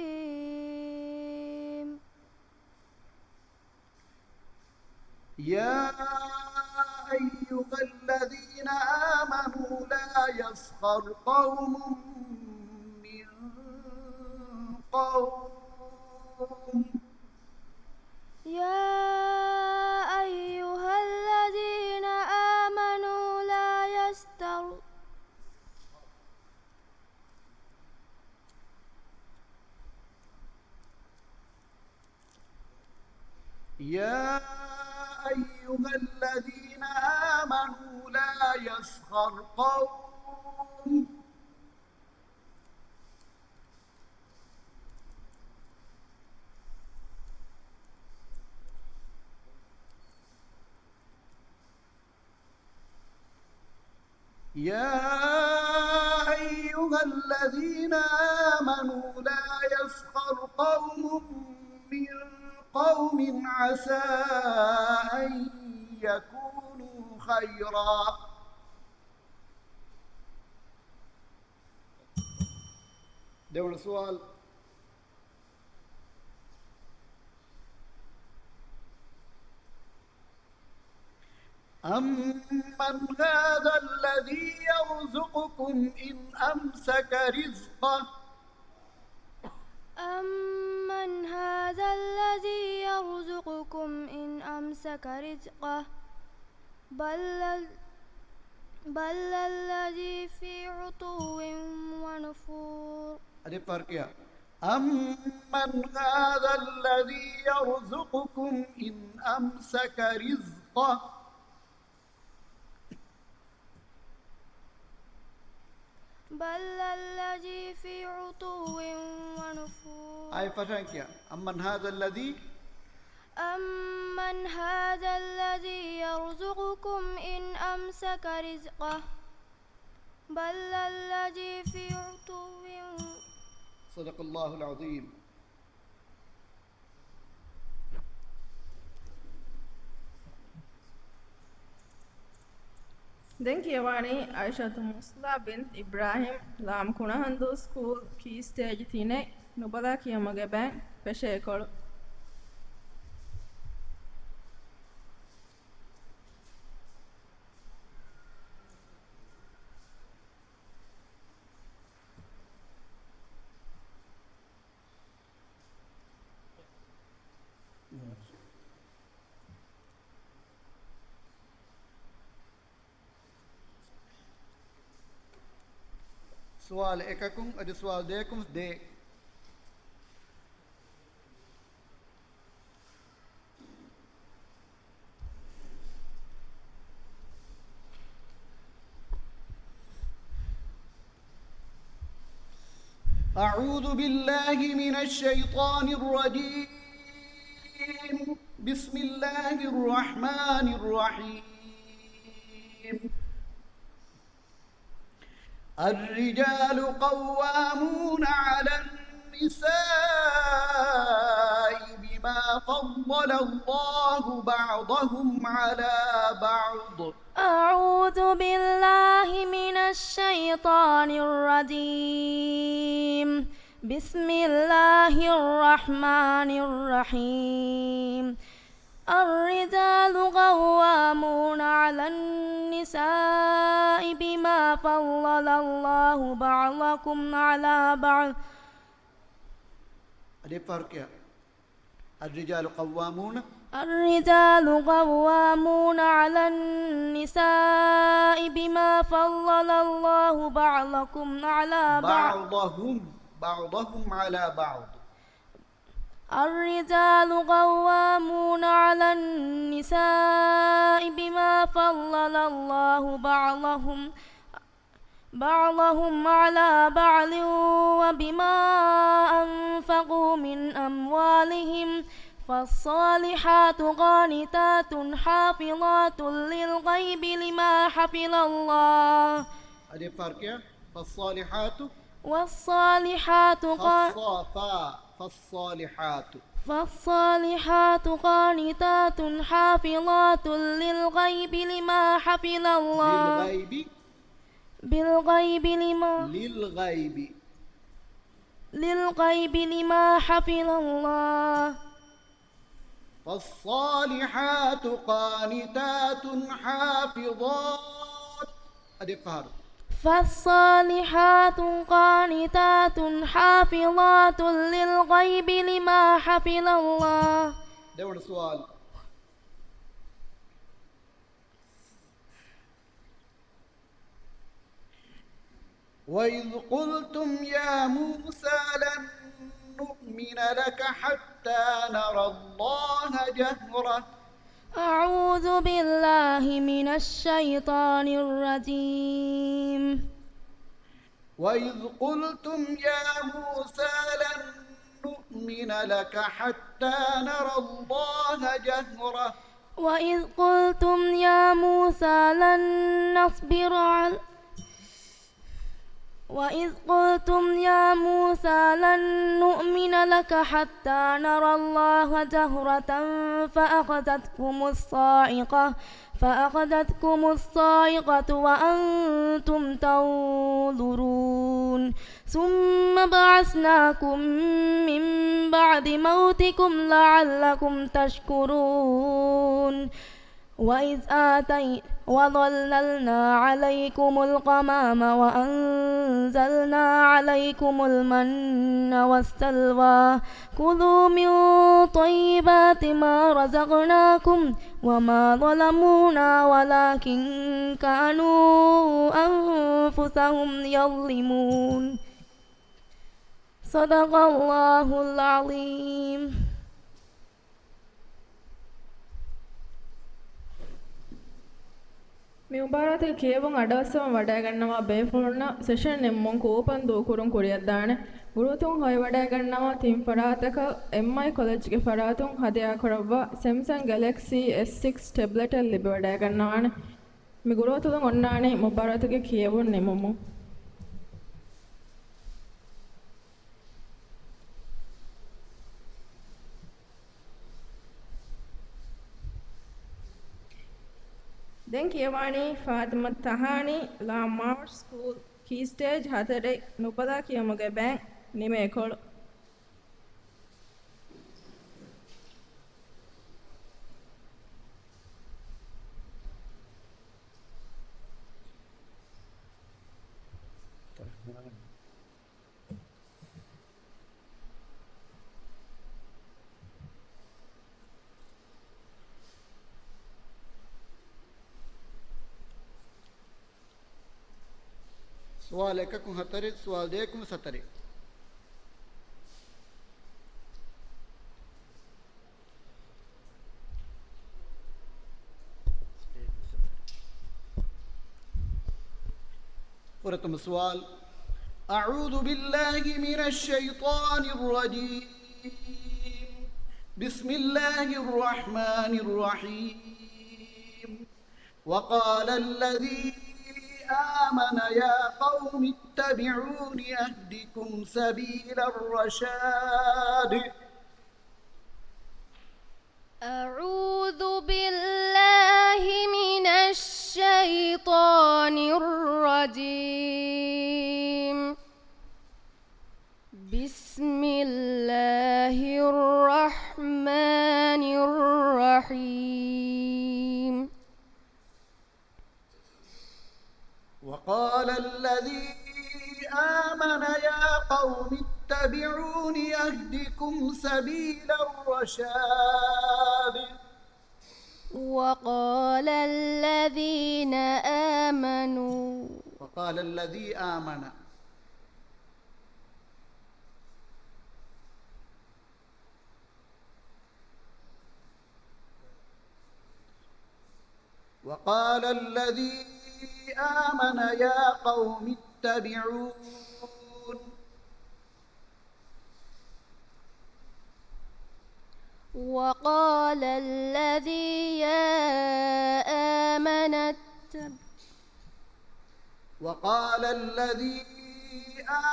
يا أيها الذين آمنوا لا يسخر قوم من قوم. يا أيها الذين آمنوا لا يسخر يا أيها الذين آمنوا لا يسخر قوم. يا أيها الذين آمنوا لا يسخر قوم من قوم عسى أن يكونوا خيرا. دون سؤال. أمن هذا الذي يرزقكم إن أمسك رزقه. أمن هذا الذي يرزقكم إن أمسك رزقه بل الذي في عتو ونفور. أدي فرق يا. أمن هذا الذي يرزقكم إن أمسك رزقه. بل الذي في عتو ونفور. أي فرق يا. أمن هذا الذي أمن هذا الذي يرزقكم إن أمسك رزقه بل الذي في عتو. صدق الله العظيم. දැන් කියවානි අයිෂාතු මුස්ලා බින්ත් ඉබ්‍රාහිම් ලාම් කුණහන්දු ස්කූල් කී ස්ටේජ් තිනේ නුබලා කියමගේ බෑන් පෙෂේ කොළ. سؤال එකකුම් අද سؤال දෙකකුම් දෙ أعوذ بالله من الشيطان الرجيم. بسم الله الرحمن الرحيم. الرجال قوامون على النساء بما فضل الله بعضهم على بعض. أعوذ بالله من الشيطان الرجيم. بسم الله الرحمن الرحيم. الرجال قوامون على النساء بما فضل الله بعضكم على بعض. अरे फर्क क्या? الرجال قوامون الرجال قوامون على النساء بما فضل الله بعضكم على بعض. بعضهم على بعض. الرجال قوامون على النساء بما فضل الله بعضهم على بعض وبما أنفقوا من أموالهم. فالصالحات قانتات حافظات للغيب لما حفظ الله. अरे फर्क क्या? فالصالحات فالصالحات قانتات حافظات للغيب لما حفظ الله. للغيب لما حفظ الله. فالصالحات قانتات حافظات. أدي فهر. فالصالحات قانتات حافظات للغيب لما حفظ الله. ده سؤال. وإذ قلتم يا موسى لن نؤمن لك حتى نرى الله جهرة. أعوذ بالله من الشيطان الرجيم. وإذ قلتم يا موسى لن نؤمن لك حتى نرى الله جهرة. وإذ قلتم يا موسى لن نصبر على وإذ قلتم يا موسى لن نؤمن لك حتى نرى الله جهرة فأخذتكم الصاعقة وأنتم تنظرون. ثم بعثناكم من بعد موتكم لعلكم تشكرون. وظللنا عليكم الغمام وأنزلنا عليكم المن والسلوى. كلوا من طيبات ما رزقناكم وما ظلمونا ولكن كانوا أنفسهم يظلمون. صدق الله العظيم. මේ උඹාරතේ කියවුන් අඩවස්සම වඩා ගන්නවා බේෆුල්න සෙෂන් එම්මොන් කෝපන් දෝකුරුන් කුරියක් දාන ගුරුතුන් හොය වඩා ගන්නවා තින් ෆරාතක MI කොලෙජ් ගේ ෆරාතුන් හදයා කරවවා Samsung Galaxy S6 ටැබ්ලට් එක ලිබ වඩා ගන්නවානේ මේ ගුරුතුන් ඔන්නානේ මුබාරතේ කියවුන් නෙමොමු. දැන් කියවන්නේ ෆාතිමා තහානි ලාමාර් ස්කූල් කී ස්ටේජ් 4 නුපදා කියමුගේ බෑන් නිමේ කොළ سوال 1 کو 70 سوال 2 کو 70. ورتم سوال أعوذ بالله من الشيطان الرجيم. بسم الله الرحمن الرحيم. وقال الذي آمن يا قوم اتبعون أهدكم سبيل الرشاد. أعوذ بالله من الشيطان الرجيم. بسم الله الرحمن الرحيم. وقال الذي آمن يا قوم اتبعون يهدكم سبيل الرشاد. وقال الذين آمنوا وقال الذي آمن وقال الذي آمن يا قوم اتبعون. وقال الذي آمن وقال الذي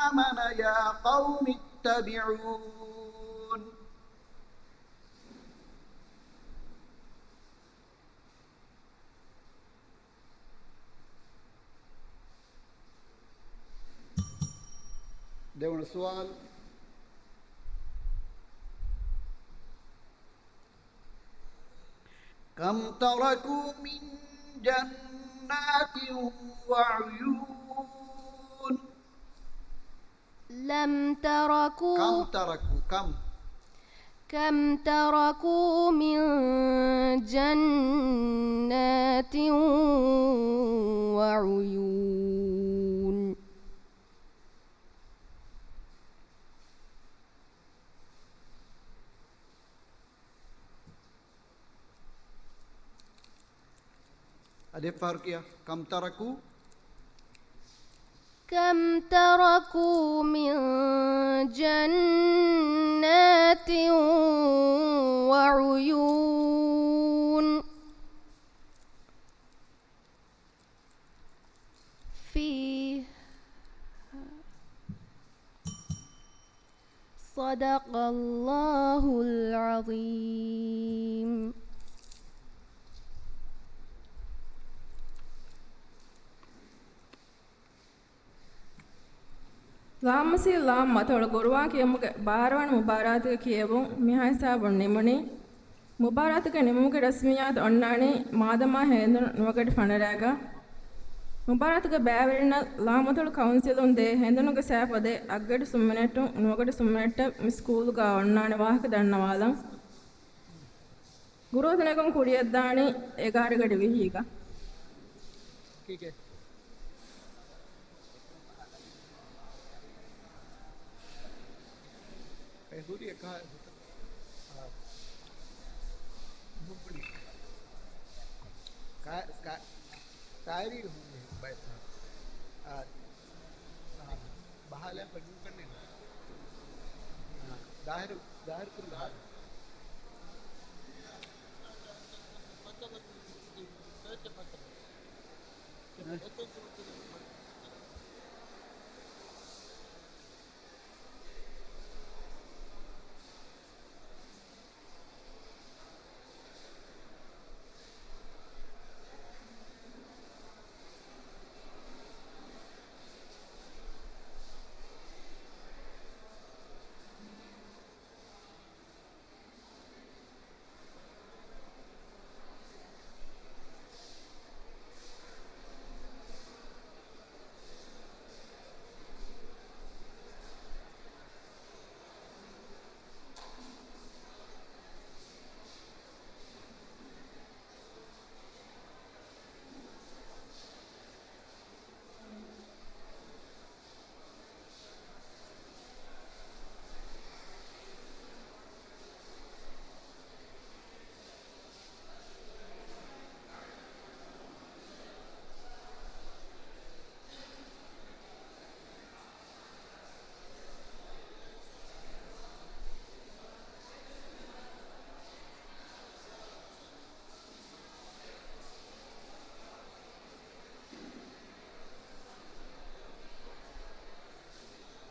آمن يا قوم اتبعون. දෙවන සුවාල්. كم تركوا من جنات وعيون. لم تركوا كم تركوا من جنات وعيون. अदे फर्क किया कम तरकू كم تركوا من جنات وعيون. صدق الله العظيم. ಲಾಮಸಿ ಲಾಮ್ ಮತೊಳ ಗುರುವಾ ಕಿಯಮುಗೆ ಬಾರವಣ ಮುಬಾರಾತಿಗೆ ಕಿಯವು ಮಿಹಾ ಹಿಸಾಬುನ್ ನಿಮುನಿ ಮುಬಾರಾತಿಗೆ ನಿಮುಗೆ ರಸ್ಮಿಯಾತ್ ಒಣ್ಣಾಣಿ ಮಾದಮಾ ಹೇಂದು ನುವಗಡಿ ಫಣರಾಗ ಮುಬಾರಾತಿಗೆ ಬ್ಯಾವೆರಿನ ಲಾಮತೊಳ ಕೌನ್ಸಿಲುನ್ ದೇ ಹೆಂದನುಗೆ ಸ್ಯಾಪದೆ ಅಗ್ಗಡಿ ಸುಮ್ಮನೆಟ್ಟು ನುವಗಡಿ ಸುಮ್ಮನೆಟ್ಟ ಸ್ಕೂಲುಗ ಒಣ್ಣಾಣಿ ವಾಹಕ ದಣ್ಣವಾಲಂ ಗುರುದಿನಗಂ ಕುಡಿಯದ್ದಾಣಿ ಎಗಾರಿಗಡಿ ವಿಹೀಗ ठीक है ऐहुरी कहा कायरी होंगे बैठना बहाल है पर करने दाहिर दाहिर